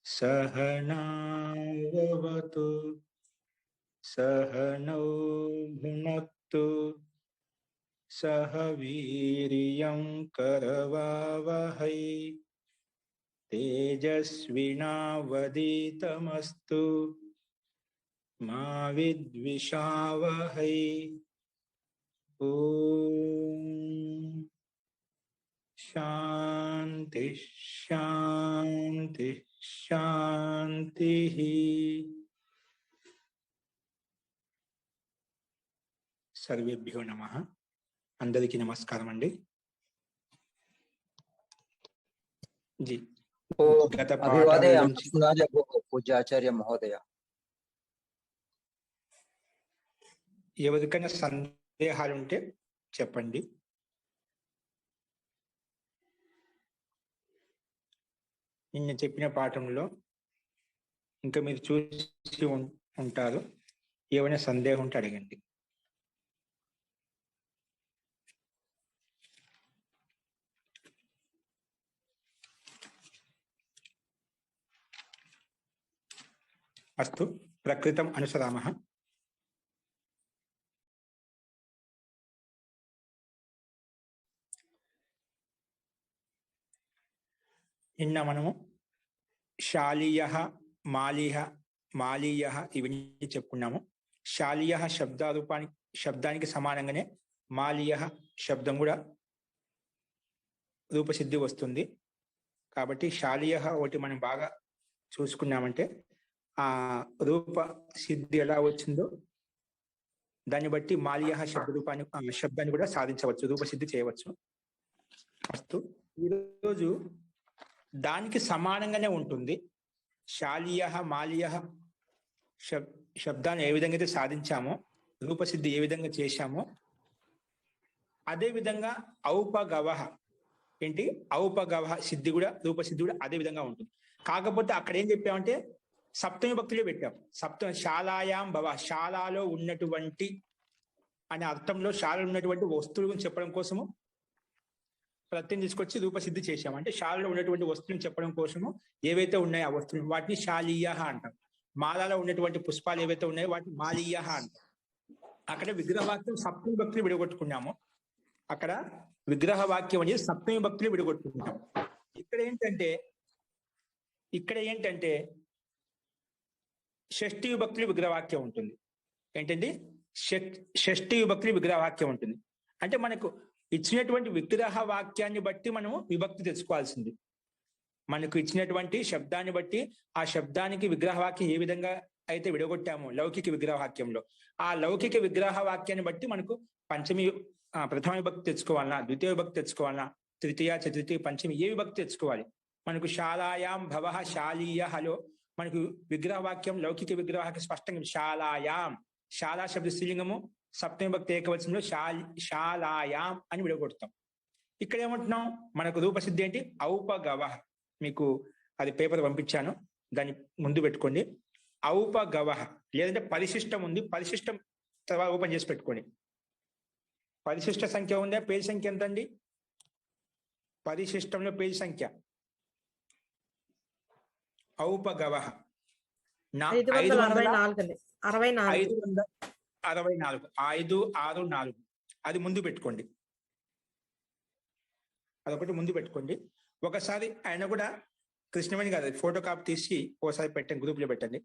सहनावतु सहनौ भुनक्तु सह वीर्यं करवावहै तेजस्विनावधीतमस्तु मा विद्विषावहै। ओम शांति शांति शांति। सर्वेभ्यो नमः। अंदरिकी नमस्कारम अंडी जी। गत अभिवादयामि पूज्याचार्य महोदय। ఎవరికైనా సందేహాలు ఉంటే చెప్పండి. నిన్న చెప్పిన పాఠంలో ఇంకా మీరు చూసి ఉంటారు. ఏమైనా సందేహం ఉంటే అడగండి. అస్తు ప్రకృతం అనుసరామః. నిన్న మనము శాలీయ మాలీయ ఇవన్నీ చెప్పుకున్నాము. శాలీయ శబ్దానికి సమానంగానే మాలీయ శబ్దం కూడా రూపసిద్ధి వస్తుంది. కాబట్టి శాలీయ ఒకటి మనం బాగా చూసుకున్నామంటే ఆ రూప సిద్ధి ఎలా వచ్చిందో దాన్ని బట్టి మాలీయ శబ్దాన్ని కూడా సాధించవచ్చు, రూపసిద్ధి చేయవచ్చు. అస్తు ఈరోజు దానికి సమానంగానే ఉంటుంది. శాలీయ మాలీయ శబ్దాన్ని ఏ విధంగా అయితే సాధించామో, రూపసిద్ధి ఏ విధంగా చేశామో, అదే విధంగా ఔపగవ ఏంటి ఔపగవ సిద్ధి కూడా రూపసిద్ధి కూడా అదే విధంగా ఉంటుంది. కాకపోతే అక్కడ ఏం చెప్పామంటే సప్తమి భక్తులే పెట్టాం. శాలాయాం భవ, శాలలో ఉన్నటువంటి అనే అర్థంలో శాలలో ఉన్నటువంటి వస్తువుల గురించి చెప్పడం కోసము ప్రత్యయం తీసుకొచ్చి రూపసిద్ధి చేశాము. అంటే శాలలో ఉన్నటువంటి వస్తువులను చెప్పడం కోసము ఏవైతే ఉన్నాయో ఆ వస్తువులు వాటిని శాలీయ అంటాం. మాలలో ఉన్నటువంటి పుష్పాలు ఏవైతే ఉన్నాయో వాటిని మాలీయ అంటాం. అక్కడ విగ్రహవాక్యం సప్తమి భక్తులు విడగొట్టుకున్నాము. అక్కడ విగ్రహవాక్యం అనేది సప్తమి భక్తులు విడగొట్టుకున్నాము. ఇక్కడ ఏంటంటే షష్ఠి విభక్తులు విగ్రహవాక్యం ఉంటుంది. ఏంటండి షష్ఠి విభక్తులు విగ్రహవాక్యం ఉంటుంది. అంటే మనకు ఇచ్చినటువంటి విగ్రహ వాక్యాన్ని బట్టి మనము విభక్తి తెచ్చుకోవాల్సింది. మనకు ఇచ్చినటువంటి శబ్దాన్ని బట్టి ఆ శబ్దానికి విగ్రహవాక్యం ఏ విధంగా అయితే విడగొట్టామో లౌకిక విగ్రహవాక్యంలో, ఆ లౌకిక విగ్రహవాక్యాన్ని బట్టి మనకు ప్రథమ విభక్తి తెచ్చుకోవాలన్నా, ద్వితీయ విభక్తి తెచ్చుకోవాలన్నా, తృతీయ చతుర్థి పంచమి ఏ విభక్తి తెచ్చుకోవాలి. మనకు శాలాయాం భవ శాలీయ హలో మనకు విగ్రహవాక్యం లౌకిక విగ్రహవాక్యం స్పష్టంగా శాలాయాం, శాలా శబ్ద స్త్రీలింగము సప్తమి భక్తి ఏకవచనంలో శాలాయాం అని విడగొడతాం. ఇక్కడ ఏమంటున్నాం, మనకు రూపసిద్ధి ఏంటి ఔపగవ. మీకు అది పేపర్ పంపించాను, దాన్ని ముందు పెట్టుకోండి. ఔపగవ లేదంటే పరిశిష్టం ఉంది, పరిశిష్టం తర్వాత ఓపెన్ చేసి పెట్టుకోండి. పరిశిష్ట సంఖ్య ఉందా? పేజీ సంఖ్య ఎంత అండి? పరిశిష్టంలో పేజీ సంఖ్య ఔపగవ 564 అది ముందు పెట్టుకోండి. అదొకటి ముందు పెట్టుకోండి. ఒకసారి ఆయన కూడా కృష్ణవేణి గారు ఫోటో కాపీ తీసి ఒకసారి పెట్టండి, గ్రూప్లో పెట్టండి.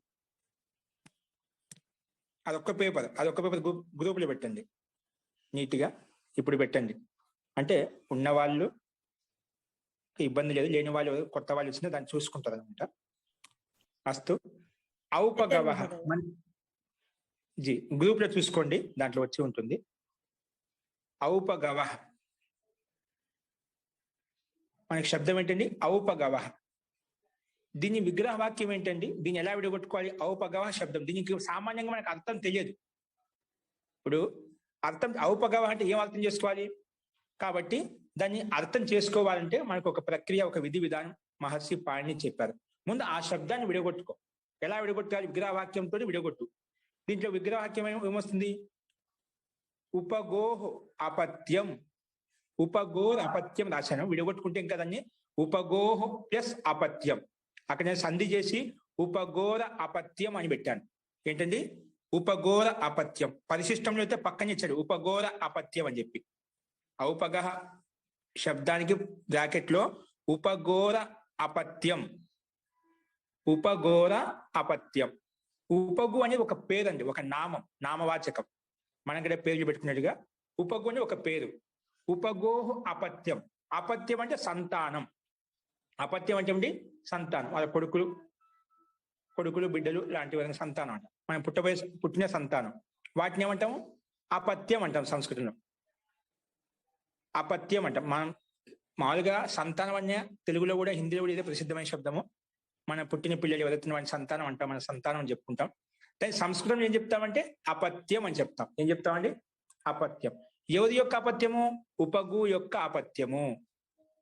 అదొక్క పేపర్ గ్రూప్లో పెట్టండి నీట్గా. ఇప్పుడు పెట్టండి. అంటే ఉన్నవాళ్ళు ఇబ్బంది లేదు, లేని వాళ్ళు కొత్త వాళ్ళు వచ్చినా దాన్ని చూసుకుంటారు అనమాట. అస్తు ఔపగవ జీ గ్రూప్ లో చూసుకోండి, దాంట్లో వచ్చి ఉంటుంది. ఔపగవ మనకి శబ్దం ఏంటండి ఔపగవ. దీని విగ్రహ వాక్యం ఏంటండి, దీన్ని ఎలా విడగొట్టుకోవాలి? ఔపగవ శబ్దం దీనికి సామాన్యంగా మనకు అర్థం తెలియదు. ఇప్పుడు అర్థం ఔపగవ అంటే ఏం అర్థం చేసుకోవాలి? కాబట్టి దాన్ని అర్థం చేసుకోవాలంటే మనకు ఒక ప్రక్రియ, ఒక విధి విధానం మహర్షి పాణిని చెప్పారు. ముందు ఆ శబ్దాన్ని విడగొట్టుకో. ఎలా విడగొట్టాలి? విగ్రహవాక్యంతో విడగొట్టు. దీంట్లో విగ్రహవాక్యం ఏమొస్తుంది? ఉపగోహ్ అపత్యం, ఉపగోర్ అపత్యం రాశాను, విడగొట్టుకుంటే ఇంకా దాన్ని ఉపగోహ్ ప్లస్ అపత్యం. అక్కడ నేను సంధి చేసి ఉపగోర అపత్యం అని పెట్టాను. ఏంటండి? ఉపగోర అపత్యం. పరిశిష్టంలో అయితే పక్కన ఇచ్చాడు ఉపగోర అపత్యం అని చెప్పి. ఔపగ శబ్దానికి బ్రాకెట్ లో ఉపగోర అపత్యం, ఉపగోర అపత్యం. ఉపగు అనేది ఒక పేరు అండి, ఒక నామం, నామవాచకం. మనం ఇక్కడ పేర్లు పెట్టుకున్నట్టుగా ఉపగు అని ఒక పేరు. ఉపగోహు అపత్యం. అపత్యం అంటే సంతానం. అపత్యం అంటే ఏంటి? సంతానం. వాళ్ళ కొడుకులు బిడ్డలు లాంటి వాళ్ళని సంతానం అంట. మనం పుట్టిన సంతానం, వాటిని ఏమంటాము? అపత్యం అంటాం సంస్కృతంలో. అపత్యం అంటాం. మనం మామూలుగా సంతానం అనే తెలుగులో కూడా, హిందీలో కూడా ఇదే ప్రసిద్ధమైన శబ్దము. మన పుట్టిన పిల్లలు ఎవరైతే వాడిని సంతానం అంటాం, మన సంతానం అని చెప్పుకుంటాం. కానీ సంస్కృతం ఏం చెప్తామంటే అపత్యం అని చెప్తాం. ఏం చెప్తామండి? అపత్యం. ఎవరి యొక్క అపత్యము? ఉపగు యొక్క అపత్యము.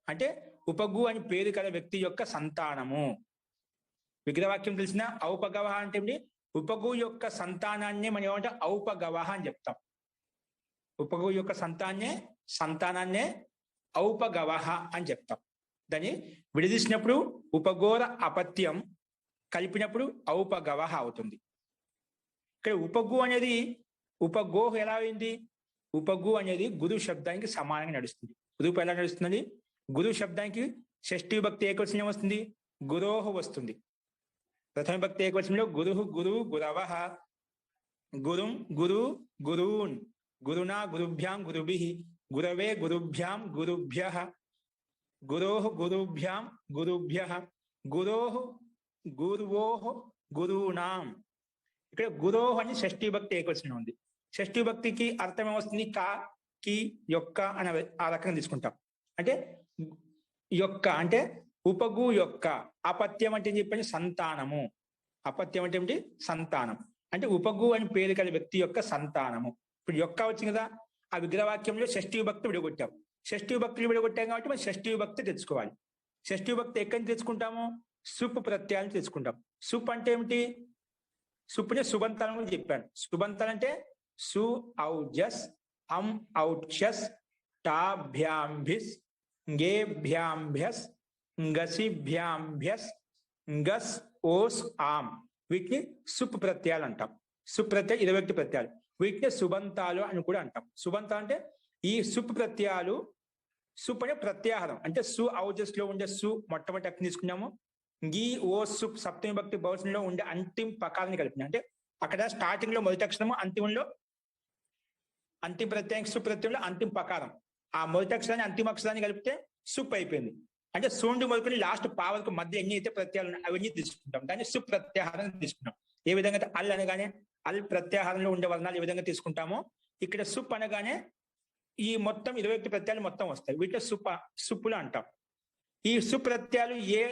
అంటే ఉపగు అని పేరు కల వ్యక్తి యొక్క సంతానము. విగ్రహవాక్యం తెలిసిన ఔపగవ అంటే ఏంటి? ఉపగు యొక్క సంతానాన్ని మనం ఏమంటే ఔపగవ అని చెప్తాం. ఉపగు యొక్క సంతానాన్నే ఔపగవ అని చెప్తాం. దాన్ని విడదీసినప్పుడు ఉపగోర అపత్యం, కలిపినప్పుడు ఔపగవ అవుతుంది. ఇక్కడ ఉపగు అనేది ఉపగోహ్ ఎలా అయింది? ఉపగు అనేది గురు శబ్దానికి సమానంగా నడుస్తుంది. రూపం ఎలా నడుస్తుంది? గురు శబ్దానికి షష్ఠీ విభక్తి ఏకవచనం వస్తుంది, గురోహ వస్తుంది. ప్రథమ భక్తి ఏకవచనంలో గురుహు గురు గురవః, గురుం గురు గురూన్, గురునా గురుభ్యాం గురుభిః, గురవే గురుభ్యాం గురుభ్యః, గురోః గురుభ్యాం గురుభ్యః, గురోః గురువోః గురూణాం. ఇక్కడ గురోహ్ అని షష్ఠీ భక్తి ఏకవచనం ఉంది. షష్ఠీ భక్తికి అర్థం ఏమొస్తుంది? కా, కి, యొక్క అని ఆ రకంగా తీసుకుంటాం. అంటే యొక్క అంటే ఉపగు యొక్క. అపత్యం అంటే ఏం చెప్పండి? సంతానము. అపత్యం అంటే ఏమిటి? సంతానం. అంటే ఉపగు అని పేరు కల వ్యక్తి యొక్క సంతానము. ఇప్పుడు యొక్క వచ్చింది కదా, ఆ విగ్రహవాక్యంలో షష్ఠీ విభక్తి విడగొట్టాం. షష్ఠీ విభక్తులు విడగొట్టాం కాబట్టి మనం షష్ఠీ విభక్తి తెచ్చుకోవాలి. షష్ఠీ విభక్తి ఎక్కడి నుంచి తెచ్చుకుంటాము? సుప్ ప్రత్యయాన్ని తెచ్చుకుంటాం. సుప్ అంటే ఏమిటి? సుప్నే సుబంతాలను కూడా చెప్పాను. సుబంతాలు అంటే సు ఔజస్, అం ఔక్షస్, టాభ్యాంభిస్, గేభ్యాంభ్యస్, గసిభ్యాంభ్యస్, గస్ ఓస్ ఆం. వీటిని సుప్ ప్రత్యయాలు అంటాం. సుప్ ప్రత్యయాలు 21 ప్రత్యయాలు. వీటిని సుబంతాలు అని కూడా అంటాం. సుబంతాలు అంటే ఈ సుప్ ప్రత్యయాలు. సుప్ అనే ప్రత్యాహారం అంటే సు ఔజస్ లో ఉండే సు మొట్టమొదటి అక్షరం తీసుకున్నాము. గీ ఓ సుప్ సప్తమి భక్తి బహుశంలో ఉండే అంతిమ పకాలని కలిపిన. అంటే అక్కడ స్టార్టింగ్ లో మొదటి అక్షరము, అంతిమంలో అంతిమ ప్రత్యయం, సుప్రత్యయంలో అంతిమ పకారం. ఆ మొదటి అక్షరాన్ని అంతిమ అక్షరాన్ని కలిపితే సుప్ అయిపోయింది. అంటే సూండి మొదలుకొని లాస్ట్ పా వరకు మధ్య ఎన్ని అయితే ప్రత్యయాలు ఉన్నాయి అవన్నీ తీసుకుంటాం. దాన్ని సుప్రత్యాహారం తీసుకుంటాం. ఏ విధంగా అయితే అల్ అనగానే అల్ ప్రత్యాహారంలో ఉండే వర్ణాలు ఏ విధంగా తీసుకుంటామో, ఇక్కడ సుప్ అనగానే ఈ మొత్తం 21 ప్రత్యయాలు మొత్తం వస్తాయి. వీటిలో సుప్పులు అంటాం. ఈ సుప్రత్యయాలు ఏ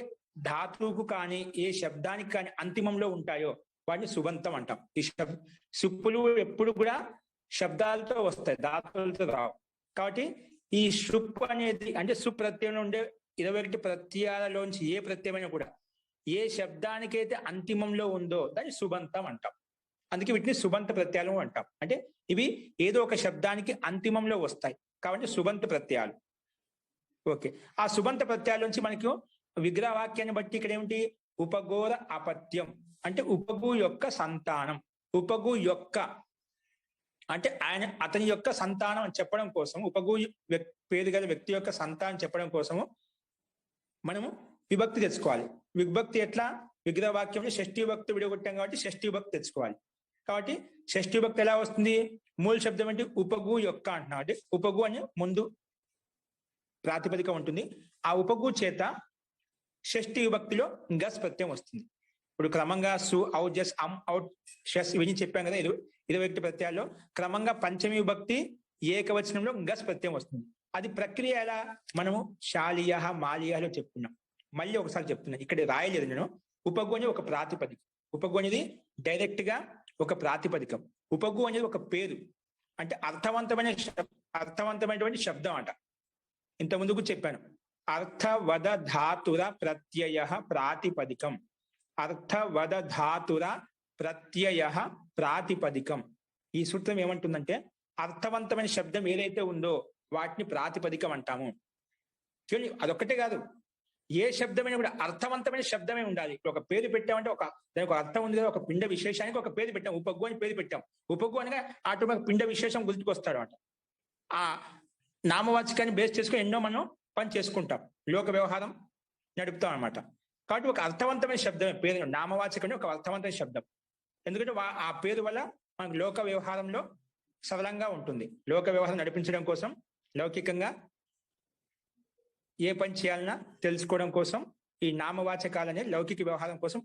ధాతువుకు కానీ ఏ శబ్దానికి కానీ అంతిమంలో ఉంటాయో వాటిని సుబంతం అంటాం. ఈ సుప్పులు ఎప్పుడు కూడా శబ్దాలతో వస్తాయి, ధాతువులతో రావు. కాబట్టి ఈ సుప్ అనేది అంటే సుప్రత్యయంలో ఉండే 21 ప్రత్యయాలలోంచి ఏ ప్రత్యయమైనా కూడా ఏ శబ్దానికైతే అంతిమంలో ఉందో దాన్ని సుబంతం అంటాం. అందుకే వీటిని సుబంత ప్రత్యయాలు అంటాం. అంటే ఇవి ఏదో ఒక శబ్దానికి అంతిమంలో వస్తాయి కాబట్టి సుబంత ప్రత్యయాలు. ఓకే, ఆ సుబంత ప్రత్యయాల నుంచి మనకు విగ్రహవాక్యాన్ని బట్టి ఇక్కడ ఏమిటి? ఉపగోర అపత్యం అంటే ఉపగు యొక్క సంతానం. ఉపగు యొక్క అంటే అతని యొక్క సంతానం అని చెప్పడం కోసం, ఉపగు పేరు గల వ్యక్తి యొక్క సంతానం చెప్పడం కోసము మనము విభక్తి తెచ్చుకోవాలి. విభక్తి ఎట్లా? విగ్రహవాక్యంలో షష్ఠీ విభక్తి విడగొట్టాం కాబట్టి షష్ఠీ విభక్తి తెచ్చుకోవాలి. కాబట్టి షష్ఠీ విభక్తి ఎలా వస్తుంది? మూల శబ్దం అంటే ఉపగు యొక్క అంటున్నాం. అంటే ఉపగు అని ముందు ప్రాతిపదిక ఉంటుంది. ఆ ఉపగు చేత షష్ఠీ విభక్తిలో గస్ ప్రత్యయం వస్తుంది. ఇప్పుడు క్రమంగా సు ఔజస్ అం ఔట్ షస్ ఇవన్నీ చెప్పాం కదా 21 ప్రత్యయాల్లో. క్రమంగా పంచమి విభక్తి ఏకవచనంలో గస్ ప్రత్యయం వస్తుంది. అది ప్రక్రియ ఎలా మనము శాలీయ మాలీయలో చెప్పుకున్నాం. మళ్ళీ ఒకసారి చెప్తున్నా, ఇక్కడ రాయలేదు నేను. ఉపగు అనేది ఒక ప్రాతిపదిక. ఉపగు అనేది డైరెక్ట్ గా ఒక ప్రాతిపదికం. ఉపగు అనేది ఒక పేరు, అంటే అర్థవంతమైనటువంటి శబ్దం అంట. ఇంత ముందుకు చెప్పాను. అర్థవద ధాతుర ప్రత్యయ ప్రాతిపదికం. అర్థవద ధాతుర ప్రత్యయ ప్రాతిపదికం. ఈ సూత్రం ఏమంటుందంటే అర్థవంతమైన శబ్దం ఏదైతే ఉందో వాటిని ప్రాతిపదికం అంటాము. చూడండి, అదొక్కటే కాదు, ఏ శబ్దమైనా కూడా అర్థవంతమైన శబ్దమే ఉండాలి. ఇప్పుడు ఒక పేరు పెట్టామంటే దానికి ఒక అర్థం ఉంది కదా. ఒక పిండ విశేషానికి ఒక పేరు పెట్టాం, ఉపగ్గు అని పేరు పెట్టాం. ఉపగ్గు అనగా ఆటోమేటిక్ పిండ విశేషం గుర్తుకొస్తాడు అనమాట. ఆ నామవాచకాన్ని బేస్ చేసుకుని ఎన్నో మనం పని చేసుకుంటాం, లోక వ్యవహారం నడుపుతాం అనమాట. కాబట్టి ఒక అర్థవంతమైన శబ్దమే పేరు, నామవాచకం ఒక అర్థవంతమైన శబ్దం. ఎందుకంటే ఆ పేరు వల్ల మనకు లోక వ్యవహారంలో సరళంగా ఉంటుంది. లోక వ్యవహారం నడిపించడం కోసం, లౌకికంగా ఏ పని చేయాలన్నా తెలుసుకోవడం కోసం ఈ నామవాచకాలనే లౌకిక వ్యవహారం కోసం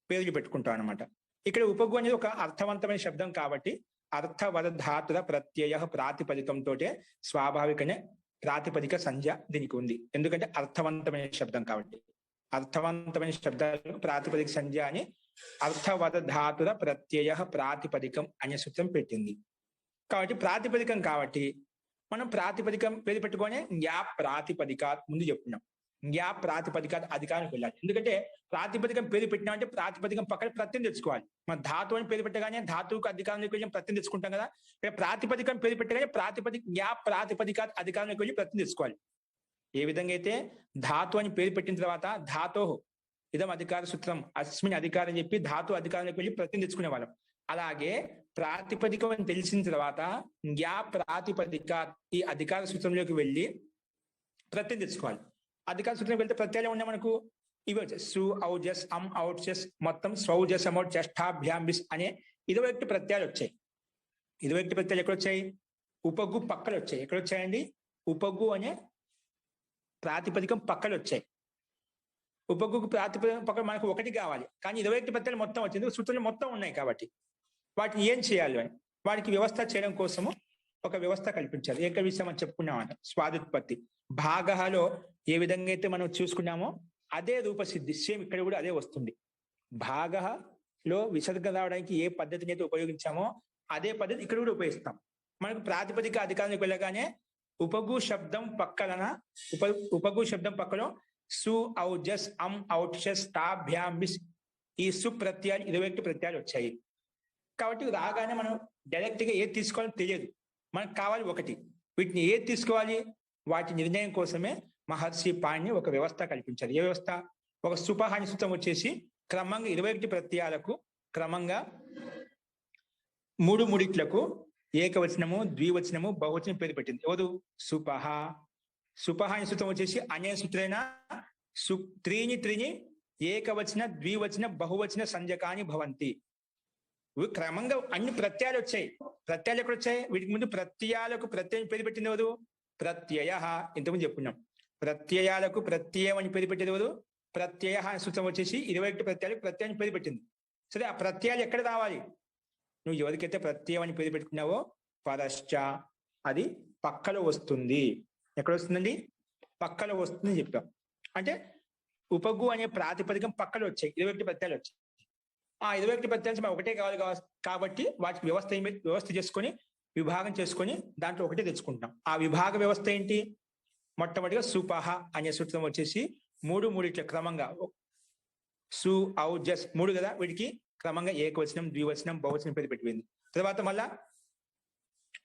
పేర్లు పెట్టుకుంటాం అనమాట. ఇక్కడ ఉపగు అనేది ఒక అర్థవంతమైన శబ్దం కాబట్టి అర్థవధాతుల ప్రత్యయ ప్రాతిపదికంతో స్వాభావికనే ప్రాతిపదిక సంజ్ఞ దీనికి ఉంది. ఎందుకంటే అర్థవంతమైన శబ్దం కాబట్టి. అర్థవంతమైన శబ్దాలు ప్రాతిపదిక సంజ్ఞ అని అర్థవధాతుల ప్రత్యయ ప్రాతిపదికం అనే సూత్రం పెట్టింది. కాబట్టి ప్రాతిపదికం కాబట్టి మనం ప్రాతిపదికం పేరు పెట్టుకొని జ్ఞా ప్రాతిపదిక ముందు చెప్పుకున్నాం. జ్ఞా ప్రాతిపదిక అధికారానికి వెళ్ళాలి. ఎందుకంటే ప్రాతిపదికం పేరు పెట్టినామంటే ప్రాతిపదికం పక్కన ప్రత్యయం తెచ్చుకోవాలి. మన ధాతు అని పేరు పెట్టగానే ధాతువుకు అధికారానికి వెళ్ళి ప్రత్యయం తెచ్చుకుంటాం కదా. ప్రాతిపదికం పేరు పెట్టగానే జ్ఞా ప్రాతిపదిక అధికారానికి వెళ్ళి ప్రత్యయం తెచ్చుకోవాలి. ఏ విధంగా అయితే ధాతు అని పేరు పెట్టిన తర్వాత ధాతోహు ఇదం అధికార సూత్రం అస్మిన్ అధికారం అని చెప్పి ధాతు అధికారానికి వెళ్ళి ప్రత్యయం తెచ్చుకునే వాళ్ళం. అలాగే ప్రాతిపదికం అని తెలిసిన తర్వాత జ్ఞా ప్రాతిపదిక ఈ అధికార సూత్రంలోకి వెళ్ళి ప్రత్యయం తెచ్చుకోవాలి. అధికార సూత్రం వెళ్తే ప్రత్యయాలు ఉన్నాయి మనకు. ఇవి వచ్చాయి సు ఔజస్ అం ఔట్జస్ మొత్తం స్వౌజస్ అమౌట్ చష్టాభ్యాంబిస్ అనే 21 ప్రత్యయాలు వచ్చాయి. 21 ప్రత్యయాలు ఎక్కడ వచ్చాయి? ఉపగు పక్కలు వచ్చాయి. ఎక్కడ వచ్చాయండి? ఉపగు అనే ప్రాతిపదికం పక్కలు వచ్చాయి. ఉపగుకు ప్రాతిపదికం పక్కన మనకు ఒకటి కావాలి, కానీ 21 ప్రత్యయాలు మొత్తం వచ్చింది. సూత్రాలు మొత్తం ఉన్నాయి కాబట్టి వాటిని ఏం చేయాలి అని వాటికి వ్యవస్థ చేయడం కోసము ఒక వ్యవస్థ కల్పించాలి. ఏక విషయం అని చెప్పుకున్నామంట. స్వాదుత్పత్తి భాగలో ఏ విధంగా అయితే మనం చూసుకున్నామో అదే రూపసిద్ధి సేమ్ ఇక్కడ కూడా అదే వస్తుంది. భాగలో విసర్గ రావడానికి ఏ పద్ధతిని అయితే ఉపయోగించామో అదే పద్ధతి ఇక్కడ కూడా ఉపయోగిస్తాం. మనకు ప్రాతిపదిక అధికారానికి వెళ్ళగానే ఉపగు శబ్దం పక్కన ఉపగు శబ్దం పక్కలో సు ఔజస్ అం ఔట్షస్ తాభ్యాంబిస్ ఈ సు ప్రత్యయాలు 21 ప్రత్యయాలు వచ్చాయి. కాబట్టి రాగానే మనం డైరెక్ట్ గా ఏది తీసుకోవాలో తెలియదు, మనకు కావాలి ఒకటి. వీటిని ఏది తీసుకోవాలి వాటి నిర్ణయం కోసమే మహర్షి పాణిని ఒక వ్యవస్థ కల్పించారు. ఏ వ్యవస్థ? ఒక సుపహాని సూత్రం వచ్చేసి క్రమంగా 21 ప్రత్యయాలకు క్రమంగా మూడిట్లకు ఏకవచనము ద్వివచనము బహువచనం పేరు పెట్టింది. ఎవరు? సుపహ. సుపహాని సూత్రం వచ్చేసి అనే సూత్రైన త్రీని ఏకవచన ద్వివచన బహువచన సంజకాని భవంతి. క్రమంగా అన్ని ప్రత్యయాలు వచ్చాయి. ప్రత్యయాలు ఎక్కడ వచ్చాయి? వీటికి ముందు ప్రత్యయాలకు ప్రత్యయం పేరు పెట్టింది ఎవరు? ప్రత్యయ. ఇంతకుముందు చెప్పుకున్నాం. ప్రత్యయాలకు ప్రత్యయం అని పేరు పెట్టేది ఎవరు? ప్రత్యయ సూత్రం వచ్చేసి 21 ప్రత్యయాలకు ప్రత్యయాన్ని పేరు పెట్టింది. సరే, ఆ ప్రత్యయాలు ఎక్కడ రావాలి? నువ్వు ఎవరికైతే ప్రత్యయం అని పేరు పెట్టుకున్నావో పరశ్చ అది పక్కలో వస్తుంది. ఎక్కడ వస్తుందండి? పక్కలో వస్తుందని చెప్పాం. అంటే ఉపగు అనే ప్రాతిపదికం పక్కలో వచ్చాయి, 21 ప్రత్యయాలు వచ్చాయి. ఆ 21 ప్రత్యయాలు మనం ఒకటే కావాలి కాబట్టి వాటికి వ్యవస్థ చేసుకొని విభాగం చేసుకొని దాంట్లో ఒకటే తెచ్చుకుంటాం. ఆ విభాగ వ్యవస్థ ఏంటి? మొట్టమొదటిగా సుపహ అనే సూత్రం వచ్చేసి మూడిట్ల క్రమంగా సు ఔ జస్ 3 కదా, వీటికి క్రమంగా ఏకవచనం ద్వివచనం బహువచనం పేరు పెట్టిపోయింది. తర్వాత మళ్ళా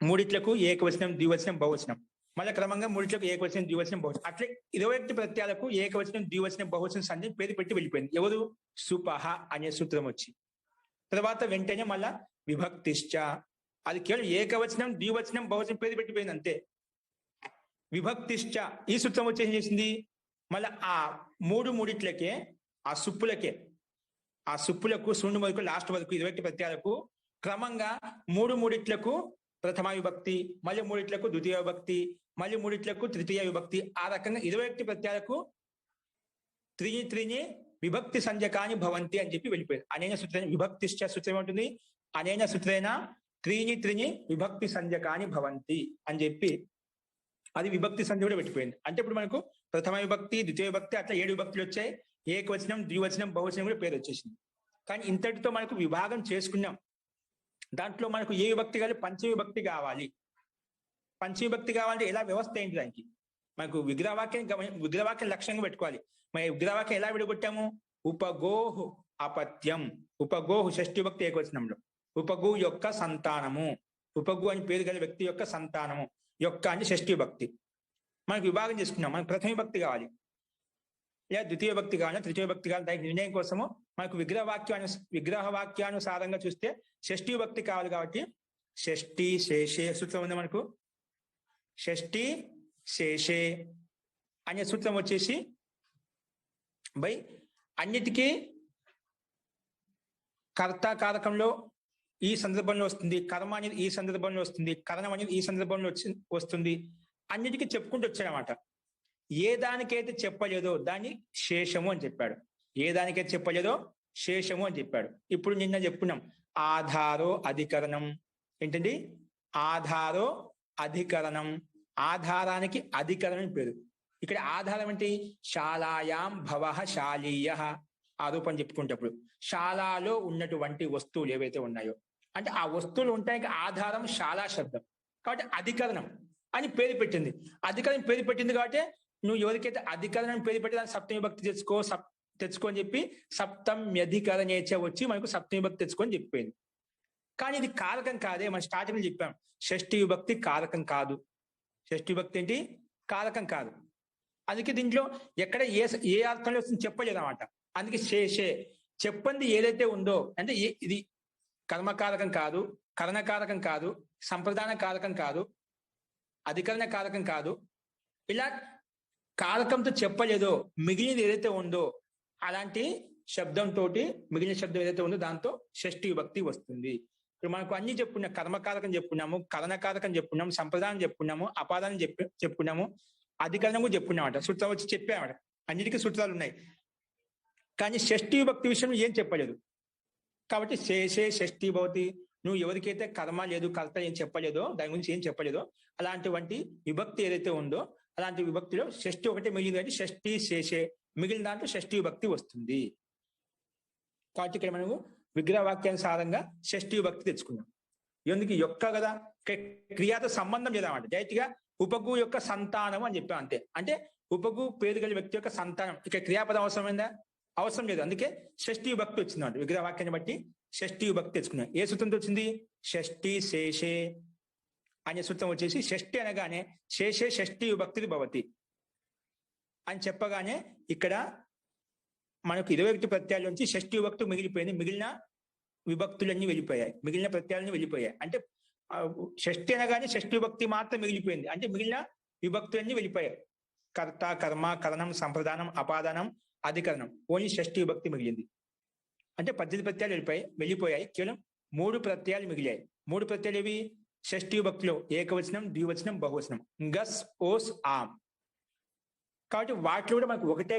మూడిట్లకు ఏకవచనం ద్వివచనం బహువచనం, మళ్ళీ క్రమంగా మూడిట్లకు ఏకవచనం ద్వివచనం బహువచనం, అట్లే 21 ప్రత్యయాలకు ఏకవచనం ద్వివచనం బహువచనం సంధి పేరు పెట్టి వెళ్ళిపోయింది. ఎవరు? సుపహ అనే సూత్రం వచ్చి. తర్వాత వెంటనే మళ్ళా విభక్తిశ్చ అది కేవలం ఏకవచనం ద్వివచనం బహువచనం పేరు పెట్టిపోయింది అంతే. విభక్తిశ్చ ఈ సూత్రం వచ్చి ఏం చేసింది? మళ్ళీ ఆ మూడిట్లకే ఆ సుప్పులకు శూన్య వరకు లాస్ట్ వరకు 21 ప్రత్యయాలకు క్రమంగా మూడిట్లకు ప్రథమ విభక్తి, మళ్ళీ మూడిట్లకు ద్వితీయ విభక్తి, మళ్ళీ మూడిట్లకు తృతీయ విభక్తి, ఆ రకంగా 21 ప్రత్యయాలకు త్రీని విభక్తి సంజకాని భవంతి అని చెప్పి వెళ్ళిపోయారు. అనేన సూత్రైన విభక్తిశ్చ సూత్రం ఏమంటుంది? అనేన సూత్రైన త్రీని విభక్తి సంజకాని భవంతి అని చెప్పి అది విభక్తి సంధి కూడా పెట్టిపోయింది. అంటే ఇప్పుడు మనకు ప్రథమ విభక్తి ద్వితీయ విభక్తి అట్లా 7 విభక్తులు వచ్చాయి. ఏకవచనం ద్వివచనం బహువచనం కూడా పేరు వచ్చేసింది. కానీ ఇంతటితో మనకు విభాగం చేసుకున్నాం. దాంట్లో మనకు ఏ విభక్తి కావాలి? పంచవిభక్తి కావాలి. పంచవిభక్తి కావాలంటే ఎలా వ్యవస్థ ఏంటి? దానికి మనకు విగ్రహవాక్యం లక్ష్యంగా పెట్టుకోవాలి. మరి విగ్రహవాక్యం ఎలా విడగొట్టాము? ఉపగోహు అపత్యం. ఉపగోహు షష్ఠి విభక్తి ఏకవచనంలో ఉపగు యొక్క సంతానము. ఉపగు అని పేరు గల వ్యక్తి యొక్క సంతానము. యొక్క అంటే షష్ఠీ విభక్తి. మనకు విభాగం చేసుకున్నాం. మనకు ప్రథమ విభక్తి కావాలి, లేదా ద్వితీయ విభక్తి కావాలి, తృతీయ విభక్తి కావాలి. దానికి నిర్ణయం కోసము మనకు విగ్రహ వాక్యానుసారంగా చూస్తే షష్ఠీ విభక్తి కావాలి. కాబట్టి షష్ఠీ శేషే సూత్రం ఉంది మనకు. షష్ఠీ శేషే అనే సూత్రం వచ్చేసి బై అన్నిటికీ కర్త కారకంలో ఈ సందర్భంలో వస్తుంది, కర్మ అనేది ఈ సందర్భంలో వస్తుంది, కరణం అనేది ఈ సందర్భంలో వస్తుంది, అన్నిటికీ చెప్పుకుంటూ వచ్చాడనమాట. ఏ దానికైతే చెప్పలేదో దాన్ని శేషము అని చెప్పాడు. ఏ దానికైతే చెప్పలేదో శేషము అని చెప్పాడు. ఇప్పుడు నిన్న చెప్పుకున్నాం ఆధారో అధికరణం. ఏంటండి? ఆధారో అధికరణం. ఆధారానికి అధికరణం పేరు. ఇక్కడ ఆధారం ఏంటి? శాలాయాం భవః శాలీయ ఆరోపణ చెప్పుకుంటప్పుడు శాలలో ఉన్నటువంటి వస్తువులు ఏవైతే ఉన్నాయో, అంటే ఆ వస్తువులు ఉంటాయి ఆధారం శాలా శబ్దం. కాబట్టి అధికరణం అని పేరు పెట్టింది. అధికరణం పేరు పెట్టింది కాబట్టి నువ్వు ఎవరికైతే అధికరణం పేరు పెట్టి దాన్ని సప్తమి విభక్తి తెచ్చుకో అని చెప్పి సప్తమ్యధికరణేచ వచ్చి మనకు సప్తమి విభక్తి తెచ్చుకొని చెప్పిపోయింది. కానీ ఇది కారకం కాదే. మనం స్టార్టింగ్ చెప్పాం షష్ఠీ విభక్తి కారకం కాదు. షష్ఠీ విభక్తి ఏంటి? కారకం కాదు. అందుకే దీంట్లో ఎక్కడ ఏ అర్థంలో వస్తుంది చెప్పలేదు అన్నమాట. అందుకే శేషే చెప్పండి ఏదైతే ఉందో, అంటే ఇది కర్మకారకం కాదు, కరణకారకం కాదు, సంప్రదాన కారకం కాదు, అధికరణ కారకం కాదు. ఇలా కారకంతో చెప్పలేదో మిగిలినది ఏదైతే ఉందో అలాంటి శబ్దంతో మిగిలిన శబ్దం ఏదైతే ఉందో దాంతో షష్ఠీ విభక్తి వస్తుంది. ఇప్పుడు మనకు అన్ని చెప్పుకున్నాం. కర్మకారకం చెప్పుకున్నాము, కరణకారకం చెప్పుకున్నాము, సంప్రదాయం చెప్పుకున్నాము, అపాదానం చెప్పుకున్నాము, అధికరణం కూడా చెప్పుకున్నామట. సూత్రాలు వచ్చి చెప్పామట. అన్నిటికీ సూత్రాలు ఉన్నాయి. కానీ షష్ఠీ విభక్తి విషయం ఏం చెప్పలేదు. కాబట్టి శేషే షష్ఠీ భవతి. నువ్వు ఎవరికైతే కర్మ లేదు, కర్త ఏం చెప్పలేదో, దాని గురించి ఏం చెప్పలేదో అలాంటివంటి విభక్తి ఏదైతే ఉందో అలాంటి విభక్తిలో షష్ఠి ఒకటి మిగిలింది అంటే షష్ఠీ శేషే, మిగిలిన దాంట్లో షష్ఠీ విభక్తి వస్తుంది. కాబట్టి ఇక్కడ మనము విగ్రహ వాక్యానుసారంగా షష్ఠీ విభక్తి తెచ్చుకున్నాం. ఎందుకు? యొక్క కదా, క్రియాతో సంబంధం లేదన్నమాట. డైరెక్ట్ గా ఉపగు యొక్క సంతానం అని చెప్పాం అంతే. అంటే ఉపగు పేరు గల వ్యక్తి యొక్క సంతానం. ఇక్కడ క్రియాపదం అవసరమైందా? అవసరం లేదు. అందుకే షష్ఠీ విభక్తి వచ్చింది అన్నమాట. విగ్రహ వాక్యాన్ని బట్టి షష్ఠీ విభక్తి తెచ్చుకున్నాం. ఏ సూత్రంతో వచ్చింది? షష్ఠీ శేషే అనే సూత్రం వచ్చేసి షష్ఠి అనగానే శేషే షష్ఠీ విభక్తి భవతి అని చెప్పగానే ఇక్కడ మనకు 21 ప్రత్యయాల నుంచి షష్ఠీ విభక్తి మిగిలిపోయింది. మిగిలిన విభక్తులన్నీ వెళ్ళిపోయాయి, మిగిలిన ప్రత్యయాలన్నీ వెళ్ళిపోయాయి. అంటే షష్ఠి అనగానే షష్ఠీ విభక్తి మాత్రం మిగిలిపోయింది. అంటే మిగిలిన విభక్తులన్నీ వెళ్ళిపోయాయి. కర్త, కర్మ, కరణం, సంప్రదానం, అపాదానం, అధికరణం. ఓన్లీ షష్ఠీ విభక్తి మిగిలింది. అంటే 18 ప్రత్యయాలు వెళ్ళిపోయాయి. కేవలం 3 ప్రత్యయాలు మిగిలాయి. 3 ప్రత్యయాలు ఏవి? షష్ఠీ విభక్తిలో ఏకవచనం, ద్వివచనం, బహువచనం. గస్, ఓస్, ఆమ్. కాబట్టి వాటిలో కూడా మనకు ఒకటే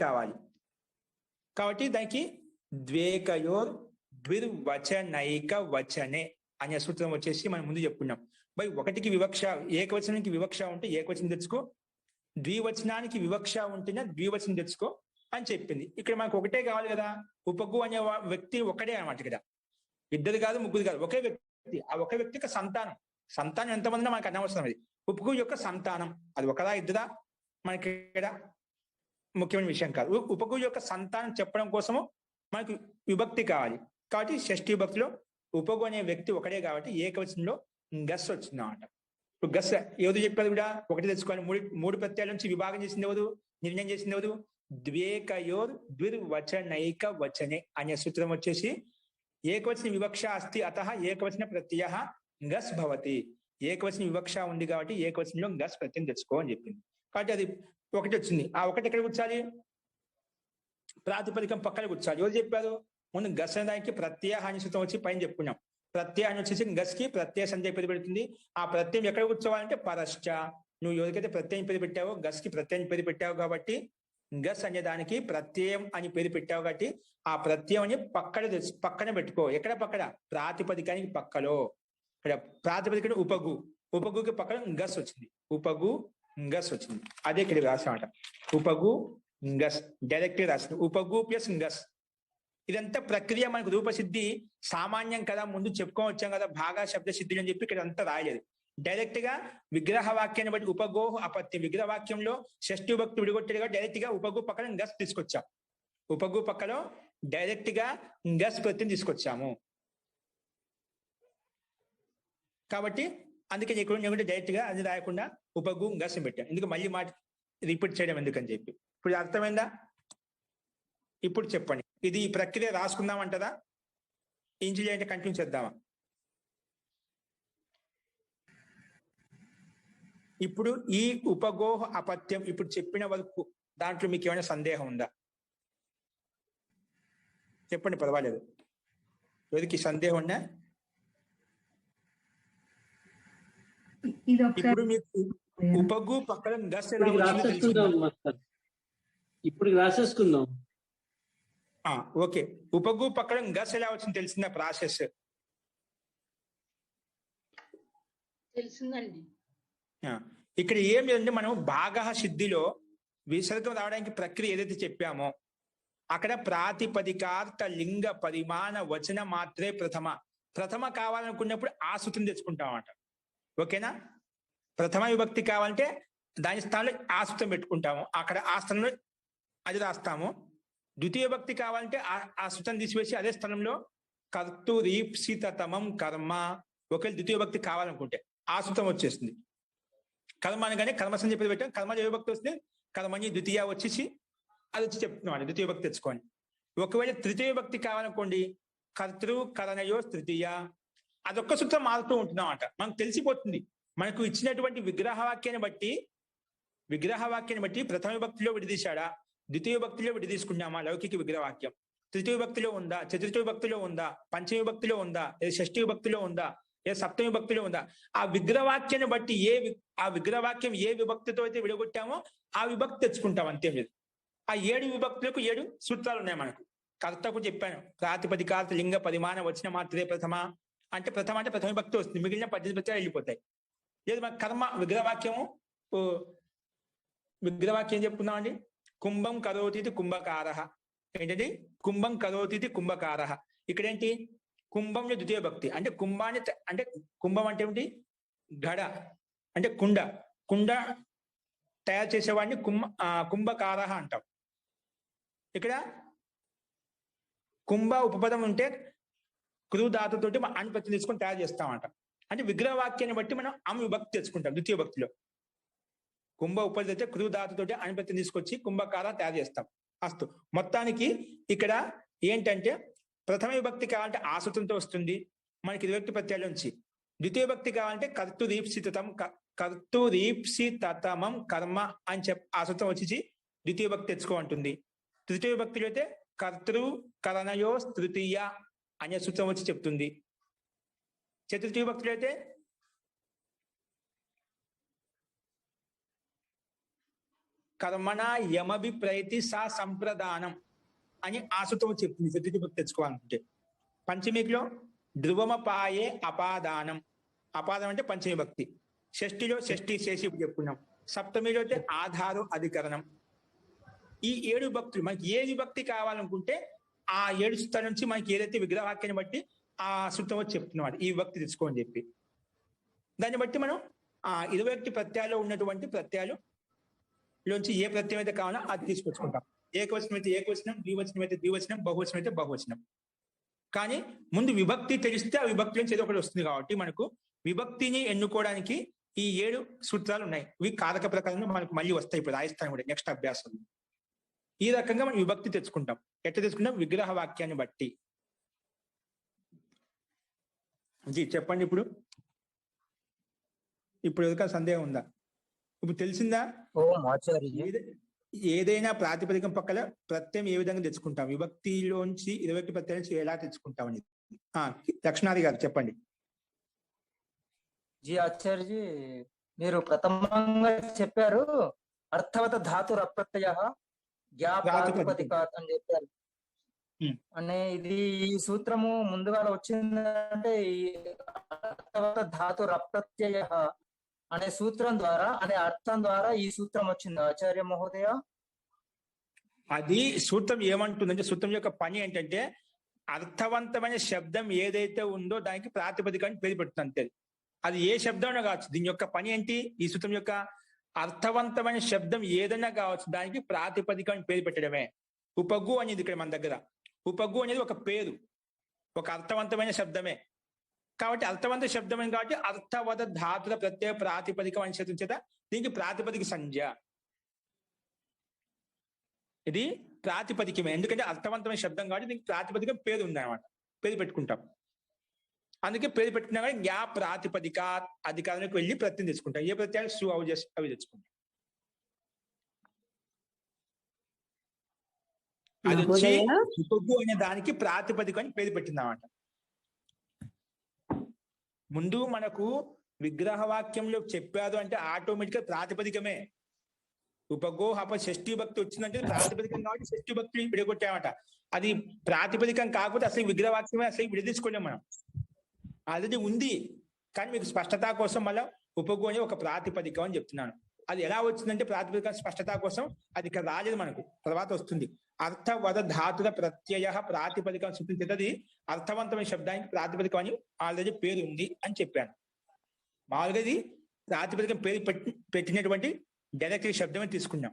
కావాలి. కాబట్టి దానికి ద్వేకయోర్ ద్విర్వచనైక వచనే అనే సూత్రం వచ్చేసి మనం ముందు చెప్పుకున్నాం. బై ఒకటికి వివక్ష, ఏకవచనానికి వివక్ష ఉంటే ఏకవచనం తెచ్చుకో, ద్వివచనానికి వివక్ష ఉంటేనే ద్వివచనం తెచ్చుకో అని చెప్పింది. ఇక్కడ మనకు ఒకటే కావాలి కదా. ఉపగు అనే వ్యక్తి ఒకటే అన్నమాట. ఇక్కడ ఇద్దరు కాదు, ముగ్గురు కాదు, ఒకే వ్యక్తి. ఆ ఒకే వ్యక్తి యొక్క సంతానం ఎంతమందినా మనకు అనవసరం. అది ఉపగు యొక్క సంతానం. అది ఒకదా ఇద్దరా మనకి ఇక్కడ ముఖ్యమైన విషయం కాదు. ఉపగు యొక్క సంతానం చెప్పడం కోసము మనకు విభక్తి కావాలి. కాబట్టి షష్ఠీ విభక్తిలో ఉపగు అనే వ్యక్తి ఒకటే కాబట్టి ఏకవచనంలో గస్ వచ్చింది అన్నమాట. ఇప్పుడు గస్ ఎవరు చెప్పారు కూడా ఒకటి తెచ్చుకోవాలి. మూడు ప్రత్యయాల నుంచి విభాగం చేసింది ఎవరు? నిర్ణయం చేసింది ఎవరు? ద్వేకయోర్ ద్విర్వచనైక వచనే అనే సూత్రం వచ్చేసి ఏకవచన వివక్ష అస్తి అతః ఏకవచన ప్రత్యయ గస్ భవతి. ఏకవచన వివక్ష ఉంది కాబట్టి ఏకవచనంలో గస్ ప్రత్యయం తెచ్చుకో అని చెప్పింది. కాబట్టి అది ఒకటి వచ్చింది. ఆ ఒకటి ఎక్కడ కూర్చాలి? ప్రాతిపదికం పక్కన కూర్చాలి. ఎవరు చెప్పారు? ముందు గస్ అనే దానికి ప్రత్యయ హాని సూత్రం వచ్చి పైన చెప్పుకున్నాం. ప్రత్యయ అని వచ్చేసి గస్ కి ప్రత్యయ సంధ్య పేరు పెడుతుంది. ఆ ప్రత్యయం ఎక్కడ కూర్చోవాలంటే పరశ్చ. నువ్వు ఎవరికైతే ప్రత్యయం పేరు పెట్టావో గస్ కి ప్రత్యయం పేరు పెట్టావు కాబట్టి గస్ అనే దానికి ప్రత్యయం అని పేరు పెట్టావు కాబట్టి ఆ ప్రత్యయం అని పక్కన పెట్టుకో. ఎక్కడ పక్కన? ప్రాతిపదికానికి పక్కలో. ఇక్కడ ప్రాతిపదిక ఉపగుకి పక్కన గస్ వచ్చింది. ఉపగు గస్ వచ్చింది. అదే ఇక్కడ రాసామట. ఉపగు గస్ డైరెక్ట్ రాసింది. ఉపగు ప్లస్ గస్. ఇదంతా ప్రక్రియ మనకు రూపసిద్ధి సామాన్యం కదా, ముందు చెప్పుకొని వచ్చాం కదా భాగా శబ్ద సిద్ధి అని చెప్పి ఇక్కడ అంతా రాయలేదు. డైరెక్ట్ గా విగ్రహ వాక్యాన్ని బట్టి ఉపగోహ అపత్యం. విగ్రహ వాక్యంలో షష్ఠీ విభక్తి విడిగొట్టేదిగా డైరెక్ట్ గా ఉపగు పక్కన గస్ తీసుకొచ్చాం. ఉపగు పక్కలో డైరెక్ట్ గా గస్ ప్రత్యయం తీసుకొచ్చాము. కాబట్టి అందుకే ఇక్కడ డైరెక్ట్ గా అది రాయకుండా ఉపగు గసం పెట్టాను. ఎందుకు మళ్ళీ మాట రిపీట్ చేయడం ఎందుకని చెప్పి. ఇప్పుడు అర్థమైందా? ఇప్పుడు చెప్పండి, ఇది ఈ ప్రక్రియ రాసుకుందామంటారా, ఇంజనీర్ అంటే కంటిన్యూ చేద్దామా? ఇప్పుడు ఈ ఉపగోహ అపత్యం ఇప్పుడు చెప్పిన వరకు దాంట్లో మీకు ఏమైనా సందేహం ఉందా? చెప్పండి, పర్వాలేదు. ఎవరికి సందేహం ఉన్నా? ఇప్పుడు మీకు ఉపగు పక్కన గస్ ఎలా ఇప్పుడు రాసేసుకుందాం. ఓకే, ఉపగు పక్కన గస్ ఎలా వచ్చింది తెలిసిందా? ప్రాసెస్ తెలిసిందండి. ఇక్కడ ఏం లేదంటే మనం భాగ సిద్ధిలో విసర్గం రావడానికి ప్రక్రియ ఏదైతే చెప్పామో అక్కడ ప్రాతిపదికార్థ లింగ పరిమాణ వచన మాత్రే ప్రథమ కావాలనుకున్నప్పుడు ఆసూత్రం తెచ్చుకుంటామట. ఓకేనా? ప్రథమ విభక్తి కావాలంటే దాని స్థానంలో ఆసూత్రం పెట్టుకుంటాము, అక్కడ ఆ స్థలంలో అది రాస్తాము. ద్వితీయ విభక్తి కావాలంటే ఆ సూత్రం తీసివేసి అదే స్థలంలో కర్తురీప్సితమం కర్మ. ఒకవేళ ద్వితీయ విభక్తి కావాలనుకుంటే ఆ సూత్రం వచ్చేస్తుంది. కర్మ అనగానే కర్మసం చెప్పేది పెట్టాం, కర్మ విభక్తి వస్తే కర్మని ద్వితీయ వచ్చేసి అది వచ్చి చెప్తున్నాం, ద్వితీయ విభక్తి తెచ్చుకోండి. ఒకవేళ తృతీయ విభక్తి కావాలనుకోండి, కర్తృ కరణయో తృతీయ, అదొక్క సూత్రం మారుతూ ఉంటున్నాం అంట. మనకు తెలిసిపోతుంది మనకు ఇచ్చినటువంటి విగ్రహవాక్యాన్ని బట్టి ప్రథమ విభక్తిలో విడదీశాడా, ద్వితీయ విభక్తిలో విడదీసుకున్నామా లౌకిక విగ్రహవాక్యం, తృతీయ విభక్తిలో ఉందా, చతుర్థ విభక్తిలో ఉందా, పంచమ విభక్తిలో ఉందా, లేదా షష్ఠీ విభక్తిలో ఉందా, లేదా సప్తమి విభక్తిలో ఉందా, ఆ విగ్రహవాక్యాన్ని బట్టి ఆ విగ్రహవాక్యం ఏ విభక్తితో అయితే విడగొట్టామో ఆ విభక్తి తెచ్చుకుంటాం, అంతే లేదు. ఆ 7 విభక్తులకు 7 సూత్రాలు ఉన్నాయి మనకు. కర్తకు చెప్పాను, ప్రాతిపదికార్థ లింగ పరిమాణ వచ్చిన మాత్రమే ప్రథమ అంటే ప్రథమ విభక్తి వస్తుంది, మిగిలిన 18 ప్రత్యయాలు వెళ్ళిపోతాయి. లేదు మన కర్మ విగ్రహవాక్యం చెప్పుకుందామండి. కుంభం కరోతి కుంభకార. ఏంటంటే కుంభం కరోతి కుంభకార. ఇక్కడేంటి కుంభంలో ద్వితీయ భక్తి అంటే కుంభాన్ని అంటే కుంభం అంటే ఏమిటి, గడ అంటే కుండ తయారు చేసేవాడిని కుంభకార అంటాం. ఇక్కడ కుంభ ఉపపదం ఉంటే కృ ధాతుతోటి అణు ప్రతి తీసుకొని తయారు చేస్తామంట. అంటే విగ్రహవాక్యాన్ని బట్టి మనం విభక్తి తెచ్చుకుంటాం. ద్వితీయ భక్తిలో కుంభ ఉపపదం అయితే కృ ధాతుతోటి అణు ప్రతి తీసుకొచ్చి కుంభకార తయారు చేస్తాం. అస్తు మొత్తానికి ఇక్కడ ఏంటంటే ప్రథమ విభక్తి కావాలంటే ఆసూత్రంతో వస్తుంది మనకి విభక్తి ప్రత్యయాల నుంచి. ద్వితీయ భక్తి కావాలంటే కర్తురీప్సితమం కర్మ అని ఆసూత్రం వచ్చి ద్వితీయ భక్తి తెచ్చుకోమంటుంది. తృతీయ విభక్తిలో అయితే కర్తృ కరణయో తృతీయ అనే సూత్రం వచ్చి చెప్తుంది. చతుర్థ విభక్తిలో అయితే కర్మణ యమభి ప్రయతి సా సంప్రదానం అని ఆసూత్రం చెప్తుంది చతుర్థ విభక్తి తెచ్చుకోవాలనుకుంటే. పంచమిలో ధ్రువమపాయే అపాదానం అంటే పంచమి విభక్తి. షష్ఠిలో షష్ఠి శేషి చెప్పుకున్నాం. సప్తమిలో అయితే ఆధారు అధికరణం. ఈ 7 విభక్తులు మనకి ఏ విభక్తి కావాలనుకుంటే ఆ 7 సూత్రాల నుంచి మనకి ఏదైతే విగ్రహవాక్యాన్ని బట్టి ఆ సూత్రం వచ్చి చెప్తున్నాడు ఈ విభక్తి తెచ్చుకోని చెప్పి. దాన్ని బట్టి మనం 21 ప్రత్యయాల్లో ఉన్నటువంటి ప్రత్యయాలు లోంచి ఏ ప్రత్యయం అయితే కావాలో అది తీసుకొచ్చుకుంటాం. ఏకవచనం అయితే ఏకవచనం, ద్వివచనం అయితే ద్వివచనం, బహువచనం అయితే బహువచనం. కానీ ముందు విభక్తి తెలిస్తే ఆ విభక్తి నుంచి ఏదో ఒకటి వస్తుంది. కాబట్టి మనకు విభక్తిని ఎన్నుకోవడానికి ఈ 7 సూత్రాలు ఉన్నాయి. ఇవి కారక ప్రకారంగా మనకు మళ్ళీ వస్తాయి, ఇప్పుడు రాయిస్తాను కూడా నెక్స్ట్ అభ్యాసం. ఈ రకంగా మనం విభక్తి తెచ్చుకుంటాం. ఎట్లా తెచ్చుకుంటాం? విగ్రహ వాక్యాన్ని బట్టి. చెప్పండి ఇప్పుడు ఎవరికైనా సందేహం ఉందా? ఇప్పుడు తెలిసిందా? ఏదైనా ప్రాతిపదికం పక్కన ప్రత్యయం ఏ విధంగా తెచ్చుకుంటాం, విభక్తిలోంచి 21 ప్రత్యయం నుంచి ఎలా తెచ్చుకుంటాం అని. లక్ష్మణాది గారు చెప్పండి. జీ ఆచార్యజీ, మీరు ప్రథమంగా చెప్పారు అర్థవత ధాతు అప్రత్యయ ప్రాతిపదికాత్ అని చెప్పారు. అంటే ఇది ఈ సూత్రము ముందుగా వచ్చిందంటే ఈ అర్థవత ధాతు అప్రత్యయ అనే సూత్రం ద్వారా అనే అర్థం ద్వారా ఈ సూత్రం వచ్చింది ఆచార్య మహోదయ. అది సూత్రం ఏమంటుందంటే సూత్రం యొక్క పని ఏంటంటే అర్థవంతమైన శబ్దం ఏదైతే ఉందో దానికి ప్రాతిపదికాన్ని పేరు పెడుతుంది అంతే. అది ఏ శబ్దమైనా కావచ్చు. దీని యొక్క పని ఏంటి? ఈ సూత్రం యొక్క అర్థవంతమైన శబ్దం ఏదైనా కావచ్చు, దానికి ప్రాతిపదికాన్ని పేరు పెట్టడమే. ఉపగు అనేది ఇక్కడ మన దగ్గర ఉపగు అనేది ఒక పేరు, ఒక అర్థవంతమైన శబ్దమే. కాబట్టి అర్థవంత శబ్దం కాబట్టి అర్థవద ధాతుల ప్రత్యయ ప్రాతిపదికం అని శబ్దం చేత దీనికి ప్రాతిపదిక సంజ్ఞ. ఇది ప్రాతిపదికమే, ఎందుకంటే అర్థవంతమైన శబ్దం కాబట్టి దీనికి ప్రాతిపదిక పేరు ఉంది అనమాట, పేరు పెట్టుకుంటాం. అందుకే పేరు పెట్టుకున్నా కానీ జ్ఞా ప్రాతిపదిక అధికారానికి వెళ్ళి ప్రత్యయం తెచ్చుకుంటాం. ఏ ప్రత్యయాలు సు అవి తెచ్చుకుంటాం. అది వచ్చి ఉపగు అనే దానికి ప్రాతిపదిక అని పేరు పెట్టింది అన్నమాట. ముందు మనకు విగ్రహ వాక్యంలో చెప్పారు అంటే ఆటోమేటిక్ గా ప్రాతిపదికమే. ఉపగోహ షష్ఠీ భక్తి వచ్చిందంటే ప్రాతిపదికం కాబట్టి షష్ఠీ భక్తి విడగొట్టామట. అది ప్రాతిపదికం కాకపోతే అసలు విగ్రహ వాక్యమే అసలు విడదీసుకోలేము మనం. ఆల్రెడీ ఉంది కానీ మీకు స్పష్టత కోసం మళ్ళీ ఉపగో అని ఒక ప్రాతిపదికం అని చెప్తున్నాను. అది ఎలా వచ్చిందంటే ప్రాతిపదిక స్పష్టత కోసం అది ఇక్కడ రాలేదు, మనకు తర్వాత వస్తుంది. అర్థవద ధాతుల ప్రత్యయ ప్రాతిపదికం సూచించేది అర్థవంతమైన శబ్దానికి ప్రాతిపదికం అని ఆల్రెడీ పేరు ఉంది అని చెప్పాను. మామూలుగా ఇది ప్రాతిపదికం పేరు పెట్టినటువంటి డైరెక్ట్ శబ్దమే తీసుకున్నాం.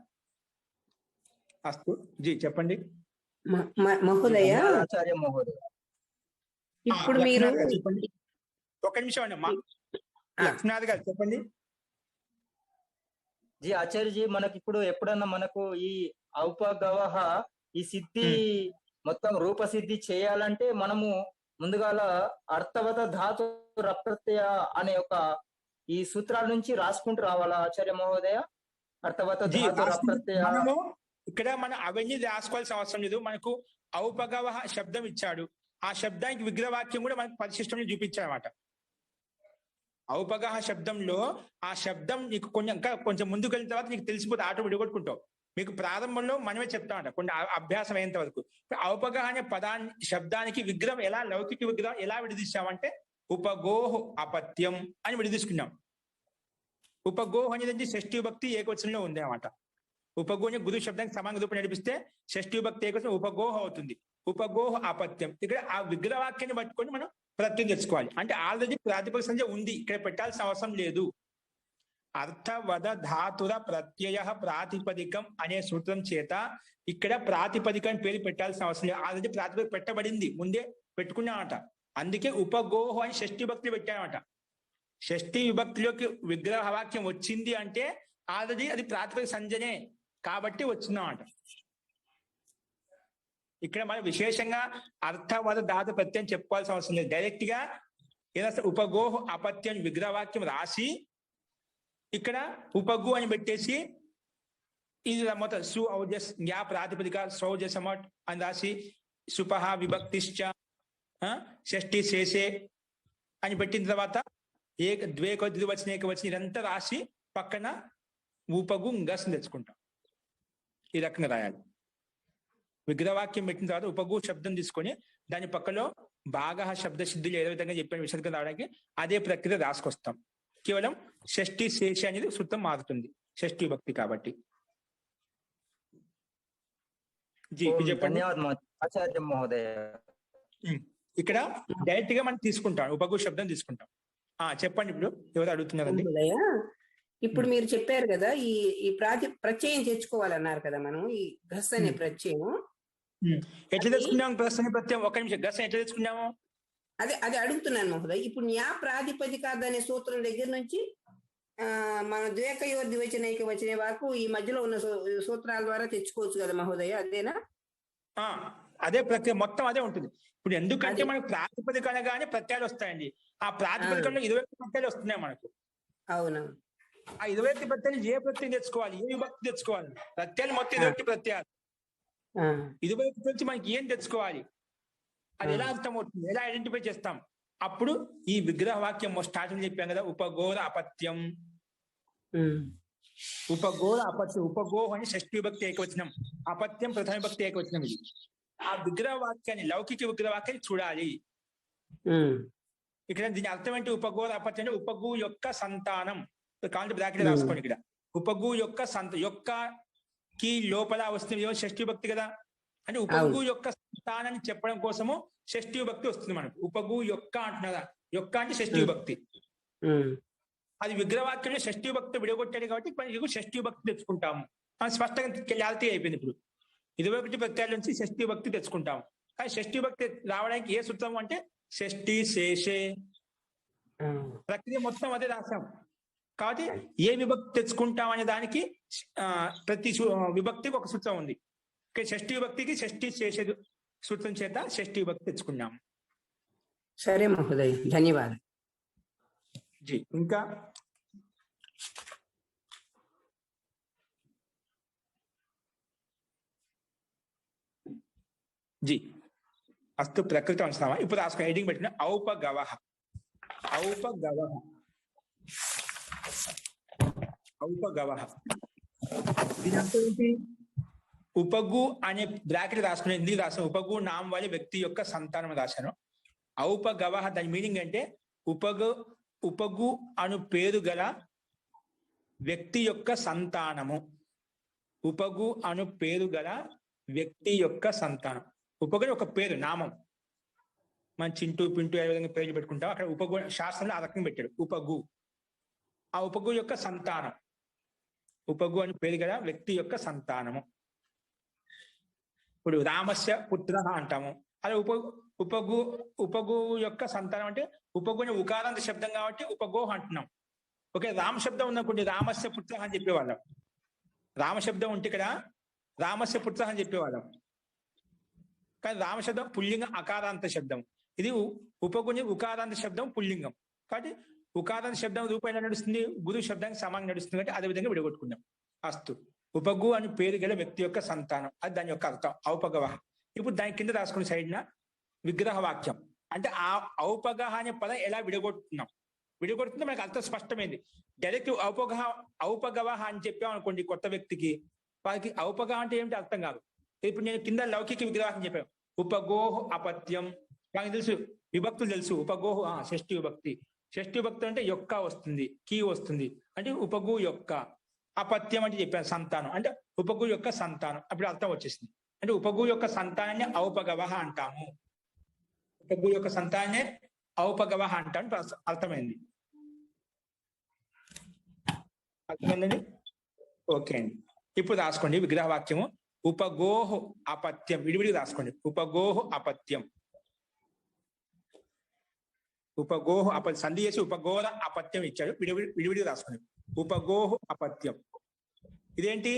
అస్తు జీ చెప్పండి. మహోదయ, ఆచార్య మహోదయ, ఇప్పుడు మీరు చెప్పండి. ఒక నిమిషం అండి అమ్మా, లక్ష్మీనాథ్ గారు చెప్పండి. జీ ఆచార్యజీ, మనకి ఇప్పుడు ఎప్పుడన్నా మనకు ఈ ఔపగవహ ఈ సిద్ధి మొత్తం రూపసిద్ధి చేయాలంటే మనము ముందుగాల అర్థవత ధాతు రప్రత్యయ అనే ఒక ఈ సూత్రాల నుంచి రాసుకుంటూ రావాలా ఆచార్య మహోదయ? అర్థవత ధాతు రప్రత్యయ ఇక్కడ మనం అవన్నీ రాసుకోవాల్సిన అవసరం లేదు. మనకు ఔపగవహ శబ్దం ఇచ్చాడు, ఆ శబ్దానికి విగ్రహవాక్యం కూడా మనకు పరిశిష్టంలో చూపించాడు అనమాట. ఔపగహ శబ్దంలో ఆ శబ్దం నీకు కొంచెం ముందుకు వెళ్ళిన తర్వాత నీకు తెలిసిపోతే ఆటో విడగొట్టుకుంటావు. మీకు ప్రారంభంలో మనమే చెప్తామంట కొన్ని అభ్యాసం అయ్యేంత వరకు. ఔపగహ అనే శబ్దానికి విగ్రహం ఎలా, లౌకిక విగ్రహం ఎలా విడదీశామంటే ఉపగోహ్ అపత్యం అని విడదీసుకున్నాం. ఉపగోహ్ అనేది షష్ఠీ భక్తి ఏకవచనంలో ఉంది అన్నమాట. ఉపగోహ గురు శబ్దానికి సమాన రూపం నడిపిస్తే షష్ఠీ భక్తి ఏకవచనం ఉపగోహ అవుతుంది. ఉపగోహ అపత్యం. ఇక్కడ ఆ విగ్రహవాక్యాన్ని పట్టుకొని మనం ప్రత్యయం తెచ్చుకోవాలి. అంటే ఆల్రెడీ ప్రాతిపదిక సంజ్ఞ ఉంది, ఇక్కడ పెట్టాల్సిన అవసరం లేదు. అర్థవద ధాతుర ప్రత్యయ ప్రాతిపదికం అనే సూత్రం చేత ఇక్కడ ప్రాతిపదికం పేరు పెట్టాల్సిన అవసరం లేదు. ఆల్రెడీ ప్రాతిపదిక పెట్టబడింది, ముందే పెట్టుకున్నామట. అందుకే ఉపగోహ అని షష్ఠీ భక్తి పెట్టామట. షష్ఠీ విభక్తిలోకి విగ్రహ వాక్యం వచ్చింది అంటే ఆల్రెడీ అది ప్రాతిపదిక సంజ్ఞనే కాబట్టి వచ్చిందన్నమాట. ఇక్కడ మనం విశేషంగా అర్థవద ధాతు ప్రత్యయం చెప్పుకోవాల్సిన అవసరం లేదు. డైరెక్ట్ గా ఏదైనా ఉపగోహ అపత్యం విగ్రహవాక్యం రాసి ఇక్కడ ఉపగు అని పెట్టేసి ఇది మొత్తం సు ఔజస్ జ్ఞా ప్రాతిపదిక సౌజసమట్ అని రాసి సుపహ విభక్తిశ్చ షష్ఠి శేషే అని పెట్టిన తర్వాత ద్వేక ద్వివచన ఏకవచన ఇదంతా రాసి పక్కన ఉపగు గస్ తెచ్చుకుంటాం. ఈ రకంగా రాయాలి. విగ్రహవాక్యం పెట్టిన తర్వాత ఉపగు శబ్దం తీసుకొని దాని పక్కలో బాగా శబ్ద సిద్ధులు ఏ విధంగా చెప్పిన విషయంగా రావడానికి అదే ప్రక్రియ రాసుకొస్తాం. కేవలం షష్ఠి శేష అనేది సూత్రం మారుతుంది షష్ఠీ భక్తి కాబట్టి. ధన్యవాదాలు ఆచార్య మహోదయ. ఇక్కడ డైరెక్ట్ గా మనం తీసుకుంటాం, ఉపగు శబ్దం తీసుకుంటాం. చెప్పండి, ఇప్పుడు ఎవరు అడుగుతున్నారండి? ఇప్పుడు మీరు చెప్పారు కదా ఈ ప్రత్యయం తెచ్చుకోవాలన్నారు కదా, మనం ఈ గస్ అనే ప్రత్యయం ఎట్లా తెచ్చుకున్నాము? ప్రశ్న ప్రత్యయం ఒక నిమిషం, గస్ ఎట్లా తెచ్చుకున్నాము అది అడుగుతున్నాను మహోదయ్. ఇప్పుడు న్యా ప్రాతిపదికార్థ అనే సూత్రం దగ్గర నుంచి మన ద్వేకయోర్ ద్వివచనైక వచనే వరకు ఈ మధ్యలో ఉన్న సూత్రాల ద్వారా తెచ్చుకోవచ్చు కదా మహోదయ, అదేనా? అదే ప్రక్రియ మొత్తం అదే ఉంటుంది. ఇప్పుడు ఎందుకంటే మనకు ప్రాతిపదిక అనగానే ప్రత్యయాలు వస్తాయండి. ఆ ప్రాతిపదికంలో 20 ప్రత్యయాలు వస్తున్నాయి మనకు. అవునవును. ఆ 20 ప్రత్యయాలు ఏ ప్రత్యయం తెచ్చుకోవాలి, ఏ విభక్తి తెచ్చుకోవాలి? ప్రత్యయాలు మొత్తం 20 ప్రత్యయాలు. 20 నుంచి మనకి ఏం తెచ్చుకోవాలి, అది ఎలా అర్థమవుతుంది, ఎలా ఐడెంటిఫై చేస్తాం? అప్పుడు ఈ విగ్రహ వాక్యం స్టార్టింగ్ చెప్పాం కదా, ఉపగోర అపత్యం. ఉపగోర అపత్యం, ఉపగోహ అని షష్ఠీ విభక్తి ఏకవచనం, అపత్యం ప్రథమ విభక్తి ఏకవచనం. ఇది ఆ విగ్రహ వాక్యాన్ని, లౌకిక విగ్రహ వాక్యాన్ని చూడాలి. ఇక్కడ దీని అర్థం ఏంటి? ఉపగోర అపత్యం అంటే ఉపగు యొక్క సంతానం. కాంతి బ్రాకెట్ రాసుకోండి. ఇక్కడ ఉపగు యొక్క యొక్క కి లోపల వస్తుంది షష్ఠీ భక్తి కదా, అంటే ఉపగు యొక్క సంతానాన్ని చెప్పడం కోసము షష్ఠీ భక్తి వస్తుంది మనకు. ఉపగు యొక్క అంటున్నదా, యొక్క అంటే షష్ఠీ భక్తి. అది విగ్రహవాక్యంలో షష్ఠీ భక్తి విడగొట్టాడు కాబట్టి మనకి షష్ఠీ భక్తి తెచ్చుకుంటాము. స్పష్టంగా క్లారిటీ అయిపోయింది. ఇప్పుడు 21 ప్రత్యయాల నుంచి షష్ఠీ భక్తి తెచ్చుకుంటాము. కానీ షష్ఠీ భక్తి రావడానికి ఏ సూత్రం అంటే షష్ఠి శేషే ప్రక్రియ మొత్తం అదే రాసాం. కాబట్టి ఏ విభక్తి తెచ్చుకుంటాం అనే దానికి ప్రతి విభక్తికి ఒక సూత్రం ఉంది. షష్ఠి విభక్తికి షష్ఠి చేసేది సూత్రం చేత షష్ఠి విభక్తి తెచ్చుకున్నాం. సరే మహోదయ్, ధన్యవాదాలు. జీ ఇంకా జీ అస్తు ప్రకృతి అంటున్నామా. ఇప్పుడు రాసుకుని హెడింగ్ పెట్టిన ఔపగవః. ఔపగవః ఔపగవః దీని అర్థం ఏంటి? ఉపగు అనే బ్రాకెట్ రాసుకునే ఎందుకు రాసాను? ఉపగు నామ వారి వ్యక్తి యొక్క సంతానం రాశాను. ఔపగవః దాని మీనింగ్ అంటే ఉపగు అను పేరు గల వ్యక్తి యొక్క సంతానము. ఉపగు అను పేరు గల వ్యక్తి యొక్క సంతానం. ఉపగు ఒక పేరు, నామం. మన చింటూ పింటూ ఏ విధంగా పేర్లు పెట్టుకుంటాం, అక్కడ ఉపగు శాస్త్రంలో ఆ రకంగా పెట్టాడు. ఉపగు ఆ ఉపగు యొక్క సంతానం. ఉపగు అని పేరు గల వ్యక్తి యొక్క సంతానము. ఇప్పుడు రామస్య పుత్ర అంటాము. అలా ఉపగు యొక్క సంతానం అంటే ఉపగు అనే ఉకారాంత శబ్దం కాబట్టి ఉపగోహ అంటున్నాం. ఓకే, రామ శబ్దం ఉన్నప్పుడు రామస్య పుత్ర అని చెప్పేవాళ్ళం. రామశబ్దం ఉంటే ఇక్కడ రామస్య పుత్ర అని చెప్పేవాళ్ళం. కానీ రామశబ్దం పుల్లింగ అకారాంత శబ్దం. ఇది ఉపగుని ఉకారాంత శబ్దం పుల్లింగం. కాబట్టి ఉకారాంత శబ్దం రూపంలో నడుస్తుంది, గురు శబ్దానికి సమానంగా నడుస్తుంది. కాబట్టి అదే విధంగా విడగొట్టుకున్నాం. అస్తు ఉపగు అని పేరు గల వ్యక్తి యొక్క సంతానం, అది దాని యొక్క అర్థం ఔపగవః. ఇప్పుడు దాని కింద రాసుకున్న సైడ్న విగ్రహ వాక్యం అంటే ఆ ఔపగః అనే పదం ఎలా విడగొట్టుకున్నాం. విడగొడుతుంటే మనకు అర్థం స్పష్టమైంది. డైరెక్ట్ ఔపగవః అని చెప్పాం అనుకోండి కొత్త వ్యక్తికి, వారికి ఔపగః అంటే ఏమిటి అర్థం కాదు. ఇప్పుడు నేను కింద లౌకిక విగ్రహం చెప్పాను. ఉపగోహ అపత్యం, నాకు తెలుసు విభక్తులు తెలుసు. ఉపగోహ షష్ఠి విభక్తి. షష్ఠి విభక్తి అంటే యొక్క వస్తుంది, కీ వస్తుంది. అంటే ఉపగు యొక్క. అపత్యం అంటే చెప్పాను సంతానం, అంటే ఉపగు యొక్క సంతానం. అప్పుడు అర్థం వచ్చేసింది. అంటే ఉపగు యొక్క సంతానాన్ని ఔపగవః అంటాము. ఉపగు యొక్క సంతానాన్ని ఔపగవః అంటాను. అర్థమైంది. అర్థమైందండి? ఓకే అండి. ఇప్పుడు రాసుకోండి విగ్రహ వాక్యము. ఉపగోహ అపత్యం విడివిడిగా రాసుకోండి. ఉపగోహ అపత్యం. ఉపగోహ అపత్యం సంధి చేసి ఉపగోర అపత్యం ఇచ్చాడు. విడివిడిగా రాసుకోండి. ఉపగోహ అపత్యం. ఇదేంటి?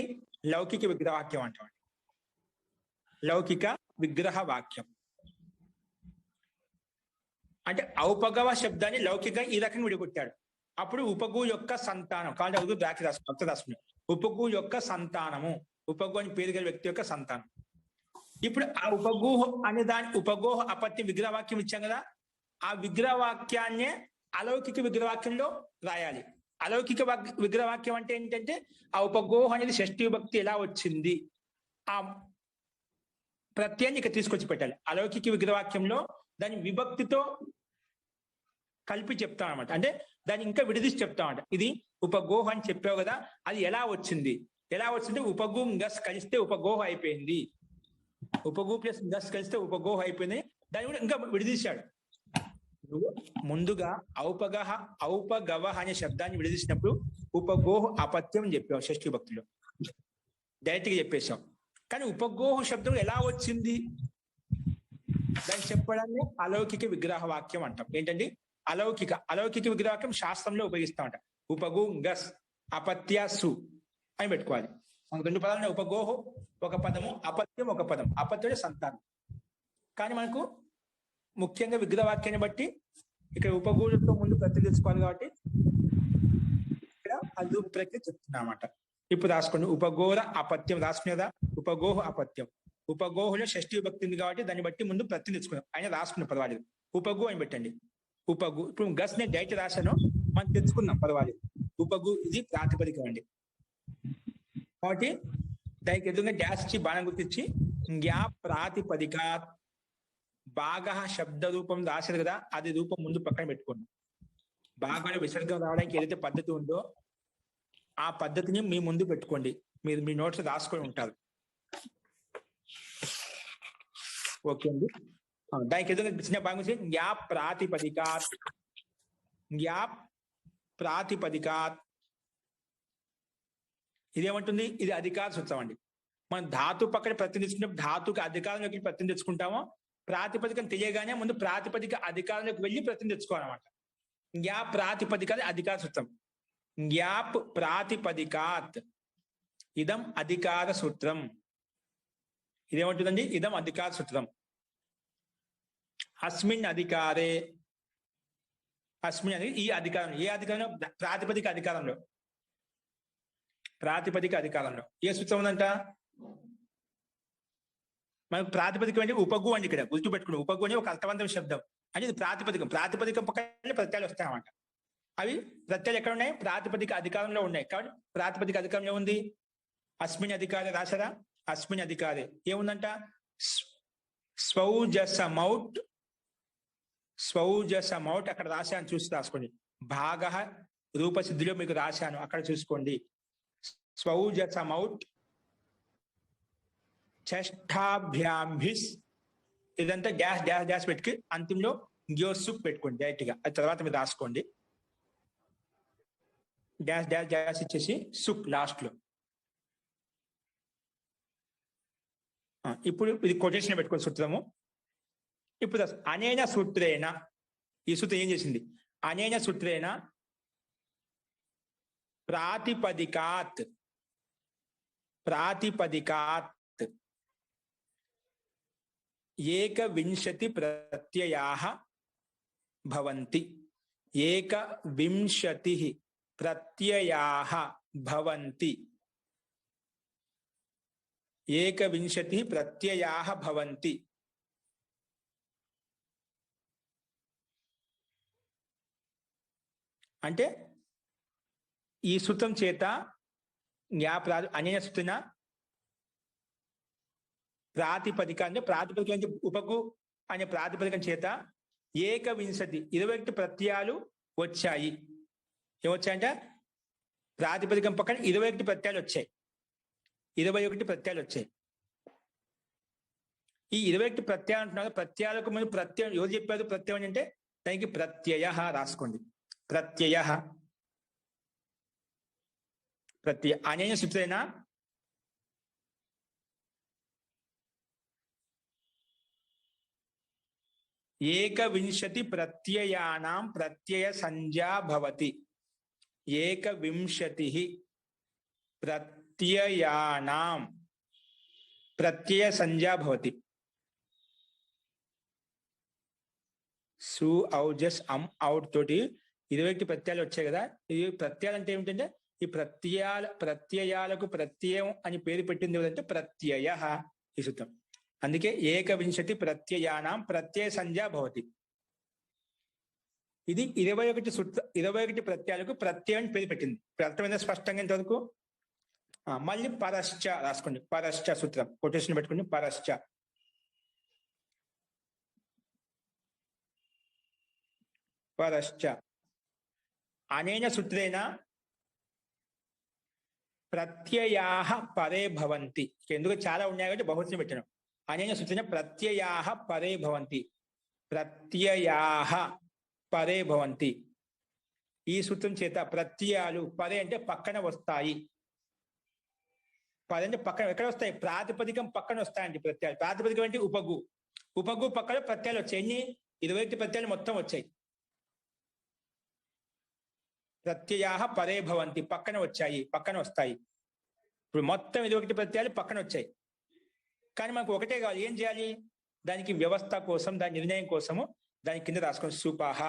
లౌకిక విగ్రహ వాక్యం అంటాం. లౌకిక విగ్రహ వాక్యం అంటే ఔపగవ శబ్దాన్ని లౌకిక ఈ రకంగా విడిగొట్టాడు. అప్పుడు ఉపగు యొక్క సంతానం కాబట్టి అది బ్రాకెట్ రాసుకున్నాడు. ఉపగు యొక్క సంతానము. ఉపగు అని పేరు గల వ్యక్తి యొక్క సంతానం. ఇప్పుడు ఆ ఉపగోహ అనే దాని ఉపగోహ అపత్యం విగ్రహవాక్యం ఇచ్చాం కదా, ఆ విగ్రహవాక్యాన్నే అలౌకిక విగ్రహవాక్యంలో రాయాలి. అలౌకిక విగ్రహవాక్యం అంటే ఏంటంటే ఆ ఉపగోహ అనేది షష్ఠి విభక్తి ఎలా వచ్చింది, ఆ ప్రత్యయాన్ని ఇక్కడ తీసుకొచ్చి పెట్టాలి. అలౌకిక విగ్రహవాక్యంలో దాని విభక్తితో కలిపి చెప్తాం అనమాట. అంటే దాన్ని ఇంకా విడదీసి చెప్తామంట. ఇది ఉపగోహ అని చెప్పావు కదా, అది ఎలా వచ్చింది? ఎలా వచ్చింటే ఉపగు గస్ కలిస్తే ఉపగోహ అయిపోయింది. ఉపగు ప్లస్ గస్ కలిస్తే ఉపగోహ అయిపోయింది. దాన్ని కూడా ఇంకా విడదీశాడు. ముందుగా ఔపగవ అనే శబ్దాన్ని విడదీసినప్పుడు ఉపగోహ అపత్యం అని చెప్పాం షష్ఠి భక్తులు, డైరెక్ట్ గా చెప్పేశాం. కానీ ఉపగోహ శబ్దం ఎలా వచ్చింది దాన్ని చెప్పడాన్ని అలౌకిక విగ్రహ వాక్యం అంటాం. ఏంటండి? అలౌకిక విగ్రహవాక్యం శాస్త్రంలో ఉపయోగిస్తామంట. ఉపగు గస్ అపత్యసు అని పెట్టుకోవాలి. మనకు రెండు పదాలు, ఉపగోహ ఒక పదము, అపత్యం ఒక పదం. అపత్యుడే సంతానం. కానీ మనకు ముఖ్యంగా విగ్రహవాక్యాన్ని బట్టి ఇక్కడ ఉపగోహతో ముందు ప్రతి తెలుసుకోవాలి కాబట్టి ఇక్కడ అది ప్రక్రియ చెప్తున్నమాట. ఇప్పుడు రాసుకోండి. ఉపగోర అపత్యం రాసుకునేదా? ఉపగోహ అపత్యం. ఉపగోహలో షష్ఠి విభక్తి ఉంది కాబట్టి దాన్ని బట్టి ముందు ప్రతి తెచ్చుకున్నాం. ఆయన రాసుకున్న పర్వాలేదు. ఉపగు అని పెట్టండి. ఉపగు. ఇప్పుడు గస్ నేను డైరెక్ట్ రాశాను, మనం తెచ్చుకున్నాం పర్వాలేదు. ఉపగు ఇది ప్రాతిపదిక అండి. కాబట్టి దానికి ఎదురుగా డాష్ ఇచ్చి బాణం గుర్తించి జ్ఞా ప్రాతిపదిక బాగా శబ్ద రూపం రాశారు కదా, అది రూపం ముందు పక్కన పెట్టుకోండి. బాగా విసర్గం రావడానికి ఏదైతే పద్ధతి ఉందో ఆ పద్ధతిని మీ ముందు పెట్టుకోండి. మీరు మీ నోట్స్ రాసుకొని ఉంటారు. ఓకే అండి. దానికి ఎదురుగా చిన్న భాగం జ్ఞా ప్రాతిపదికాత్ ఇదేమంటుంది? ఇది అధికార సూత్రం అండి. మనం ధాతు పక్కన ప్రతినిధించుకుంటే ధాతుకి అధికారంలోకి ప్రతిని తెచ్చుకుంటామో, ప్రాతిపదికను తెలియగానే ముందు ప్రాతిపదిక అధికారంలోకి వెళ్ళి ప్రతిని తెచ్చుకోవాలన్నమాట. జ్ఞా ప్రాతిపదిక అధికార సూత్రం. జ్ఞాప్ ప్రాతిపదికాత్ ఇదం అధికార సూత్రం. ఇదేమంటుందండి? ఇదం అధికార సూత్రం. అస్మిన్ అధికారే, అస్మిన్ అనేది ఈ అధికారం. ఏ అధికారంలో? ప్రాతిపదిక అధికారంలో. ప్రాతిపదిక అధికారంలో ఏ సూత్రం ఉందంట? మనకు ప్రాతిపదికం అంటే ఉపగు అండి. ఇక్కడ గుర్తుపెట్టుకుని, ఉపగు అని ఒక అర్థవంతమైన శబ్దం. అంటే ఇది ప్రాతిపదికం. ప్రాతిపదికం పక్కన ప్రత్యయాలు వస్తాయన్నమాట. అవి ప్రత్యయాలు ఎక్కడ ఉన్నాయి? ప్రాతిపదిక అధికారంలో ఉన్నాయి. కాబట్టి ప్రాతిపదిక అధికారంలో ఉంది. అస్మిన్ అధికారే రాశారా? అస్మిన్ అధికారే ఏముందంట? స్వౌజసమౌట్, స్వౌజసమౌట్ అక్కడ రాశాను, చూసి రాసుకోండి. భాగ రూపసిద్ధిలో మీకు రాశాను, అక్కడ చూసుకోండి. స్వౌజసమౌట్ చష్టాభ్యాంభిస్, ఇదంతా డాష్ డాష్ డాష్ పెట్టుకు అంతింలో గ్యోసుప్ పెట్టుకోండి డైరెక్ట్ గా. అది తర్వాత మీరు రాసుకోండి. డాష్ డాష్ డాష్ ఇచ్చేసి సుప్ లాస్ట్ లో. ఇప్పుడు ఇది కొటేషన్ పెట్టుకోండి సూత్రము. ఇప్పుడు అనేన సూత్రేణ, ఈ సూత్రం ఏం చేసింది? అనేన సూత్రేణ ప్రాతిపదికాత్, ప్రాతిపదికాత్ ఏకవింశతి ప్రత్యయాః భవంతి. ఏకవింశతి ప్రత్యయాః భవంతి. ఏకవింశతి ప్రత్యయాః భవంతి. అంటే ఈ సూత్రం చేత అనేన సూత్రన ప్రాతిపదిక అంటే ప్రాతిపదిక అంటే ఉపగు అనే ప్రాతిపదికం చేత ఏకవింశతి 21 ప్రత్యయాలు వచ్చాయి. ఏమొచ్చాయంటే ప్రాతిపదికం పక్కన 21 ప్రత్యయాలు వచ్చాయి. 21 ప్రత్యయాలు వచ్చాయి. ఈ 21 ప్రత్యయాలు అంటున్నారు. ప్రత్యయాలకు ముందు ప్రత్యయం ఎవరు చెప్పారు? ప్రత్యయం అంటే దానికి ప్రత్యయ రాసుకోండి. ప్రత్యయ, ప్రత్యయ అనేన సూత్రేణ ఏకవింశతి ప్రత్యయానాం ప్రత్యయ సంజ్ఞా భవతి. ఏకవింశతి ప్రత్యయానాం ప్రత్యయ సంజ్ఞా భవతి. సు ఔజస్ అమ్ ఔట్ తోటి 21 ప్రత్యయాలు వచ్చాయి కదా. ఈ ప్రత్యయాలు అంటే ఏమిటంటే ఈ ప్రత్యయాలకు ప్రత్యయం అని పేరు పెట్టింది ఏదంటే ప్రత్యయ ఈ సూత్రం. అందుకే ఏకవింశతి ప్రత్యయానాం ప్రత్యయ సంజ్ఞా భవతి. ఇది 21 ప్రత్యయాలకు ప్రత్యయం పేరు పెట్టింది. అర్థమైందా స్పష్టంగా ఇంతవరకు? మళ్ళీ పరశ్చ రాసుకోండి. పరశ్చ సూత్రం కొటేషన్ పెట్టుకోండి. పరశ్చ పరశ్చ అనేన సూత్రేణ ప్రత్యయాః పరే భవంతి. ఎందుకు చాలా ఉన్నాయి కాబట్టి బహువచనం పెట్టాను. అనేన సూత్రేణ ప్రత్యయాః పరే భవంతి. ప్రత్యయాః పరే భవంతి. ఈ సూత్రం చేత ప్రత్యయాలు పరే అంటే పక్కన వస్తాయి. పరే అంటే పక్కన ఎక్కడ వస్తాయి? ప్రాతిపదికం పక్కన వస్తాయండి ప్రత్యయాలు. ప్రాతిపదికం అంటే ఉపగు. ఉపగు పక్కన ప్రత్యయాలు వచ్చాయి. ఎన్ని? 21 ప్రత్యయాలు మొత్తం వచ్చాయి. ప్రత్యయాః పరే భవంతి పక్కన వచ్చాయి, పక్కన వస్తాయి. ఇప్పుడు మొత్తం 21 ప్రత్యయాలు పక్కన వచ్చాయి. కానీ మనకు ఒకటే కావాలి. ఏం చేయాలి? దానికి వ్యవస్థ కోసం, దాని నిర్ణయం కోసము దాని కింద రాసుకోండి. సుపహ,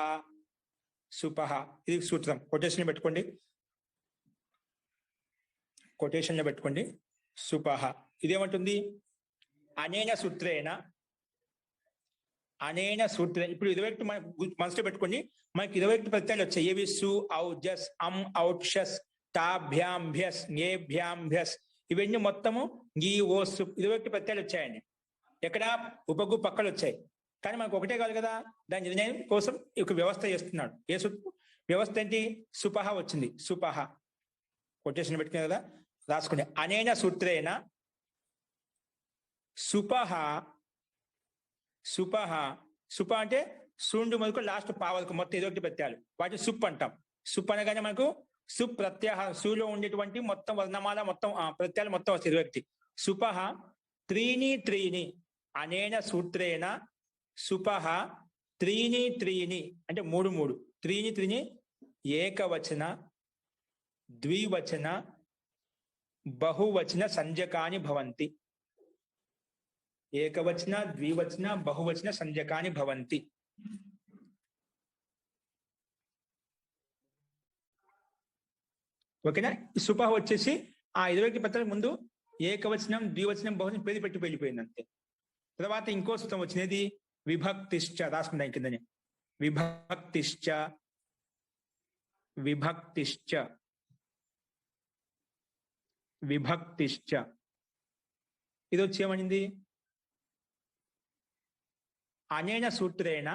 సుపహ ఇది సూత్రం. కొటేషన్ పెట్టుకోండి. కొటేషన్ లో పెట్టుకోండి. సుపహ ఇదేమంటుంది? అనేన సూత్రేణ, అనేన సూత్రేణ. ఇప్పుడు 21 మన మనసులో పెట్టుకోండి. మనకి 21 ప్రత్యయాలు వచ్చాయి. ఏవి? సు ఔజస్ అమ్ ఔక్షస్ తాభ్యాంభ్యస్ ఞేభ్యాంభ్యస్. ఇవన్నీ మొత్తము ఈ ఓ సు 21 ప్రత్యయాలు వచ్చాయండి. ఎక్కడ? ఉపగు పక్కలు వచ్చాయి. కానీ మనకు ఒకటే కాదు కదా. దాని నిర్ణయం కోసం ఒక వ్యవస్థ చేస్తున్నాడు. ఏ వ్యవస్థ ఏంటి? సుపహ వచ్చింది. సుపహ కొటేషన్ పెట్టుకునే కదా రాసుకోండి. అనేన సూత్రేణ సుపహ, సుపహ. సుప అంటే సూండు మొదలుకు లాస్ట్ పావలకు మొత్తం 21 ప్రత్యయాలు. వాటిని సుప్ అంటాం. సుప్ అనగానే మనకు సుప్ ప్రత్యాహారం. సులో ఉండేటువంటి మొత్తం వర్ణమాల మొత్తం ప్రత్యయాలు మొత్తం వస్తాయి 21. సుపహ త్రీణి త్రీణి. అనేన సూత్రేణ సుపహ త్రీణి త్రీణి అంటే 3 3. त्रीणि त्रीणि ఏకవచన ద్వివచన బహువచన సంజ్ఞకాని భవంతి. ఏకవచన ద్వివచన బహువచన సంజ్ఞకాని భవంతి. ఓకేనా? సుపహ వచ్చేసి ఆ 20 పత్రాల ముందు ఏకవచనం ద్వివచనం బహువచనం పేరు పెట్టి వెళ్ళిపోయింది అంతే. తర్వాత ఇంకో సూత్రం వచ్చినది విభక్తిశ్చ. రాసుకుంటాం కిందని. విభక్తిశ్చ విభక్తిశ్చ విభక్తిశ్చ. ఇది వచ్చేమనింది అనేన సూత్రేణ.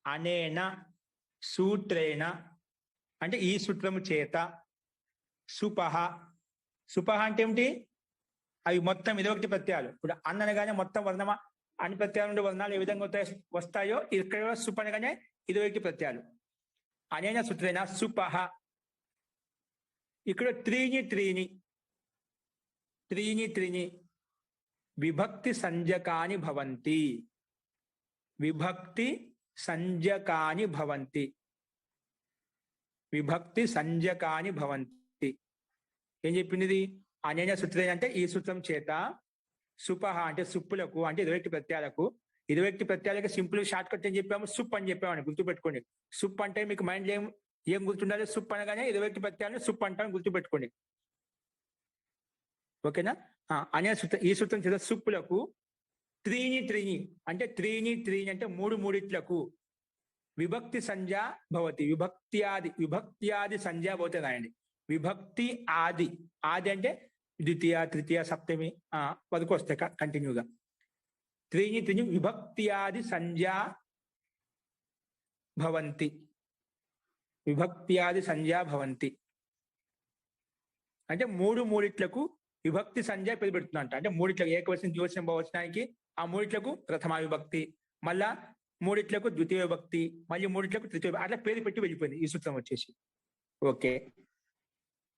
అనేన సూత్రేణ అంటే ఈ సూత్రము చేత. సుపహ. సుపహ అంటే ఏమిటి? అవి మొత్తం 21 ప్రత్యయాలు. ఇప్పుడు అనగానే మొత్తం వర్ణమా అన్ని ప్రత్యయాలు ఉండే వర్ణాలు ఏ విధంగా వస్తాయో ఇక్కడ సుప అనగానే 21 ప్రత్యయాలు. అనేన సూత్రేణ సుపహ. ఇక్కడ త్రీణి త్రీణి త్రీణి త్రీణి విభక్తి సంజ్ఞకాని భవంతి. విభక్తి సంజ్ఞకాని భవంతి. విభక్తి సంజ్ఞకాని భవంతి. ఏం చెప్పింది ఇది? అనేన సూత్రేణ అంటే ఈ సూత్రం చేత. సుపహ అంటే సుప్పులకు అంటే 21 ప్రత్యయాలకు. 21 ప్రత్యయాలకి సింపుల్ షార్ట్ కట్ అని చెప్పాము, సుప్ అని చెప్పామని గుర్తుపెట్టుకోండి. సుప్ అంటే మీకు మైండ్ ఏం గుర్తుండాలి? సుప్ అనగానే 21 ప్రత్యయాలను సుప్ అంటామని గుర్తుపెట్టుకోండి. ఓకేనా? అనే సూత్రం ఈ సూత్రం చేత సుప్పులకు త్రీణి త్రీణి అంటే త్రీణి త్రీణి అంటే మూడిట్లకు విభక్తి సంజ్ఞ భవతి. విభక్త్యాది సంజ్ఞ భవతి రాయండి. విభక్తి ఆది. ఆది అంటే ద్వితీయ తృతీయ సప్తమి వరకు వస్తాయి కంటిన్యూగా. త్రీణి త్రీణి విభక్త్యాది సంజ్ఞ భవంతి. విభక్త్యాది సంజ్ఞ భవంతి అంటే మూడిట్లకు విభక్తి సంజ్ఞ పేరు పెడుతుందంట. అంటే మూడిట్లకు ఏకవచనం ద్వివచనం బహువచనానికి ఆ మూడిట్లకు ప్రథమ విభక్తి, మళ్ళా మూడిట్లకు ద్వితీయ విభక్తి, మళ్ళీ మూడిట్లకు తృతీయ విభక్తి, అట్లా పేరు పెట్టి వెళ్ళిపోయింది ఈ సూత్రం వచ్చేసి. ఓకే,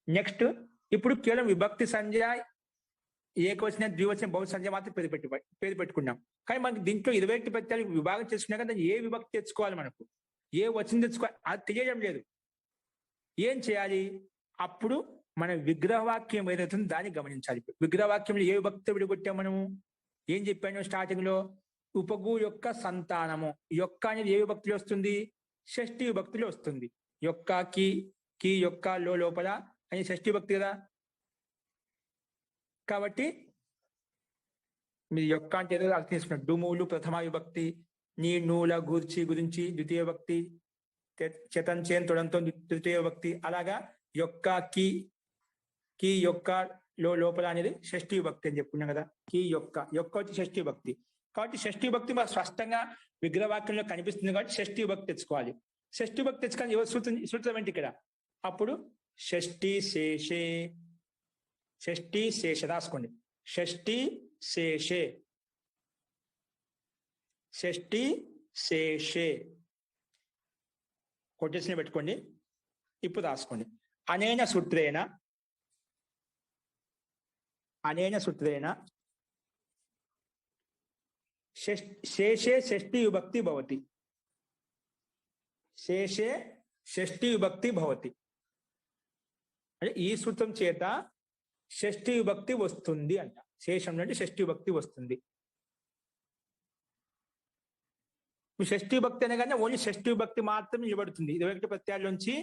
నెక్స్ట్ ఇప్పుడు కేవలం విభక్తి సంజ్ఞ ఏకవచనం ద్వివచనం బహువచన సంజ్ఞ మాత్రం పేరు పెట్టుకున్నాం. కానీ మనకి దీంట్లో 21 ప్రత్యయాలు విభాగం చేసుకున్నాక దాన్ని ఏ విభక్తి తెచ్చుకోవాలి, మనకు ఏ వచనం తెచ్చుకోవాలి అది తెలియడం లేదు. ఏం చేయాలి? అప్పుడు మన విగ్రహవాక్యం ఏదైతుందో దాన్ని గమనించాలి. విగ్రహవాక్యంలో ఏ విభక్తి విడగొట్టాం మనము? ఏం చెప్పాను స్టార్టింగ్ లో? ఉపగు యొక్క సంతానము. యొక్క అనేది ఏ విభక్తిలో వస్తుంది? షష్ఠి విభక్తిలో వస్తుంది. యొక్క కి యొక్క లోపల అని షష్ఠి విభక్తి కదా. కాబట్టి మీరు యొక్క అంటే ఏదో అర్థం చేసుకున్నారు. డుములు ప్రథమ విభక్తి, నీ నూల గూర్చి గురించి ద్వితీయ విభక్తి, చేతన్ చేన్ తొడంతో తృతీయ విభక్తి. అలాగా యొక్క కి యొక్క లోపల అనేది షష్ఠి విభక్తి అని చెప్పుకున్నాం కదా. కి యొక్క వచ్చి షష్ఠి విభక్తి. కాబట్టి షష్ఠి విభక్తి మాకు స్పష్టంగా విగ్రహవాక్యంలో కనిపిస్తుంది కాబట్టి షష్ఠి విభక్తి తెచ్చుకోవాలి. షష్ఠి విభక్తి తెచ్చుకోవాలి. ఎవరు సూత్రం ఏంటి ఇక్కడ? అప్పుడు షష్ఠి శేష రాసుకోండి. షష్ఠి శేషే కొటేషన్ పెట్టుకోండి. ఇప్పుడు రాసుకోండి. అనేన సూత్రేణ శేషే షష్ఠి విభక్తి భవతి. శేషే షష్ఠి విభక్తి భవతి అంటే ఈ సూత్రం చేత షష్ఠి విభక్తి వస్తుంది అంట. శేషం అంటే షష్ఠి విభక్తి వస్తుంది. షష్ఠి విభక్తి అనగానే ఓన్లీ షష్ఠి విభక్తి మాత్రం నిలబడుతుంది. 21 ప్రత్యయాల నుంచి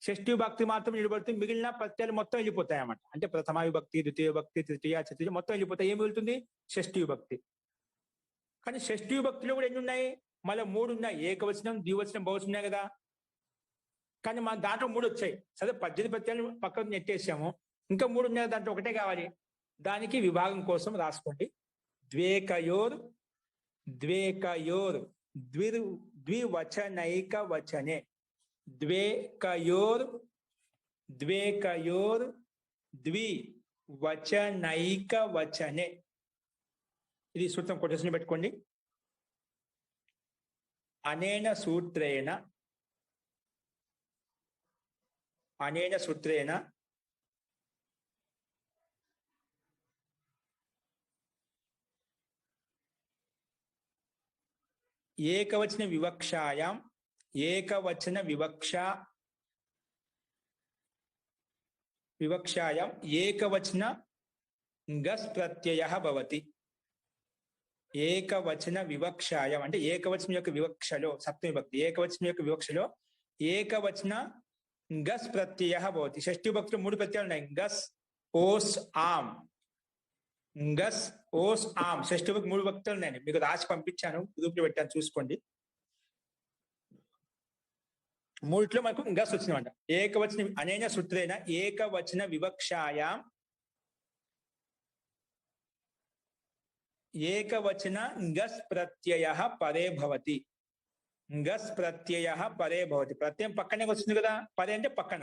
షష్ఠి విభక్తి మాత్రం నిలబడుతుంది. మిగిలిన ప్రత్యయాలు మొత్తం వెళ్ళిపోతాయి అన్నమాట. అంటే ప్రథమ విభక్తి, ద్వితీయ విభక్తి, తృతీయ చతుర్థి మొత్తం వెళ్ళిపోతాయి. ఏం మిగులుతుంది? షష్ఠి విభక్తి. కానీ షష్ఠి విభక్తిలో కూడా ఎన్ని ఉన్నాయి? మళ్ళీ 3 ఉన్నాయి. ఏకవచనం, ద్వివచనం, బహువచనం ఉన్నాయి కదా. కానీ మన దాంట్లో 3 వచ్చాయి. సరే 18 ప్రత్యయాలు పక్కకు నెట్టేసాము. ఇంకా 3 ఉన్నాయి. దాంట్లో ఒకటే కావాలి. దానికి విభాగం కోసం రాసుకోండి. ద్వేకయోర్ ద్వివచనైక వచనే. ద్వేకయోర్ ద్వివచనైక వచనే. ఇది సూత్రం కొటేషన్ పెట్టుకోండి. అనేన సూత్రేణ ఏకవచన వివక్షాయాం ఏకవచన వివక్షాయాం ఏకవచన గస్ ప్రత్యయః భవతి. ఏకవచన వివక్షాయం అంటే ఏకవచనం యొక్క వివక్షలో సప్తమి విభక్తి ఏకవచనం యొక్క వివక్షలో ఏకవచన గస్ ప్రత్యయః భవతి. షష్ఠి విభక్తిలో 3 ప్రత్యయాలు ఉన్నాయి. గస్ ఓస్ ఆమ్. గస్ ఓస్ ఆమ్ షష్ఠి విభక్తి 3 విభక్తులు ఉన్నాయి. మీకు రాసి పంపించాను, గ్రూప్లో పెట్టాను, చూసుకోండి. 3 మనకు గస్ వచ్చిందన్నమాట. ఏకవచన అనేన సూత్రేణ ఏకవచన వివక్షాయాం ఏకవచన గస్ ప్రత్యయః పరే భవతి. గస్ ప్రత్యయః పరే భవతి. ప్రత్యయం పక్కనే వస్తుంది కదా, పరే అంటే పక్కన,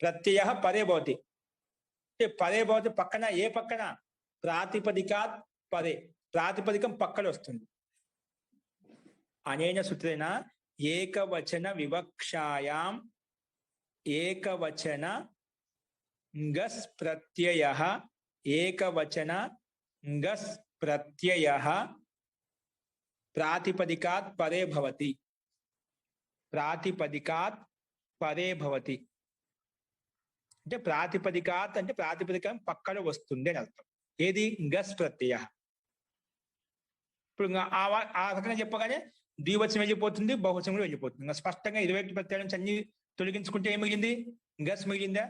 ప్రత్యయః పరే భవతి. అంటే పరే భవతి పక్కన, ఏ పక్కన? ప్రాతిపదికాత్ పరే, ప్రాతిపదికం పక్కన వస్తుంది. అనేన సూత్రేణ ఏకవచన వివక్షాయాం ఏకవచన గస్ ప్రత్యయః ఏకవచన గస్ ప్రత్యయః ప్రాతిపదికాత్ పరే భవతి. ప్రాతిపదికాత్ పరే భవతి అంటే ప్రాతిపదికాత్ అంటే ప్రాతిపదికం పక్కన వస్తుంది అని అర్థం. ఏది? గస్ ప్రత్యయః. ఇప్పుడు ఆ రకంగా చెప్పగానే ద్వివచనం వెళ్ళిపోతుంది, బహువచనం వెళ్ళిపోతుంది. ఇంకా స్పష్టంగా 21 ప్రత్యయాల నుంచి అన్ని తొలగించుకుంటే ఏం మిగిలింది? గస్ మిగిలిందా?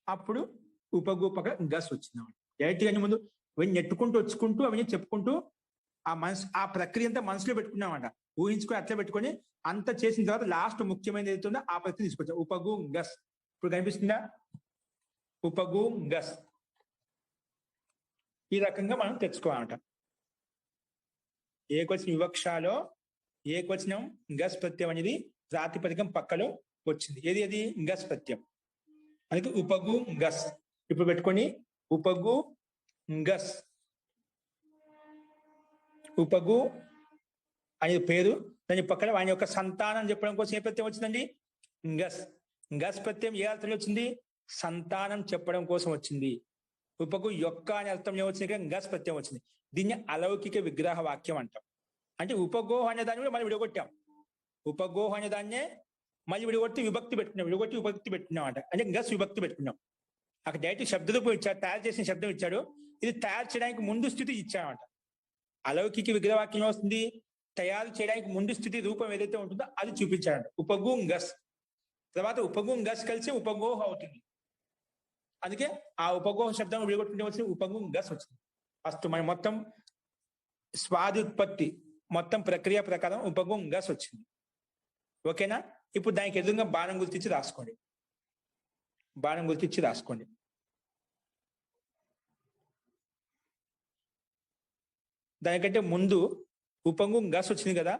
అప్పుడు ఉపగూపక గస్ వచ్చింది. డైరెక్ట్గా ముందు అవన్నీ నెట్టుకుంటూ వచ్చుకుంటూ అవన్నీ చెప్పుకుంటూ ఆ ప్రక్రియ అంతా మనసులో పెట్టుకున్నామంట. ఊహించుకొని అట్లా పెట్టుకొని అంత చేసిన తర్వాత లాస్ట్ ముఖ్యమైనది ఏదైతుందో ఆ ప్రక్రియ తీసుకొచ్చాం. ఉపగు గస్. ఇప్పుడు కనిపిస్తుందా? ఉపగు గస్. ఈ రకంగా మనం తెచ్చుకోవాలంట. ఏకవచన వివక్షలో ఏకవచనం గస్ ప్రత్యయం అనేది ప్రాతిపదికం పక్కలో వచ్చింది. ఏది? అది గస్ ప్రత్యయం. అందుకే ఉపగు గస్. ఇప్పుడు పెట్టుకొని ఉపగు గస్. ఉపగు అనే పేరు, దాని పక్కన ఆయన యొక్క సంతానం చెప్పడం కోసం ఏ ప్రత్యయం వచ్చిందండి? గస్. గస్ ప్రత్యయం ఏ అర్థంలో వచ్చింది? సంతానం చెప్పడం కోసం వచ్చింది. ఉపగు యొక్క అనే అర్థం ఏమొచ్చింది? గస్ ప్రత్యయం వచ్చింది. దీన్ని అలౌకిక విగ్రహ వాక్యం అంటాం. అంటే ఉపగోహ అనే దాన్ని కూడా మనం విడగొట్టాం. ఉపగోహ అనే దాన్నే మళ్ళీ విడగొట్టి విభక్తి పెట్టుకున్నాం, విడగొట్టి విభక్తి పెట్టుకున్నాం అంట. అంటే గస్ విభక్తి పెట్టుకున్నాం. అక్కడ డైరెక్ట్ శబ్దరూపం ఇచ్చాడు, తయారు చేసిన శబ్దం ఇచ్చాడు. ఇది తయారు చేయడానికి ముందు స్థితి ఇచ్చామంట. అలౌకిక విగ్రహవాక్యం వస్తుంది, తయారు చేయడానికి ముందు స్థితి రూపం ఏదైతే ఉంటుందో అది చూపించాడంట. ఉపగూం గస్. తర్వాత ఉపగూం గస్ కలిసి ఉపగోహ అవుతుంది. అందుకే ఆ ఉపగోహ శబ్దం విడగొట్టుకుంటే వచ్చింది ఉపగూం గస్ వచ్చింది. ఫస్ట్ మనం మొత్తం స్వాదుత్పత్తి మొత్తం ప్రక్రియ ప్రకారం ఉపగూం గస్ వచ్చింది. ఓకేనా? ఇప్పుడు దానికి ఎదురుగా బాణం గుర్తించి రాసుకోండి. బాణం గుర్తించి రాసుకోండి. దానికంటే ముందు ఉపంగు గస్ వచ్చింది కదా,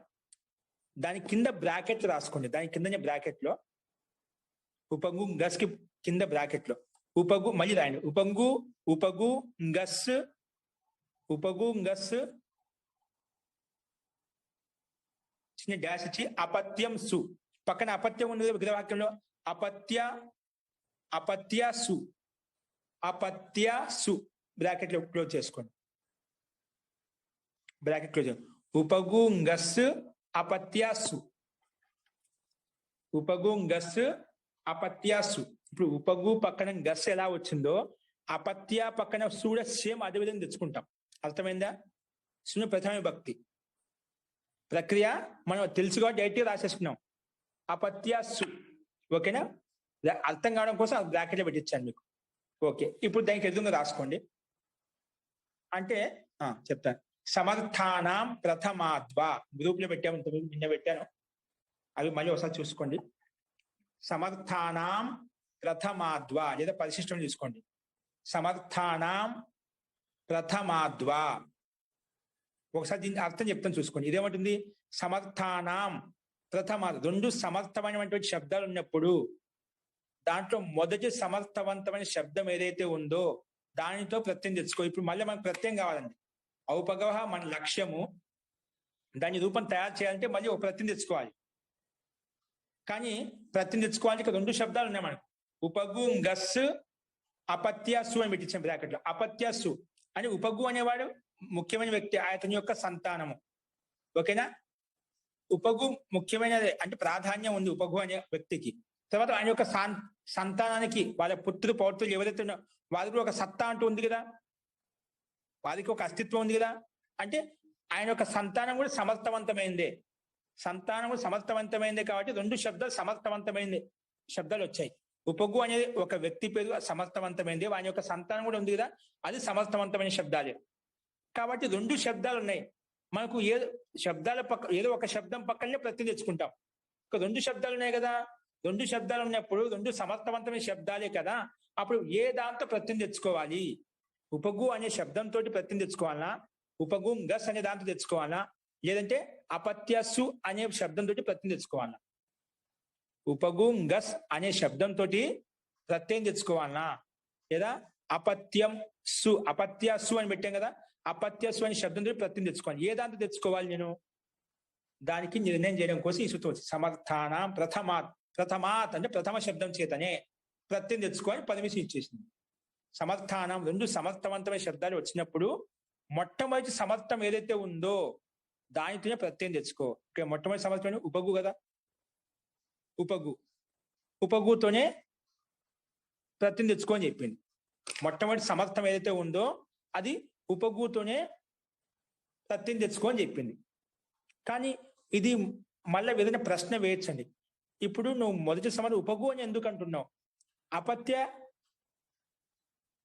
దాని కింద బ్రాకెట్ రాసుకోండి. దాని కిందనే బ్రాకెట్ లో ఉపంగు గస్ కి కింద బ్రాకెట్ లో ఉపగు మళ్ళీ రాయండి. ఉపగు గస్ చిన్న డాష్ ఇచ్చి అపత్యం సు. పక్కన అపత్యం ఉంది విగ్రహవాక్యంలో. అపత్య సు బ్రాకెట్ లో క్లోజ్ చేసుకోండి. Bracket close. ఉపగు గస్ అపత్యాసు. ఉపగు గస్ అపత్యాసు. ఇప్పుడు ఉపగు పక్కన గస్ ఎలా వచ్చిందో అపత్య పక్కన సూడ సేమ్ అదే విధంగా తెచ్చుకుంటాం. అర్థమైందా? సున్న ప్రథమ విభక్తి ప్రక్రియ మనం తెలుసుగా డైరెక్ట్గా రాసేసుకున్నాం. అపత్యాసు. ఓకేనా? అర్థం కావడం కోసం బ్రాకెట్ లో పెట్టించాను మీకు. ఓకే, ఇప్పుడు దానికి ఎదురుగా రాసుకోండి. అంటే చెప్తాను. సమర్థానాం ప్రథమాద్వా గ్రూప్ లో పెట్టాము, నిన్న పెట్టాను, అవి మళ్ళీ ఒకసారి చూసుకోండి. సమర్థానాం ప్రథమాద్వా లేదా పరిశిష్టం చూసుకోండి. సమర్థానాం ప్రథమాద్వా. ఒకసారి దీని అర్థం చెప్తాను చూసుకోండి. ఇదేమంటుంది? సమర్థానాం ప్రథమా. రెండు సమర్థమైనటువంటి శబ్దాలు ఉన్నప్పుడు దాంట్లో మొదటి సమర్థవంతమైన శబ్దం ఏదైతే ఉందో దానితో ప్రత్యయం తెచ్చుకో. ఇప్పుడు మళ్ళీ మనకు ప్రత్యయం కావాలండి. ఔపగవ మన లక్ష్యము. దాని రూపం తయారు చేయాలంటే మళ్ళీ ఒక ప్రత్యయం తెచ్చుకోవాలి. కానీ ప్రత్యయం తెచ్చుకోవాలంటే ఇక్కడ రెండు శబ్దాలు ఉన్నాయి మనకు. ఉపగు గస్ అపత్యాసు అని పెట్టించాం బ్రాకెట్ లో. అపత్యాసు అని ఉపగు అనేవాడు ముఖ్యమైన వ్యక్తి, అతని యొక్క సంతానము. ఓకేనా? ఉపగు ముఖ్యమైనది, అంటే ప్రాధాన్యం ఉంది ఉపగు అనే వ్యక్తికి. తర్వాత ఆయన యొక్క సంతానానికి, వాళ్ళ పుత్రులు పౌత్రులు ఎవరైతే ఉన్నారో వారికి ఒక సత్తా అంటూ ఉంది కదా, వారికి ఒక అస్తిత్వం ఉంది కదా. అంటే ఆయన యొక్క సంతానం కూడా సమర్థవంతమైందే, సంతానం కూడా సమర్థవంతమైందే. కాబట్టి రెండు శబ్దాలు సమర్థవంతమైంది శబ్దాలు వచ్చాయి. ఉపగు అనేది ఒక వ్యక్తి పేరు సమర్థవంతమైంది, వాని యొక్క సంతానం కూడా ఉంది కదా, అది సమర్థవంతమైన శబ్దాలే. కాబట్టి రెండు శబ్దాలు ఉన్నాయి మనకు. శబ్దాల ఏదో ఒక శబ్దం పక్కనే ప్రత్యయం తెచ్చుకుంటాం. ఒక రెండు శబ్దాలు ఉన్నాయి కదా, రెండు శబ్దాలు ఉన్నప్పుడు రెండు సమర్థవంతమైన శబ్దాలే కదా, అప్పుడు ఏ దాంతో ప్రత్యయం తెచ్చుకోవాలి? ఉపగు అనే శబ్దంతో ప్రత్యయం తెచ్చుకోవాలా, ఉపగు గస్ అనే దాంతో తెచ్చుకోవాలా, లేదంటే అపత్యస్సు అనే శబ్దంతో ప్రత్యయం తెచ్చుకోవాలా? ఉపగు గస్ అనే శబ్దంతో ప్రత్యయం తెచ్చుకోవాలా, లేదా అపత్యం సు, అపత్యస్సు అని పెట్టాం కదా, అపత్యస్సు అనే శబ్దంతో ప్రత్యయం తెచ్చుకోవాలి. ఏ దాంతో తెచ్చుకోవాలి నేను? దానికి నిర్ణయం చేయడం కోసం ఈ సూత్రం వచ్చింది. సమర్థానం ప్రథమాత్ అంటే ప్రథమ శబ్దం చేతనే ప్రత్యయం తెచ్చుకోవాలి పదవిసి ఇచ్చేసింది. సమర్థానం రెండు సమర్థవంతమైన శబ్దాలు వచ్చినప్పుడు మొట్టమొదటి సమర్థం ఏదైతే ఉందో దానితోనే ప్రత్యయం తెచ్చుకో. ఇక్కడ మొట్టమొదటి సమర్థం ఉపగు కదా, ఉపగుతోనే ప్రత్యయం తెచ్చుకో అని చెప్పింది. మొట్టమొదటి సమర్థం ఏదైతే ఉందో అది ఉపగుతోనే ప్రత్యయం తెచ్చుకో అని చెప్పింది. కానీ ఇది మళ్ళీ ఏదైనా ప్రశ్న వేయచ్చండి. ఇప్పుడు నువ్వు మొదటి సమర్థం ఉపగు అని ఎందుకు అంటున్నావు? అపత్య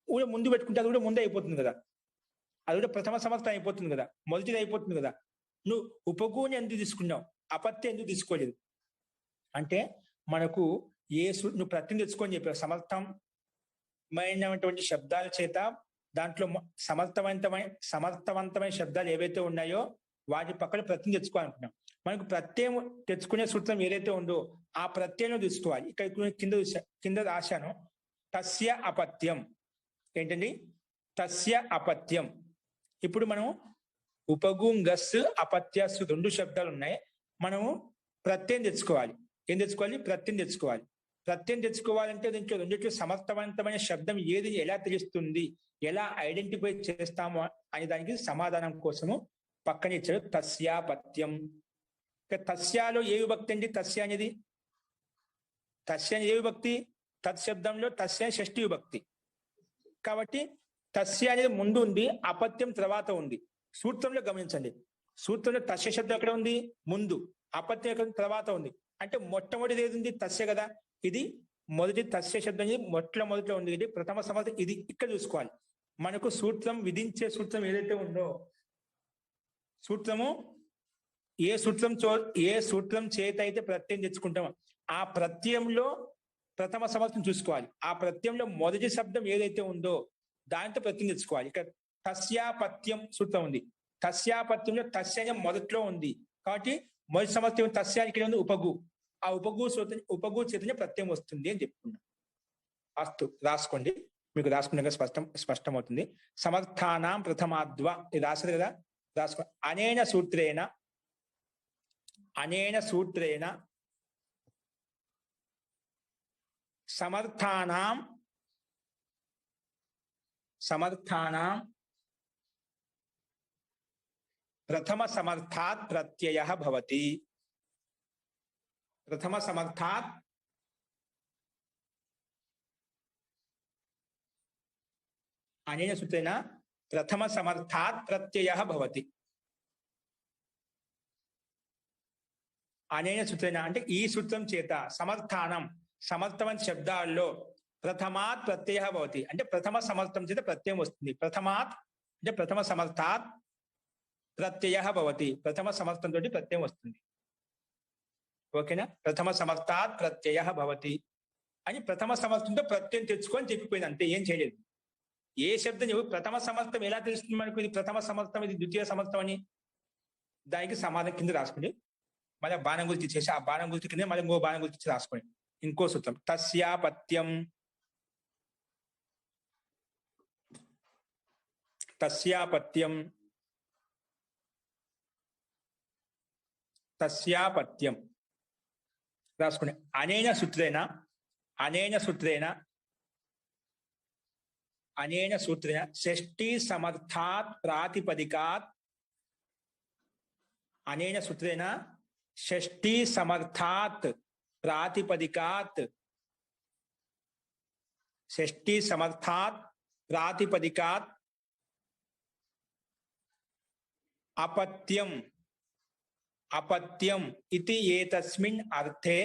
కూడా ముందు పెట్టుకుంటే అది కూడా ముందే అయిపోతుంది కదా, అది కూడా ప్రథమ సమర్థం అయిపోతుంది కదా, మొదటిది అయిపోతుంది కదా. నువ్వు ఉపగుని ఎందుకు తీసుకున్నావు, అపత్య ఎందుకు తీసుకోలేదు? అంటే మనకు నువ్వు ప్రత్యయం తెచ్చుకొని చెప్పావు. సమర్థమైనటువంటి శబ్దాల చేత దాంట్లో సమర్థవంతమైన శబ్దాలు ఏవైతే ఉన్నాయో వాటి పక్కన ప్రత్యయం తెచ్చుకోవాలనుకున్నాం. మనకు ప్రత్యయం తెచ్చుకునే సూత్రం ఏదైతే ఉందో ఆ ప్రత్యయం తీసుకోవాలి. ఇక్కడ కింద రాశాను, తస్య అపత్యం. ఏంటండి? తస్య అపత్యం. ఇప్పుడు మనం ఉపగు గస్ అపత్యస్సు రెండు శబ్దాలు ఉన్నాయి. మనము ప్రత్యయం తెచ్చుకోవాలి. ఏం తెచ్చుకోవాలి? ప్రత్యయం తెచ్చుకోవాలి. ప్రత్యయం తెచ్చుకోవాలంటే దీంట్లో రెండిట్లో సమర్థవంతమైన శబ్దం ఏది ఎలా తెలుస్తుంది, ఎలా ఐడెంటిఫై చేస్తాము అనే దానికి సమాధానం కోసము పక్కన ఇచ్చాడు తస్యాపత్యం. తస్యాలో ఏ విభక్తి అండి? తస్య అనేది ఏ విభక్తి? తత్శబ్దంలో తస్య షష్ఠి విభక్తి. కాబట్టి తస్య అనేది ముందు ఉంది, అపత్యం తర్వాత ఉంది. సూత్రంలో గమనించండి, సూత్రంలో తస్య శబ్దం ఎక్కడ ఉంది? ముందు. అపత్యం ఎక్కడ తర్వాత ఉంది. అంటే మొట్టమొదటిది ఏది ఉంది? తస్య కదా. ఇది మొదటి తస్య శబ్దం మొట్టమొదటిలో ఉంది. ఇది ప్రథమ సమర్థం. ఇది ఇక్కడ చూసుకోవాలి. మనకు సూత్రం విధించే సూత్రం ఏదైతే ఉందో, సూత్రము ఏ సూత్రం చేత అయితే ప్రత్యయం తెచ్చుకుంటామో ఆ ప్రత్యయంలో ప్రథమ సమర్థం చూసుకోవాలి. ఆ ప్రత్యయంలో మొదటి శబ్దం ఏదైతే ఉందో దానితో ప్రత్యయం తెచ్చుకోవాలి. ఇక్కడ తస్యాపత్యం సూత్రం ఉంది. తస్యాపత్యంలో తస్య మొదట్లో ఉంది కాబట్టి మొదటి సమర్థం తస్యానికి ఇక్కడ ఉంది ఉపగు. ఆ ఉపగు చేతనే ప్రత్యయం వస్తుంది అని చెప్పుకున్నాం. అస్తు రాసుకోండి, మీకు రాసుకున్నాక స్పష్టమవుతుంది. సమర్థానాం ప్రథమాద్వ ఇది రాశారు కదా, రాసుకో. అనేన సూత్రేణ సమర్థానాం ప్రథమ సమర్థాత్ ప్రత్యయః భవతి. ప్రథమ సమర్థాత్ అనేన సూత్రేణ ప్రథమ సమర్థాత్ ప్రత్యయః భవతి. అనేన సూత్రేణ అంటే ఈ సూత్రం చేత సమర్థానం సమర్థమైన శబ్దాల్లో ప్రథమాత్ ప్రత్యయః భవతి అంటే ప్రథమ సమర్థం చేత ప్రత్యయం వస్తుంది. ప్రథమాత్ అంటే ప్రథమ సమర్థాత్ ప్రత్యయః భవతి, ప్రథమ సమర్థం తోటి ప్రత్యయం వస్తుంది. ఓకేనా? ప్రథమ సమర్థాత్ ప్రత్యయః భవతి అని ప్రథమ సమర్థంతో ప్రత్యయం తెచ్చుకొని చెప్పిపోయింది, అంతే, ఏం చేయలేదు. ఏ శబ్దం ప్రథమ సమర్థం ఎలా తెలుస్తుంది మనకు? ఇది ప్రథమ సమర్థం, ఇది ద్వితీయ సమర్థం అని. దానికి సమాధానం కింద రాసుకోండి. మళ్ళీ బాణం గురించి చేసి ఆ బాణం గురించి కింద మళ్ళీ ఇంకో బాణం గురించి రాసుకోండి. ఇంకో సూత్రం తస్యాపత్యం. రాసుకోండి. అనేన సూత్రేణ షష్ఠీ సమర్థాత్ ప్రాతిపదికాత్. అనేన సూత్రేణ షష్ఠీ సమర్థాత్ ప్రాతిపదికాత్ షష్ఠీ సమర్థాత్ ప్రాతిపదికాత్ अपत्यम अपत्यम इति एतस्मिन् अर्थे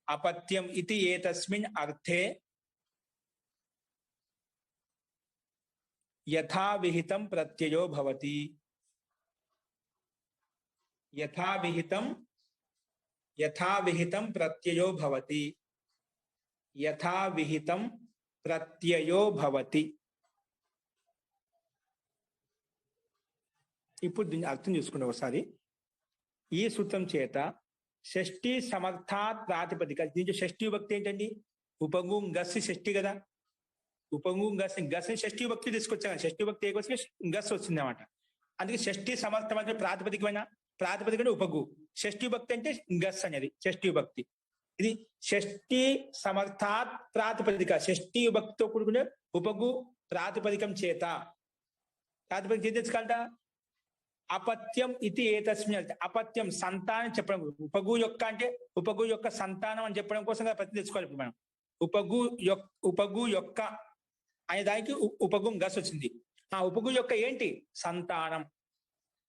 अपत्यम इति एतस्मिन् अर्थे यथा विहितं प्रत्ययो भवति यथा विहितं प्रत्ययो भवति यथा विहितं प्रत्ययो भवति ఇప్పుడు దీన్ని అర్థం చేసుకునే ఒకసారి ఈ సూత్రం చేత షష్ఠీ సమర్థాత్ ప్రాతిపదిక దీంట్లో షష్ఠీ విభక్తి ఏంటండి ఉపగు గస్సి షష్ఠి కదా ఉపగు గస్ని షష్ఠీ విభక్తి తీసుకొచ్చాను షష్ఠీ విభక్తి ఏకొచ్చి గస్ వచ్చింది అనమాట అందుకే షష్ఠీ సమర్థం అంటే ప్రాతిపదికమైన ఉపగు షష్ఠీ విభక్తి అంటే గస్ అనేది షష్ఠీ విభక్తి ఇది షష్ఠీ సమర్థాత్ ప్రాతిపదిక షష్ఠీ విభక్తితో కూడుకునే ఉపగు ప్రాతిపదికం చేత ప్రాతిపదిక ఏం తెచ్చుకోవాలట అపత్యం ఇది ఏతస్మిన్ అపత్యం సంతానం చెప్పడం ఉపగు యొక్క అంటే ఉపగు యొక్క సంతానం అని చెప్పడం కోసం ప్రతి తెచ్చుకోవాలి ఇప్పుడు మనం ఉపగు యొక్క అనే దానికి ఉపగు గస్ వచ్చింది ఆ ఉపగు యొక్క ఏంటి సంతానం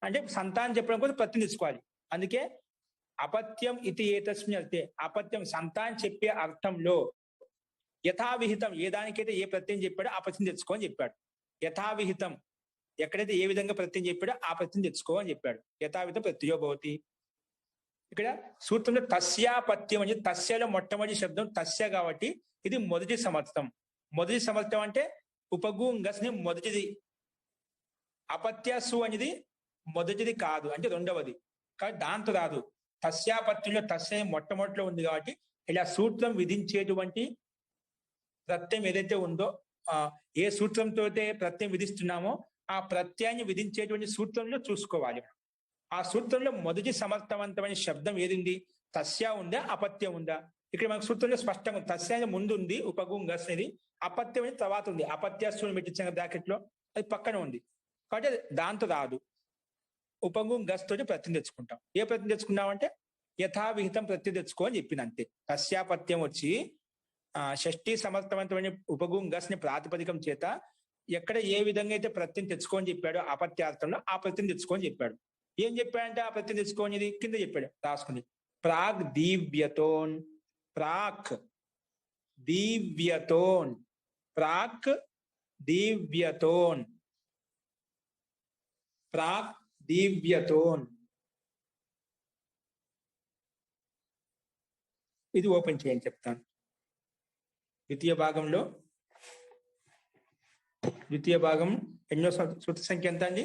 అంటే సంతానం చెప్పడం కోసం ప్రతి తెచ్చుకోవాలి అందుకే అపత్యం ఇది ఏతస్మిన్ అంటే అపత్యం సంతానం చెప్పే అర్థంలో యథావిహితం ఏ దానికైతే ఏ ప్రత్యయం చెప్పాడో ఆ ప్రత్యయం తెచ్చుకో అని చెప్పాడు యథావిహితం ఎక్కడైతే ఏ విధంగా ప్రత్యయం చెప్పాడో ఆ ప్రత్యయం తెచ్చుకో అని చెప్పాడు యథావిధం ప్రత్యయో భవతి ఇక్కడ సూత్రంలో తస్యాపత్యం అని తస్యలో మొట్టమొదటి శబ్దం తస్య కాబట్టి ఇది మొదటి సమర్థం అంటే ఉపగు గస్ని మొదటిది అపత్యసు అనేది మొదటిది కాదు అంటే రెండవది కాబట్టి దాంతో రాదు తస్యాపత్యంలో తస్య మొట్టమొదటిలో ఉంది కాబట్టి ఇలా సూత్రం విధించేటువంటి ప్రత్యయం ఏదైతే ఉందో ఏ సూత్రంతో అయితే ప్రత్యయం విధిస్తున్నామో ఆ ప్రత్యయాన్ని విధించేటువంటి సూత్రంలో చూసుకోవాలి ఆ సూత్రంలో మొదటి సమర్థవంతమైన శబ్దం ఏది తస్య ఉందా అపత్యం ఉందా ఇక్కడ మనకు సూత్రంలో స్పష్టంగా తస్య ముందు ఉంది ఉపగు గస్ అనేది అపత్యం అనేది తర్వాత ఉంది అపత్యస్సుని పెట్టించిన బ్రాకెట్ లో అది పక్కన ఉంది కాబట్టి దాంతో రాదు ఉపగు గస్ తోటి ప్రత్యయం తెచ్చుకుంటాం ఏ ప్రత్యయం తెచ్చుకున్నామంటే యథావిహితం ప్రత్యయం తెచ్చుకో అని చెప్పింది అంతే తస్యాపత్యం వచ్చి షష్ఠీ సమర్థవంతమైన ఉపగు గస్ ని ప్రాతిపదికం చేత ఎక్కడ ఏ విధంగా అయితే ప్రత్యయం తెచ్చుకోని చెప్పాడో అపత్యార్థంలో ఆ ప్రత్యయం తెచ్చుకోని చెప్పాడు ఏం చెప్పాడంటే ఆ ప్రత్యయం తెచ్చుకోనిది కింద చెప్పాడు రాసుకుంది ప్రాగ్ దీవ్యతోన్ ప్రాక్ దీవ్యతోన్ ప్రాక్ దీవ్యతోన్ ప్రాక్ దీవ్యతోన్ ఇది ఓపెన్ చేయని చెప్తాను ద్వితీయ భాగం ఎన్నో సూత్ర సంఖ్య ఎంత అండి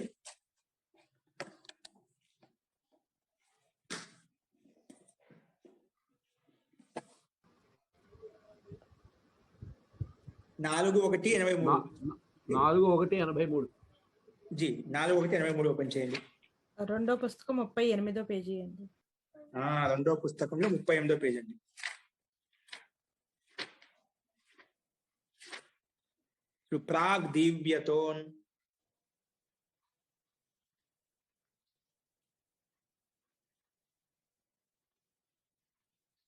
నాలుగు 4/1/83 జీ 4/1/83 ఓపెన్ చేయండి రెండో పుస్తకం 38వ పేజీ అండి రెండో పుస్తకంలో 38వ పేజీ అండి ప్రాగ్ దీవ్యతోన్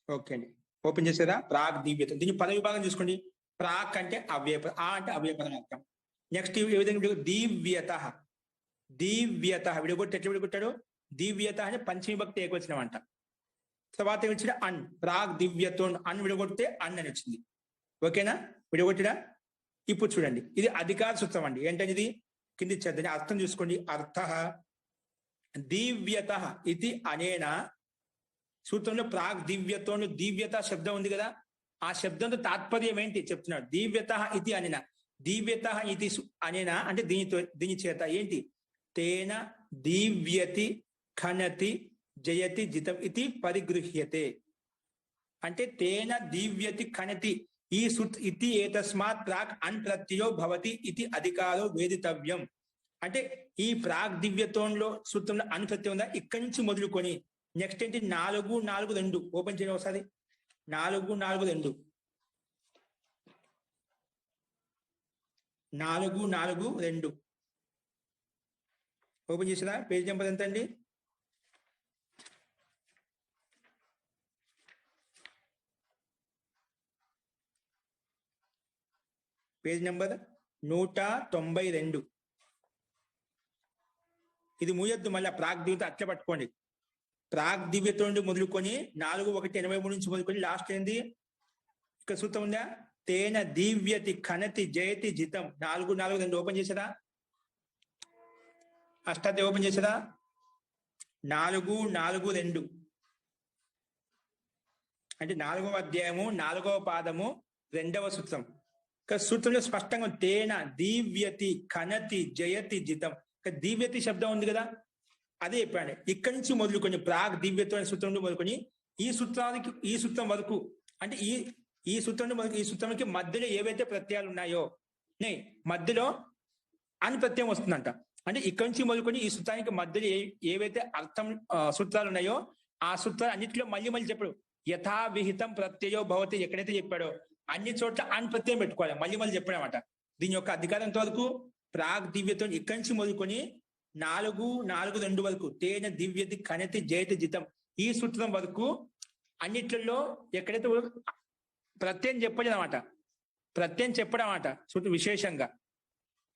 ఓకే అండి ఓపెన్ చేసారా ప్రాగ్ దీవ్యతోన్ దీన్ని పద విభాగం చూసుకోండి ప్రాక్ అంటే అవ్యయ అంటే అవ్యయపదం అర్థం నెక్స్ట్ ఏ విధంగా దీవ్యత విడగొట్టి ఎట్లా విడగొట్టాడు దీవ్యత అంటే పంచమీభక్తి ఏకవచనం అంట తర్వాత ఏమిచ్చిన అన్ ప్రాగ్ దివ్యతోన్ అన్ విడగొడితే అన్ అని వచ్చింది ఓకేనా విడగొట్టినా ఇప్పుడు చూడండి ఇది అధికార సూత్రం అండి ఏంటంటే ఇది కింది చదివి అర్థం చూసుకోండి అర్థ దీవ్యత ఇది అనేనా సూత్రంలో ప్రాగ్ దివ్యతోను దీవ్యత శబ్దం ఉంది కదా ఆ శబ్దంతో తాత్పర్యం ఏంటి చెప్తున్నాడు దీవ్యత ఇది అనేనా దీవ్యత ఇది అనేనా అంటే దీని చేత ఏంటి తేన దీవ్యతి ఖనతి జయతి జితం ఇది పరిగృహ్యతే అంటే తేన దీవ్యతి ఖనతి ఈ ఇతి ఏతస్మాత్ ప్రాక్ అన్ ప్రత్యయో భవతి ఇది అధికారో వేదితవ్యం అంటే ఈ ప్రాగ్ దివ్యతోన్లో సూత్రంలో అన్ ప్రత్యయం ఉందా ఇక్కడి నుంచి మొదలుకొని నెక్స్ట్ ఏంటి 4-4-2 ఓపెన్ చేయండి ఒకసారి 4-4-2 4-4-2 ఓపెన్ చేసినా పేజ్ నెంబర్ ఎంత అండి పేజ్ నెంబర్ 192. ఇది మూయొద్దు, మళ్ళీ ప్రాగ్దివ్యత అట్లా పట్టుకోండి. ప్రాగ్దివ్యత నుండి మొదలుకొని 4:1:83 నుంచి మొదలుకొని లాస్ట్ ఏంది ఇక్కడ సూత్రం ఉందా? తేన దివ్యతి ఖనతి జయతి జితం. 4:4 ఓపెన్ చేసారా? అష్టాధ్యాయం ఓపెన్ చేసారా? 4:4 అంటే 4వ అధ్యాయము 4వ పాదము 2వ సూత్రం. ఇక్కడ సూత్రంలో స్పష్టంగా తేన దివ్యతి ఖనతి జయతి జితం. ఇక్కడ దివ్యతి శబ్దం ఉంది కదా, అదే చెప్పాడు. ఇక్కడి నుంచి మొదలుకొని ప్రాగ్ దివ్యత అనే సూత్రం నుండి మొదలుకొని ఈ సూత్రం వరకు, అంటే ఈ సూత్రం నుండి ఈ సూత్రానికి మధ్యలో ఏవైతే ప్రత్యయాలు ఉన్నాయో మధ్యలో అని ప్రత్యయం వస్తుందంట. అంటే ఇక్కడి నుంచి మొదలుకొని ఈ సూత్రానికి మధ్యలో ఏవైతే అర్థం సూత్రాలు ఉన్నాయో ఆ సూత్రాలు అన్నింటిలో మళ్ళీ చెప్పాడు. యథా విహితం ప్రత్యయో భవతి ఎక్కడైతే చెప్పాడో అన్ని చోట్ల అన్ ప్రత్యయం పెట్టుకోవాలి. మళ్ళీ చెప్పాడనమాట. దీని యొక్క అధికారం వరకు ప్రాగ్ దివ్యతో ఇక్కడి నుంచి మొదలుకొని 4:4 వరకు తేన దివ్యతి ఖనతి జయతి జితం ఈ సూత్రం వరకు అన్నిట్లలో ఎక్కడైతే ప్రత్యయం చెప్పలేదన్నమాట. ప్రత్యయం చెప్పడం అన్నమాట సూత్రం విశేషంగా.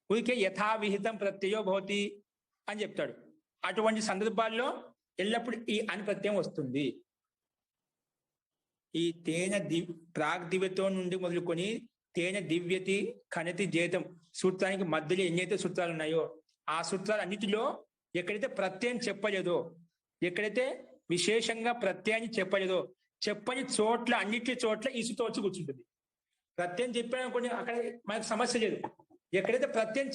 ఊరికే యథా విహితం ప్రత్యయో భవతి అని చెప్తాడు. అటువంటి సందర్భాల్లో ఎల్లప్పుడు ఈ అని ప్రత్యయం వస్తుంది. ఈ తేన ప్రాగ్ దివ్యతో నుండి మొదలుకొని తేన దివ్యతి ఖనతి జేతం సూత్రానికి మధ్యలో ఎన్నైతే సూత్రాలు ఉన్నాయో ఆ సూత్రాలు అన్నిటిలో ఎక్కడైతే ప్రత్యయం చెప్పలేదో, ఎక్కడైతే విశేషంగా ప్రత్యయాన్ని చెప్పలేదో చెప్పని చోట్ల అన్నిటి చోట్ల ఈ సూత్రం వచ్చి కూర్చుంటుంది. ప్రత్యయం చెప్పాడనుకోండి అక్కడ మనకు సమస్య లేదు. ఎక్కడైతే ప్రత్యయం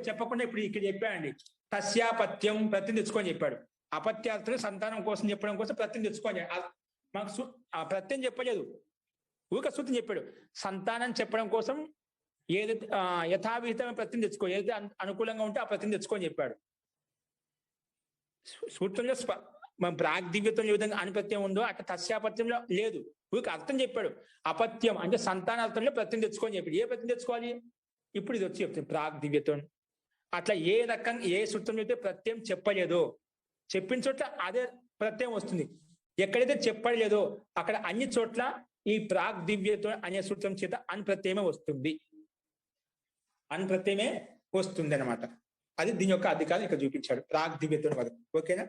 చెప్పకుండా ఇప్పుడు ఇక్కడ చెప్పాడండి తస్యాపత్యం ప్రత్యయం తెచ్చుకొని చెప్పాడు. అపత్యార్థులు సంతానం కోసం చెప్పడం కోసం ప్రత్యయం తెచ్చుకొని మాకు ఆ ప్రత్యయం చెప్పలేదు, ఊక సూత్రం చెప్పాడు. సంతానం చెప్పడం కోసం ఏదైతే యథావిహితమైన ప్రత్యయం తెచ్చుకో, ఏదైతే అనుకూలంగా ఉంటే ఆ ప్రత్యయం తెచ్చుకొని చెప్పాడు. సూత్రంలో మనం ప్రాగ్దివ్యతం ఏ విధంగా అనుపత్యం ఉందో అట్లా తస్యాపత్యంలో లేదు, ఊక అర్థం చెప్పాడు. అపత్యం అంటే సంతానార్థంలో ప్రత్యయం తెచ్చుకొని చెప్పాడు. ఏ ప్రత్యయం తెచ్చుకోవాలి? ఇప్పుడు ఇది వచ్చి చెప్తుంది ప్రాగ్దివ్యతం. అట్లా ఏ రకంగా ఏ సూత్రం అయితే ప్రత్యయం చెప్పలేదో చెప్పిన చోట్ల అదే ప్రత్యయం వస్తుంది. ఎక్కడైతే చెప్పలేదో అక్కడ అన్ని చోట్ల ఈ ప్రాగ్ దివ్యత్వం అనే సూత్రం చేత అన్ప్రత్యయమే వస్తుంది. అన్ప్రత్యయమే వస్తుంది అనమాట. అది దీని యొక్క అధికారం ఇక్కడ చూపించాడు ప్రాగ్ దివ్యత్వం వరకు. ఓకేనా?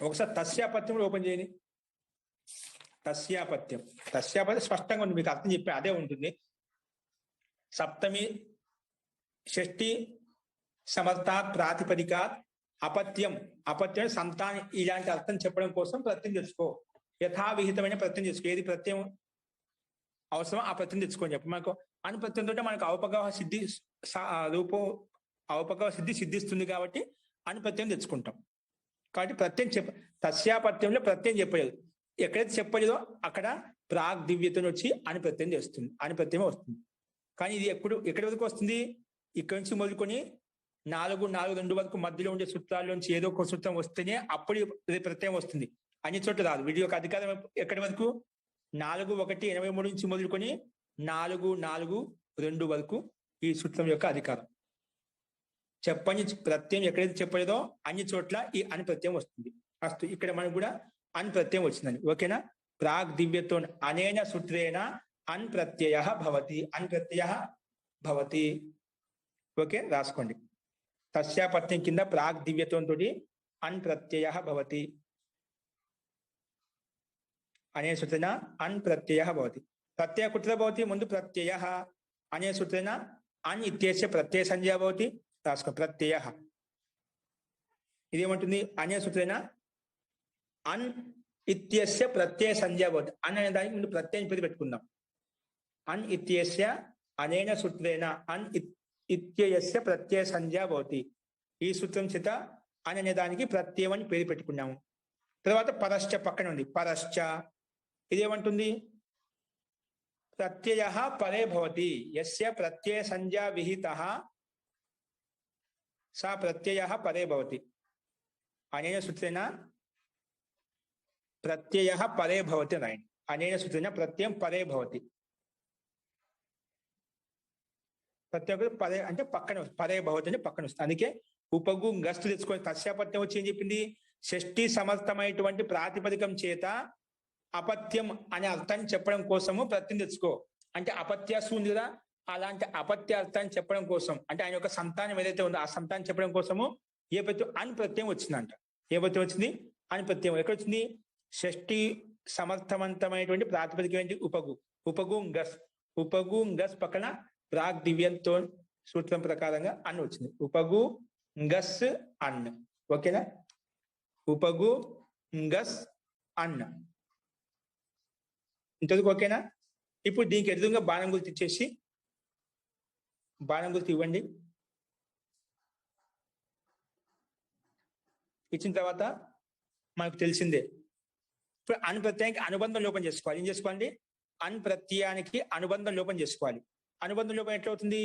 ఒకసారి తస్యాపత్యం ఓపెన్ చేయండి. తస్యాపత్యం స్పష్టంగా ఉంది, మీకు అర్థం చెప్పి అదే ఉంటుంది. సప్తమి షష్ఠి సమర్థాత్ ప్రాతిపదికాత్ అపత్యం సంతానం ఇలాంటి అర్థం చెప్పడం కోసం ప్రత్యయం తెచ్చుకో. యథావిహితమైన ప్రత్యయం తెచ్చుకో. ఏది ప్రత్యయం అవసరం ఆ ప్రత్యయం తెచ్చుకొని చెప్పు. మనకు అనుప్రత్యంతో మనకు అవపగవ సిద్ధి సిద్ధిస్తుంది కాబట్టి అనుప్రత్యయం తెచ్చుకుంటాం. కాబట్టి ప్రత్యయం తస్యాపత్యంలో ప్రత్యయం చెప్పలేదు. ఎక్కడైతే చెప్పలేదో అక్కడ ప్రాగ్ దివ్యత వచ్చి అనుప్రత్యయం చేస్తుంది, అనుప్రత్యమే వస్తుంది. కానీ ఇది ఎక్కడి వరకు వస్తుంది? ఇక్కడి నుంచి మొదలుకొని 4:4 వరకు మధ్యలో ఉండే సూత్రాల్లోంచి ఏదో ఒక సూత్రం వస్తేనే అప్పుడు ఇది ప్రత్యయం వస్తుంది. అన్ని చోట్ల రాదు. వీడి యొక్క అధికారం ఎక్కడి వరకు? 4:1:83 నుంచి మొదలుకొని 4:4 వరకు ఈ సూత్రం యొక్క అధికారం. చెప్పని ప్రత్యయం ఎక్కడైతే చెప్పలేదో అన్ని చోట్ల ఈ అని ప్రత్యయం వస్తుంది. అస్తు ఇక్కడ మనకు కూడా అన్ ప్రత్యయం వచ్చిందని. ఓకేనా? ప్రాగ్ దివ్యతో అనేన సూత్రేణ అన్ ప్రత్యయ భవతి. ఓకే, రాసుకోండి. తస్యాపత్యం కింద ప్రాగ్ దివ్యత్వం తోటి అన్ ప్రత్యయ భవతి. అనే సూత్రేణ అన్ ప్రత్యయ భవతి. ప్రత్యయ కుట్ర భవతి? ముందు ప్రత్యయ అనే సూత్రేణ అన్ ఇత్యస్య ప్రత్యయ సంజ్ఞా భవతి. రాసుకో ప్రత్యయ. ఇదేమంటుంది? అనే సూత్రేణ అన్ ఇత్యస్య ప్రత్యయ సంజ్ఞా భవతి. అన్ అనే దానికి ముందు ప్రత్యయం పేరు పెట్టుకుందాం. అన్ ఇత్యస్య అనేన సూత్రేణ అన్ ఇత్యస్య ప్రత్యయ సంజ్ఞా భవతి. ఈ సూత్రం చేత అని అనే దానికి ప్రత్యయం అని పేరు పెట్టుకున్నాము. తర్వాత పరశ్చ పక్కన ఉంది. పరశ్చ ఇదేమంటుంది? ప్రత్యయ పరే భవతి. యస్య ప్రత్యయ సంజ్ఞా విహితః సా ప్రత్యయ పరే భవతి. అనేన సూత్రేణ ప్రత్యయ పరే భవతి రాయండి. అనేన సూత్రేణ ప్రత్యయం పరే భవతి. ప్రత్యేక పదే అంటే పక్కన, పరే భవతి అంటే పక్కన వస్తుంది. అందుకే ఉపగు గస్తు తెచ్చుకొని తస్యాపత్యం వచ్చి ఏం చెప్పింది? షష్ఠి సమర్థమైనటువంటి ప్రాతిపదికం చేత అపత్యం అనే అర్థాన్ని చెప్పడం కోసము ప్రత్యయం తెచ్చుకో. అంటే అపత్యాసు ఉంది కదా, అలాంటి అపత్య అర్థాన్ని చెప్పడం కోసం, అంటే ఆయన యొక్క సంతానం ఏదైతే ఉందో ఆ సంతానం చెప్పడం కోసము ఏ ప్రత్యయం అని ప్రత్యయం వచ్చిందంట. ఏ ప్రత్యయం వచ్చింది? అని ప్రత్యయం. ఎక్కడ వచ్చింది? షష్ఠి సమర్థవంతమైనటువంటి ప్రాతిపదిక ఏంటి? ఉపగు. ఉపగు గస్. ఉపగు గస్ పక్కన ప్రాగ్ దివ్యంతో సూత్రం ప్రకారంగా అన్ వచ్చింది. ఉపగు గస్ అన్. ఓకేనా? ఉపగు గస్ అన్. ఇంతవరకు ఓకేనా? ఇప్పుడు దీనికి ఎదురుగా బాణం గుర్తు ఇచ్చేసి బాణం గుర్తు ఇవ్వండి. ఇచ్చిన తర్వాత మనకు తెలిసిందే ఇప్పుడు అన్ ప్రత్యయానికి అనుబంధం లోపం చేసుకోవాలి. ఏం చేసుకోవాలండి? అన్ ప్రత్యయానికి అనుబంధం లోపం చేసుకోవాలి. అనుబంధం లోపం ఎట్లా అవుతుంది?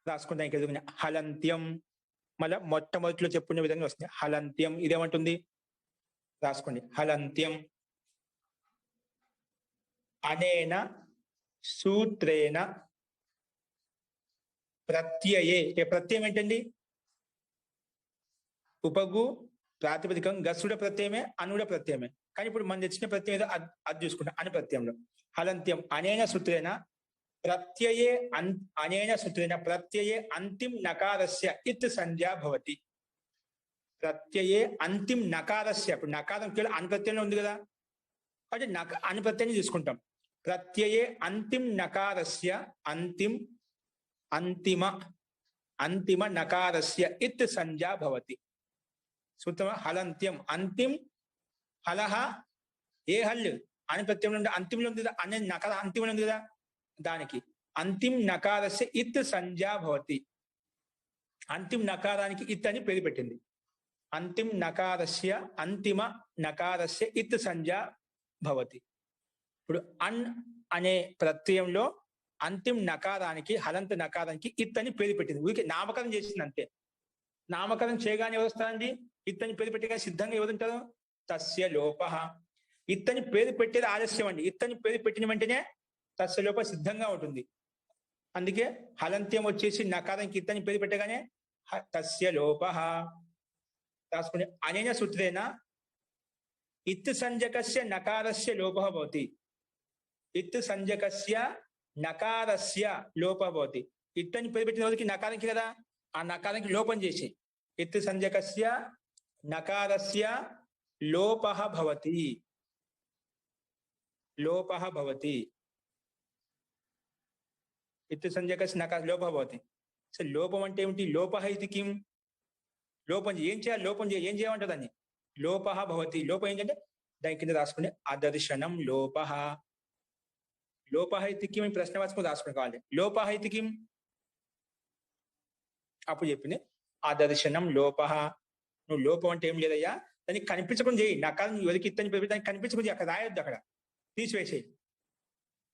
రాసుకుంటాం ఇక్కడ ఎదురుగా హలంత్యం. మళ్ళా మొట్టమొదటిలో చెప్పుకునే విధంగా వస్తుంది హలంత్యం. ఇదేమంటుంది? రాసుకోండి. హలంత్యం అనేన సూత్రేణ ప్రత్యయే. ప్రత్యయం ఏంటండి? ఉపగు ప్రాతిపదికం. గస్సుడ ప్రత్యయమే, అనుడ ప్రత్యయమే. కానీ ఇప్పుడు మనం తెచ్చిన ప్రత్యయం ఏదో అది చూసుకుంటాం. అని ప్రత్యయంలో హలంత్యం అనేన సూత్రేణ ప్రత్యయే అనేన సూత్రేణ ప్రత్యయే అంతిం నకారస్య ఇత్ సంజ్ఞా భవతి. ప్రత్యయే అంతిం నకారస్య. ఇప్పుడు నకారం కేవలం అను ప్రత్యయంలో ఉంది కదా, అంటే అను ప్రత్యయాన్ని తీసుకుంటాం. ప్రత్యయే అంతిం నకారస్య అంతిమ నకారస్య ఇత్ సంజ్ఞా భవతి. సూత్రం హలంత్యం. అంతిం హలహ ఏ హల్ అని ప్రత్యయంలో ఉండే అంతింలో ఉంది కదా, అనే నకార అంతింలో ఉంది కదా, దానికి అంతిం నకారస్య ఇత్ సంజ్ఞా భవతి. అంతిం నకారానికి ఇత్ అని పేరు పెట్టింది. అంతిం నకారస్య అంతిమ నకారస్య ఇత్ సంజ్ఞా భవతి. ఇప్పుడు అన్ అనే ప్రత్యయంలో అంతిం నకారానికి హలంత నకారానికి ఇత్ అని పేరు పెట్టింది. ఊరికి నామకరణం చేసింది అంతే. నామకరణం చేయగానే ఎవరు వస్తారండి? ఇత్ అని పేరు పెట్టగా సిద్ధంగా ఎవరు ఉంటారు? తస్య లోప. ఇత్ అని పేరు పెట్టేది ఆలస్యం అండి. ఇత్ అని పేరు పెట్టిన వెంటనే తస్య లోప సిద్ధంగా ఉంటుంది. అందుకే హలంత్యం వచ్చేసి నకారానికి ఇత్ అని పేరు పెట్టగానే తస్య లోప రాసుకుని అనేన సూత్రేణ ఇత్ సంజకస్య నకారస్య లోప భవతి. ఇత్ సంజకస్య నకారస్య లోప భవతి. ఇత్ అని పేరు పెట్టిన రోజుకి నకారానికి కదా, ఆ నకారానికి లోపం చేసి ఇత్ సంజకస్య నకారస్య లోప భవతి. లోప భవతి. ఇత్ సంజకస్య నకార లోప భవతి. సో లోపం అంటే ఏమిటి? లోప ఇది కిం? లోపం ఏం చేయాలి? లోపం ఏం చేయమంటారు దాన్ని? లోప భవతి. లోపం ఏంటంటే దాని కింద రాసుకునే అదర్శనం లోప. లోప ఇది కిం ప్రశ్నవాచకం రాసుకుని కావాలి. లోప ఇది కిం అప్పుడు చెప్పింది అదర్శనం లోప. నువ్వు లోపం అంటే ఏం లేదయ్యా, దానికి కనిపించకుండా చేయి. నకారం ఎవరికి ఇత్తని దానికి కనిపించకుండా అక్కడ రాయొద్దు, అక్కడ తీసివేసేయి.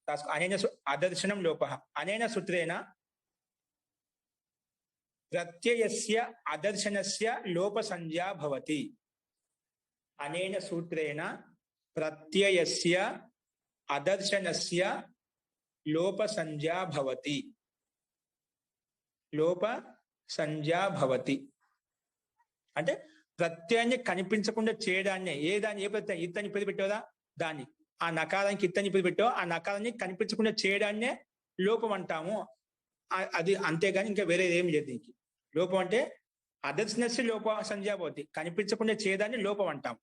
రాసుకో. అనేన అదర్శనం లోప అనేన సూత్రేణ ప్రత్యయస్య అదర్శనస్య లోప సంజ్ఞా భవతి. అనేన సూత్రేణ ప్రత్యయస్య అదర్శనస్య లోప సంజ్ఞా భవతి. లోప సంజ్ఞా భవతి అంటే ప్రత్యయాన్ని కనిపించకుండా చేయడాన్ని. ఏ ప్రత్యయం? ఇత్తని పేరు పెట్టావుదా దాన్ని. ఆ నకారానికి ఇత్తని పేరు పెట్టావు, ఆ నకారాన్ని కనిపించకుండా చేయడాన్నే లోపం అంటాము. అది అంతేగాని ఇంకా వేరే ఏం లేదు దీనికి. లోపం అంటే అదర్శనస్య లోప సంజ్ఞా భవతి. కనిపించకుండా చేయడాన్ని లోపం అంటాం.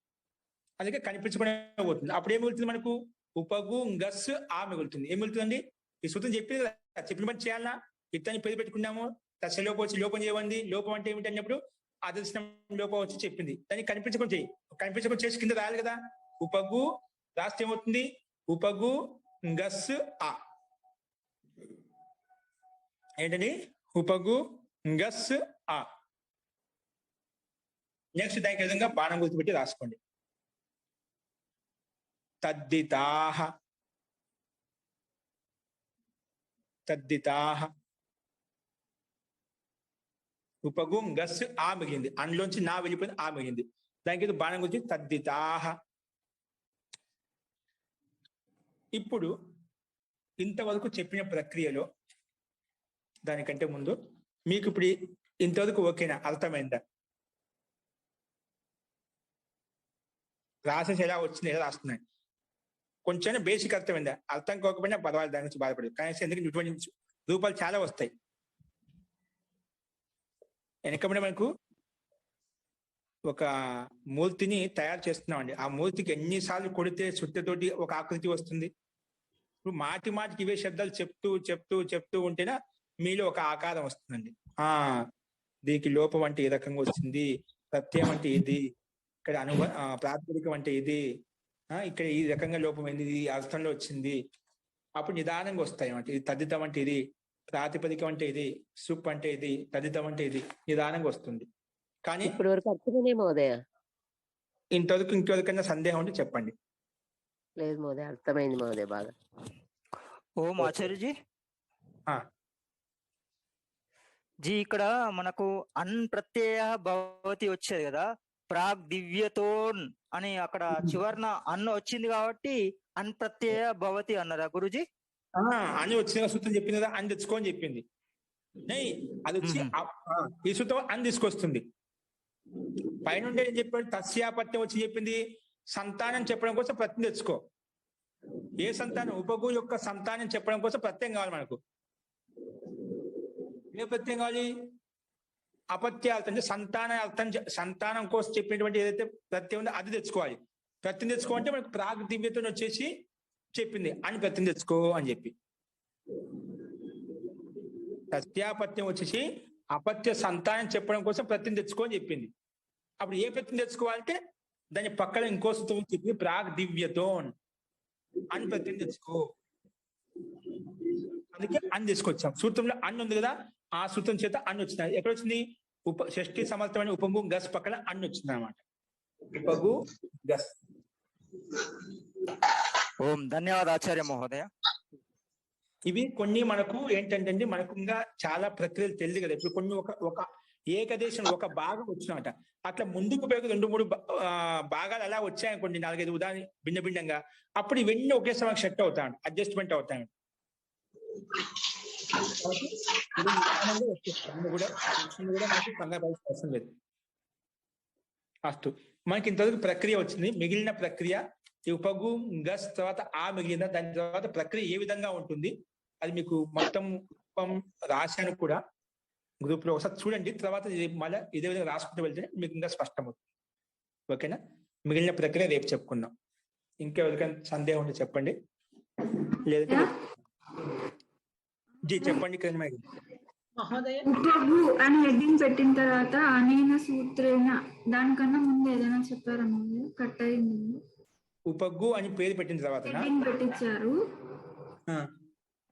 అందుకే కనిపించకుండా పోతుంది. అప్పుడు ఏం మిగులుతుంది మనకు? ఉపగు గస్ ఆ మిగులుతుంది. ఏం మిగులుతుందండి? ఈ సూత్రం చెప్పింది కదా, చెప్పిన పని చేయాలన్నా. ఇత్తని పేరు పెట్టుకున్నాము, తస్య లోపం వచ్చి లోపం చేయమంది. లోపం అంటే ఏమిటి అన్నప్పుడు అదర్శనం లోపం వచ్చి చెప్పింది. దాన్ని కనిపించకుండా చేయి. కనిపించకుండా చేసి కింద రాయాలి కదా. ఉపగు రాస్తే ఏమవుతుంది? ఉపగు గస్ ఆ. ఏంటండి? ఉపగు గస్ ఆ. నెక్స్ట్ దానికి విధంగా బాణం గుర్తుపెట్టి రాసుకోండి. తద్దితాహ. తద్దితాహ. ఉపగుం గస్ ఆ మిగిలింది. అందులోంచి నా వెళ్ళిపోయింది, ఆ మిగిలింది. దానికి బాణం గురించి తద్దితాహ. ఇప్పుడు ఇంతవరకు చెప్పిన ప్రక్రియలో దానికంటే ముందు మీకు ఇప్పుడు ఇంతవరకు ఓకేనా? అర్థమైందా? రాసేసి ఎలా వచ్చింది, ఎలా రాస్తున్నాయి? కొంచెం బేసిక్ అర్థమైందా? అర్థం కాకపోయినా పర్వాలేదు, దాని గురించి బాధపడదు. కానీ ఎందుకంటే ఇటువంటి రూపాలు చాలా వస్తాయి. వెనకబడి మనకు ఒక మూర్తిని తయారు చేస్తున్నామండి. ఆ మూర్తికి ఎన్నిసార్లు కొడితే సుత్తతోటి ఒక ఆకృతి వస్తుంది. ఇప్పుడు మాటికి ఇవే శబ్దాలు చెప్తూ ఉంటేనే మీలో ఒక ఆకారం వస్తుందండి. దీనికి లోపం అంటే ఏ రకంగా వస్తుంది, ప్రత్యయం అంటే ఇది, ఇక్కడ ప్రాతిపదికం అంటే ఇది, ఇక్కడ ఈ రకంగా లోపం ఏంది, ఇది అర్థంలో వచ్చింది. అప్పుడు నిదానంగా వస్తాయి అన్నమాట. ఇది తద్దితం అంటే ఇది, ప్రాతిపదికం అంటే ఇది, సుప్ అంటే ఇది, తదితం అంటే ఇది, నిదానంగా వస్తుంది. కానీ ఇప్పటి వరకు అర్థమనే మహోదయ? ఇంకెవరికైనా సందేహం ఉంటే చెప్పండి. లేదు మహోదయ, అర్థమైంది మహోదయ బాగా. ఓం ఆచార్యజీ. ఆ. జీ, ఇక్కడ మనకు అన్ ప్రత్యయ భవతి వచ్చేది కదా, ప్రాగ్ దివ్యతోన్ అని అక్కడ చివరిన అన్న వచ్చింది కాబట్టి అన్ ప్రత్యయ భవతి అన్నారా గురుజీ? అని వచ్చిన సూత్రం చెప్పింది కదా, అని తెచ్చుకోని చెప్పింది. అది వచ్చి ఈ సూత్రం అని తీసుకొస్తుంది. పైనుండే ఏం చెప్పాడు, తస్యాపత్యం వచ్చి చెప్పింది సంతానం చెప్పడం కోసం ప్రత్యయం తెచ్చుకో. ఏ సంతానం? ఉపగు యొక్క సంతానం చెప్పడం కోసం ప్రత్యయం కావాలి మనకు. ఏ ప్రత్యయం కావాలి? అపత్యార్థం, అంటే సంతానం కోసం చెప్పినటువంటి ఏదైతే ప్రత్యయం ఉందో అది తెచ్చుకోవాలి. ప్రత్యయం తెచ్చుకోవాలంటే మనకు ప్రాగ్ దివ్యతో వచ్చేసి చెప్పింది అని ప్రత్యయం తెచ్చుకో అని చెప్పి. సత్యాపత్యం వచ్చేసి అపత్య సంతానం చెప్పడం కోసం ప్రత్యయం తెచ్చుకో అని చెప్పింది. అప్పుడు ఏ ప్రత్యయం తెచ్చుకోవాలంటే దాని పక్కన ఇంకో సూత్రం చెప్పింది, ప్రాగ్ దివ్యతో అని ప్రత్యయం తెచ్చుకో. అందుకే అని తీసుకొచ్చాం. సూత్రంలో అన్ని ఉంది కదా, ఆ సూత్రం చేత అన్ని వచ్చింది. ఎక్కడ వచ్చింది? షష్ఠి సమర్థమైన ఉపగు గస్ పక్కన అన్ని వచ్చింది అనమాట. ఉపగు గస్. ఓం ధన్యవాద ఆచార్య మహోదయ. ఇవి కొన్ని మనకు ఏంటంటే మనకు ఇంకా చాలా ప్రక్రియలు తెలియదు కదా. ఇప్పుడు కొన్ని ఒక ఏకదేశం ఒక భాగం వచ్చినమాట, అట్లా ముందుకు పోయి 2-3 భాగాలు అలా వచ్చాయనుకోండి, 4-5 ఉదాహరణ భిన్నంగా, అప్పుడు ఇవన్నీ ఒకే సమయం సెట్ అవుతాయి, అడ్జస్ట్మెంట్ అవుతాయి. అవసరం లేదు. అస్తు, మనకి ఇంతవరకు ప్రక్రియ వచ్చింది. మిగిలిన ప్రక్రియ ఈ ఉపగు గస్ తర్వాత మిగిలిన దాని తర్వాత ప్రక్రియ ఏ విధంగా ఉంటుంది అది మీకు మొత్తం రాశాను కూడా గ్రూప్ లో, ఒకసారి చూడండి. తర్వాత మళ్ళీ ఇదే విధంగా రాసుకుంటూ వెళ్తే మీకు ఇంకా స్పష్టమవుతుంది. ఓకేనా? మిగిలిన ప్రక్రియ రేపు చెప్పుకుందాం. ఇంకెవరికైనా సందేహం ఉంటే చెప్పండి, లేదంటే జీ చెప్పండి. ఉపగు అని హెడ్డింగ్ పెట్టిన తర్వాత అనేన సూత్రేణ, దానికన్నా ముందు ఏదైనా చెప్పారా? కట్ అయింది. ఉపగు అని పేరు పెట్టిన తర్వాత హెడ్డింగ్ పెట్టించారు.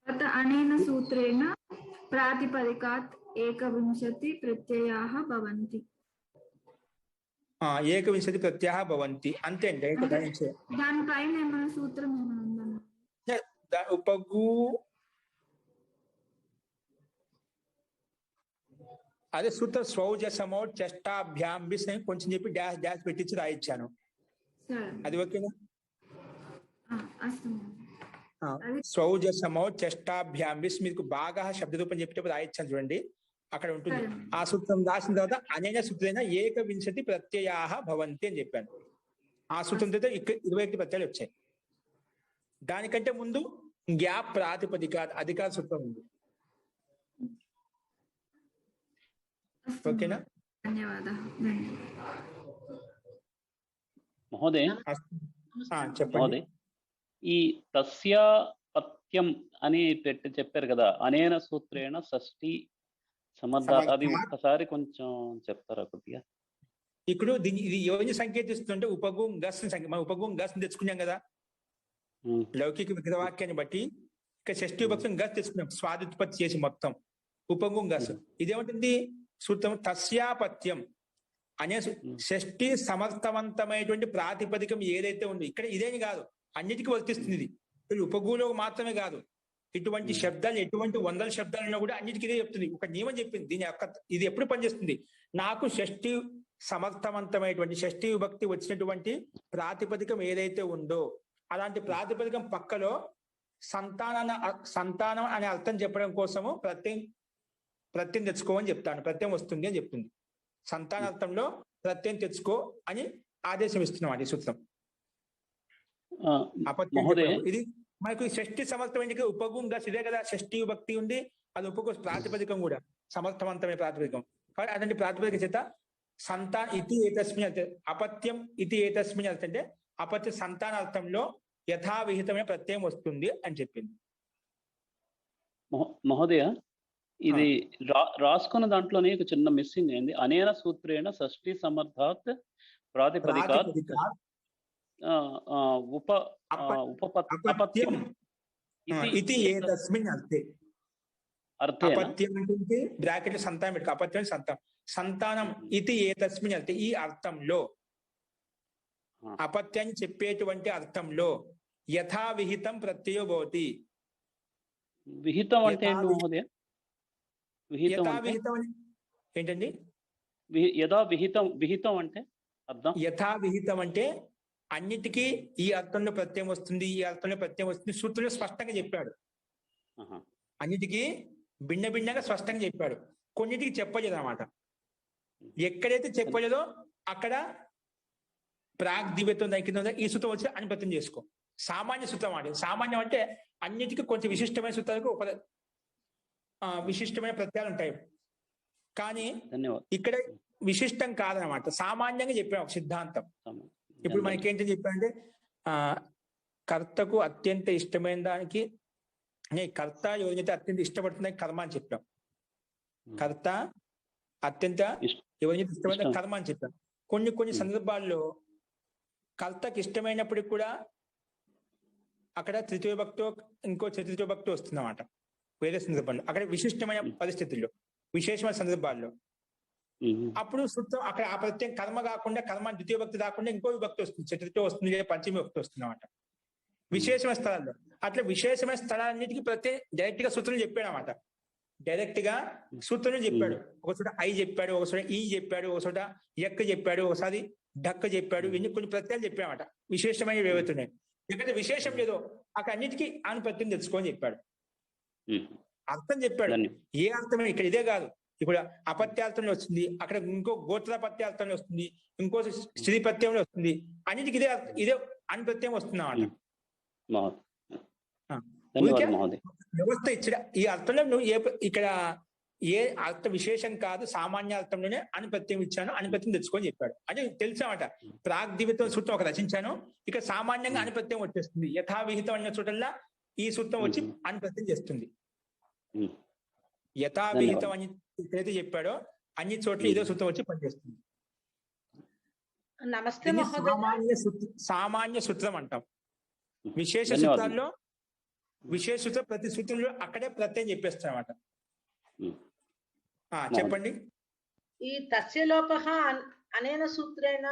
తర్వాత అనేన సూత్రేణ ప్రాతిపదికాత్ ఏకవింశతి ప్రత్యయాః భవంతి. ఏకవింశతి ప్రత్యయాః భవంతి అంతే అండి. దానిపైన ఏమైనా సూత్రం ఏమైనా ఉందా? ఉపగు అదే సూత్రం స్వౌజసమో చెష్టాభ్యాం బిస్ అని కొంచెం చెప్పి డాష్ డాష్ పెట్టించి రాయించాను. అది ఓకేనా? స్వౌజసమో చెష్టాభ్యాం బిస్ మీకు బాగా శబ్ద రూపం చెప్పేటప్పుడు రాయించాను చూడండి, అక్కడ ఉంటుంది. ఆ సూత్రం రాసిన తర్వాత అనేన సూత్రైన ఏకవింశతి ప్రత్యయాః భవంతి అని చెప్పాను. ఆ సూత్రంతో ఇక్కడ 21 ప్రత్యయాలు వచ్చాయి. దానికంటే ముందు గ్యాప్ ప్రాతిపదిక అధికార సూత్రం ఉంది. ఓకేనా? మహోదయ చెప్పండి. ఈ తస్యాపత్యం అని పెట్టి చెప్పారు కదా, అనేన సూత్రేణ షష్ఠి సమర్థ, అది ఒక్కసారి కొంచెం చెప్తారా కొద్దిగా? ఇప్పుడు ఇది ఎవరిని సంకేతిస్తుంటే ఉపగు గస్ మనం ఉపగు గస్ తెచ్చుకున్నాం కదా లౌకిక విగ్రహవాక్యాన్ని బట్టి. ఇక్కడ షష్ఠి భక్తులు గస్ తెచ్చుకున్నాం స్వాదుత్పత్తి చేసి మొత్తం ఉపగు గస్. ఇదేమంటుంది సూత్రం? తస్యాపత్యం అనే షష్ఠి సమర్థవంతమైనటువంటి ప్రాతిపదికం ఏదైతే ఉందో ఇక్కడ ఇదేని కాదు, అన్నిటికీ వర్తిస్తుంది. ఇది ఉపగులో మాత్రమే కాదు, ఇటువంటి శబ్దాలు ఎటువంటి 100 శబ్దాలున్నా కూడా అన్నిటికీ ఇదే చెప్తుంది. ఒక నియమం చెప్పింది. దీని యొక్క ఇది ఎప్పుడు పనిచేస్తుంది? నాకు షష్ఠి సమర్థవంతమైనటువంటి షష్ఠి విభక్తి వచ్చినటువంటి ప్రాతిపదికం ఏదైతే ఉందో అలాంటి ప్రాతిపదికం పక్కలో సంతానం అనే అర్థం చెప్పడం కోసము ప్రత్యయం తెచ్చుకోమని చెప్తాను. ప్రత్యయం వస్తుంది అని చెప్తుంది. సంతానార్థంలో ప్రత్యయం తెచ్చుకో అని ఆదేశం ఇస్తున్నాం ఈ సూత్రం. అపత్యం మహోదయ చెప్పడం. ఇది మనకు షష్ఠి సమర్థమైన ఉపగుంగస్ ఇదే కదా, షష్ఠి విభక్తి ఉంది, అది ఉపగు ప్రాతిపదికం కూడా సమర్థవంతమైన ప్రాతిపదికం. కాబట్టి అటువంటి ప్రాతిపదిక చేత ఇతి ఏతస్మిన్ అర్థం, అపత్యం ఇతి ఏతస్మిన్ అర్థం అంటే అపత్య సంతానార్థంలో యథావిహితమైన ప్రత్యయం వస్తుంది అని చెప్పింది. మహోదయ, ఇది రాసుకున్న దాంట్లోనే ఒక చిన్న మిస్సింగ్ అయింది. అనేన సూత్రేణ షష్ఠి సమర్థాత్ ప్రాతిపదికాత్ ఉపపత్యం ఇతి ఏతస్మిన్ అర్థే. అపత్యం అంటే బ్రాకెట్ సంతానం పెట్టుకో, అపత్యం సంతానం ఇతి ఏతస్మిన్ అర్థే, ఈ అర్థంలో అపత్యాన్ని చెప్పేటువంటి అర్థంలో యథావిహితం ప్రత్యయో భవతి. విహితం అంటే మహోదయ? యథావిహితం ఏంటండి? విహితం అంటే అర్థం? యథావిహితం అంటే అన్నిటికీ ఈ అర్థంలో ప్రత్యయం వస్తుంది, ఈ అర్థంలో ప్రత్యయం వస్తుంది, సూత్రంలో స్పష్టంగా చెప్పాడు. అన్నిటికీ భిన్న భిన్నంగా స్పష్టంగా చెప్పాడు, కొన్నిటికి చెప్పలేదు అన్నమాట. ఎక్కడైతే చెప్పలేదో అక్కడ ప్రాగ్ దివ్యత్వం కింద ఈ సూత్రం వచ్చి అనుపత్యం చేసుకో. సామాన్య సూత్రం అంటే, సామాన్యం అంటే అన్నిటికీ కొంచెం విశిష్టమైన సూత్రాలకు విశిష్టమైన ప్రత్యయాలు ఉంటాయి. కానీ ఇక్కడ విశిష్టం కాదనమాట, సామాన్యంగా చెప్పాం ఒక సిద్ధాంతం. ఇప్పుడు మనకేంటని చెప్పాడంటే కర్తకు అత్యంత ఇష్టమైన దానికి, కర్త ఎవరైతే అత్యంత ఇష్టపడుతుందో కర్మ అని చెప్పాం. కర్త అత్యంత ఎవరైతే ఇష్టమైన కర్మ అని చెప్పాం. కొన్ని సందర్భాల్లో కర్తకి ఇష్టమైనప్పటికి కూడా అక్కడ తృతీయ భక్తో ఇంకో చతుర్థ భక్తో వస్తుందన్నమాట. వేరే సందర్భాల్లో అక్కడ విశిష్టమైన పరిస్థితుల్లో, విశేషమైన సందర్భాల్లో అప్పుడు సూత్రం అక్కడ ఆ ప్రత్యయం కర్మ కాకుండా, కర్మ ద్వితీయ భక్తి కాకుండా ఇంకో విభక్తి వస్తుంది, చతుర్థ వస్తుంది, లేదా పంచమి భక్తి వస్తుంది అన్నమాట విశేషమైన స్థలాల్లో. అట్లా విశేషమైన స్థలాలన్నిటికీ ప్రత్యేక డైరెక్ట్ గా సూత్రం చెప్పాడు అన్నమాట. డైరెక్ట్ గా సూత్రం చెప్పాడు. ఒక చోట ఐ చెప్పాడు, ఒక చోట ఈ చెప్పాడు, ఒక చోట ఎక్క చెప్పాడు, ఒకసారి ఢక్క చెప్పాడు. ఇన్ని కొన్ని ప్రత్యయాలు చెప్పామట, విశేషమైన వ్యవతున్నాయి. ఎక్కడైతే విశేషం లేదో అక్కడ అన్నిటికీ ఆనుపత్యం తెలుసుకొని చెప్పాడు, అర్థం చెప్పాడు. ఏ అర్థమే ఇక్కడ ఇదే కాదు, ఇప్పుడు అపత్యార్థంలో వస్తుంది, అక్కడ ఇంకో గోత్రపత్యార్థంలో వస్తుంది, ఇంకో స్త్రీ ప్రత్యయంలో వస్తుంది, అన్నిటికి ఇదే అనుప్రత్యయం వస్తుంది అన్నమాట. వ్యవస్థ ఇచ్చడ ఈ అర్థంలో నువ్వు ఇక్కడ ఏ అర్థ విశేషం కాదు, సామాన్య అర్థంలోనే అనుప్రత్యయం ఇచ్చాను, అనుప్రత్యయం తెచ్చుకొని చెప్పాడు. అంటే తెలిసామట, ప్రాగ్దివ్యత్వం సూత్రం ఒక రచించాను, ఇక్కడ సామాన్యంగా అనుప్రత్యయం వచ్చేస్తుంది. యథావిహితం అన్న చోటల్లా ఈ సూత్రం వచ్చి అనుప్రత్యయం చేస్తుంది. యథావిహితం అని ఎక్కడైతే చెప్పాడో అన్ని చోట్ల ఇదే సూత్రం వచ్చి పనిచేస్తుంది. నమస్తే. సామాన్య సూత్రం అంటాం. విశేష సూత్రాల్లో విశేష సూత్రం ప్రతి సూత్రంలో అక్కడే ప్రత్యయం చెప్పేస్తారన్నమాట. చెప్పండి. ఈ తస్యలోపః అనేన సూత్రేణ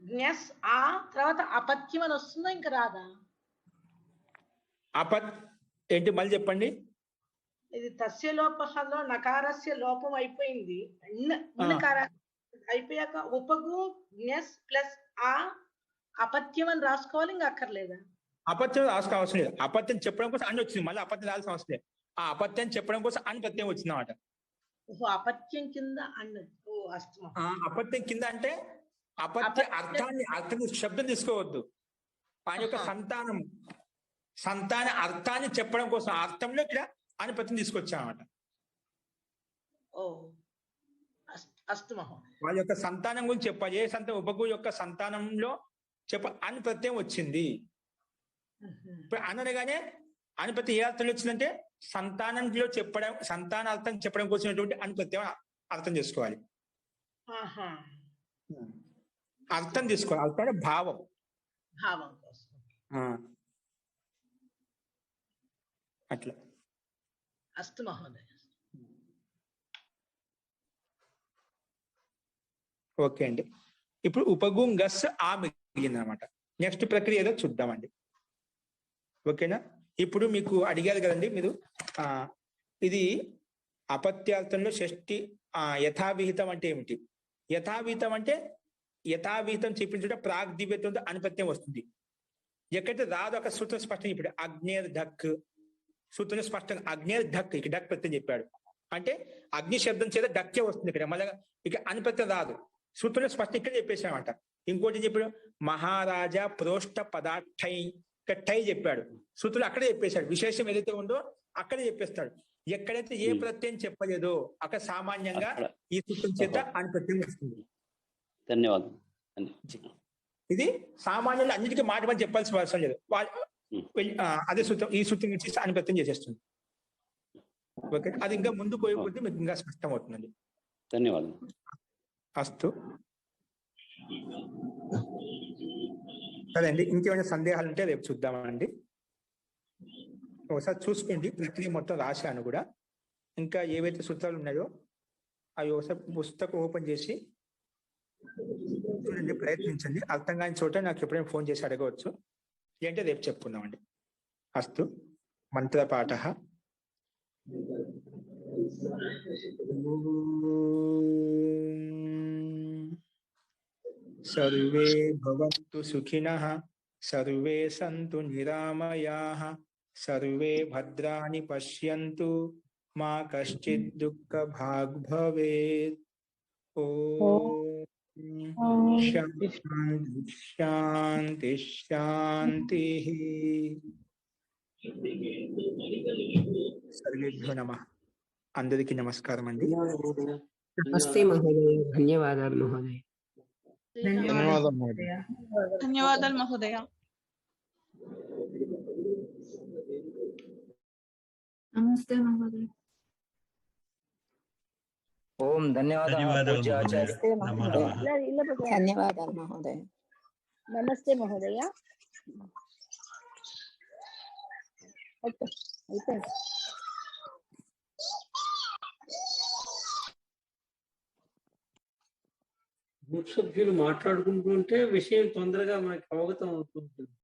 జ్ఞస్ ఆ తర్వాత అపత్యం అని వస్తుందా, ఇంకా రాదా? ఏంటి మళ్ళీ చెప్పండి. ఇది తస్యలోపహలో నకారస్య లోపం అయిపోయింది, అయిపోయాక ఉపగు జ్ఞస్ ప్లస్ ఆ అపత్యం అని రాసుకోవాలి, ఇంకా అక్కర్లేదా? అపత్యం రాసుకో అవసరం లేదు. అపత్యం చెప్పడం కోసం అని వచ్చింది, మళ్ళీ అపత్యం రాల్సిన అవసరం లేదు. ఆ అపత్యం చెప్పడం కోసం అని ప్రత్యయం వచ్చింది అన్నమాట. అపత్యం కింద అపత్యం కింద అంటే అపత్య అర్థం శబ్దం తీసుకోవద్దు. ఆయన యొక్క సంతాన అర్థాన్ని చెప్పడం కోసం అర్థంలో ఇక్కడ అనుపత్యం తీసుకొచ్చామన్నమాట. వాళ్ళ యొక్క సంతానం గురించి చెప్పాలి. ఏ సంతానం ఉపగు యొక్క సంతానంలో అని ప్రత్యయం వచ్చింది. ఇప్పుడు అనగానే అనుపత్యం ఏ అర్థంలో వచ్చిందంటే సంతానంలో చెప్పడం, సంతానార్థం చెప్పడం కోసినటువంటి అనుపత్యం అర్థం చేసుకోవాలి. అర్థం తీసుకోవాలి. అర్థం అంటే భావం అట్లా. అస్తు మహోదయ. ఓకే అండి. ఇప్పుడు ఉపగుంగస్ ఆ మిగిలింది అనమాట. నెక్స్ట్ ప్రక్రియ ఏదో చూద్దామండి. ఓకేనా? ఇప్పుడు మీకు అడిగారు కదండి మీరు, ఇది అపత్యార్థంలో షష్ఠి యథావిహితం అంటే ఏమిటి? యథావిహితం అంటే యథావిహితం చెప్పించుట ప్రాగ్దివ్యత్వంతో అనుపత్యం వస్తుంది. ఎక్కడైతే రాదు అక్కడ సూత్రం స్పష్టంగా ఇప్పుడు అగ్నేర్ ధక్ సూత్రం స్పష్టంగా అగ్నేర్ ధక్, ఇక్కడ డక్ ప్రత్యయం చెప్పాడు అంటే అగ్ని శబ్దం చేత డక్కే వస్తుంది. ఇక్కడ మళ్ళీ ఇక అనుపత్యం రాదు, సూత్రంలో స్పష్టం ఇక్కడ చెప్పేసామంట. ఇంకోటి చెప్పాడు మహారాజా ప్రోష్ట పదార్థై, టై చెప్పాడు. సూత్రుడు అక్కడే చెప్పేశాడు. విశేషం ఏదైతే ఉందో అక్కడే చెప్పేస్తాడు. ఎక్కడైతే ఏ ప్రత్యయం చెప్పలేదో అక్కడ సామాన్యంగా ఈ సూత్రం చేత అని ప్రత్యయం వస్తుంది. ధన్యవాదం. ఇది సామాన్యులు అన్నిటికీ మాట మాట చెప్పాల్సిన అవసరం లేదు. అదే సూత్రం ఈ సూత్రం ఇచ్చేసి అని ప్రత్యయం చేసేస్తుంది. ఓకే, అది ఇంకా ముందు పోయిపోతే మీకు ఇంకా స్పష్టం అవుతుందండి. ధన్యవాదం. అస్తు. సరే అండి, ఇంకేమైనా సందేహాలు ఉంటే రేపు చూద్దామండి. ఒకసారి చూసుకోండి, ప్రక్రియ మొత్తం రాశాను కూడా. ఇంకా ఏవైతే సూత్రాలు ఉన్నాయో అవి ఒకసారి పుస్తకం ఓపెన్ చేసి చూడండి, ప్రయత్నించండి. అర్థం కాని చోట నాకు ఎప్పుడైనా ఫోన్ చేసి అడగవచ్చు. ఏంటంటే రేపు చెప్పుకుందామండి. అస్తు. మంత్రపాఠ. సర్వే భవంతు సుఖినః, సర్వే సంతు నిరామయాః, సర్వే భద్రాణి పశ్యంతు, మా కశ్చిద్ దుఃఖ భాగ్ భవేత్. ఓం శాంతి శాంతి శాంతి. సర్వేభ్యో నమః. అందరికీ నమస్కారం అండి. నమస్తే మహోదయ. ధన్యవాదాలు మహోదయ. ధన్యవాదాలు మహోదయ. నమస్తే మహోదయ. ఓం ధన్యవాదాలు ఆచార్య. ధన్యవాదాలు మహోదయ. నమస్తే మహోదయ. అయిపోయింది. గ్రూప్ సభ్యులు మాట్లాడుకుంటుంటే విషయం తొందరగా మనకి అవగతం అవుతుంటుంది.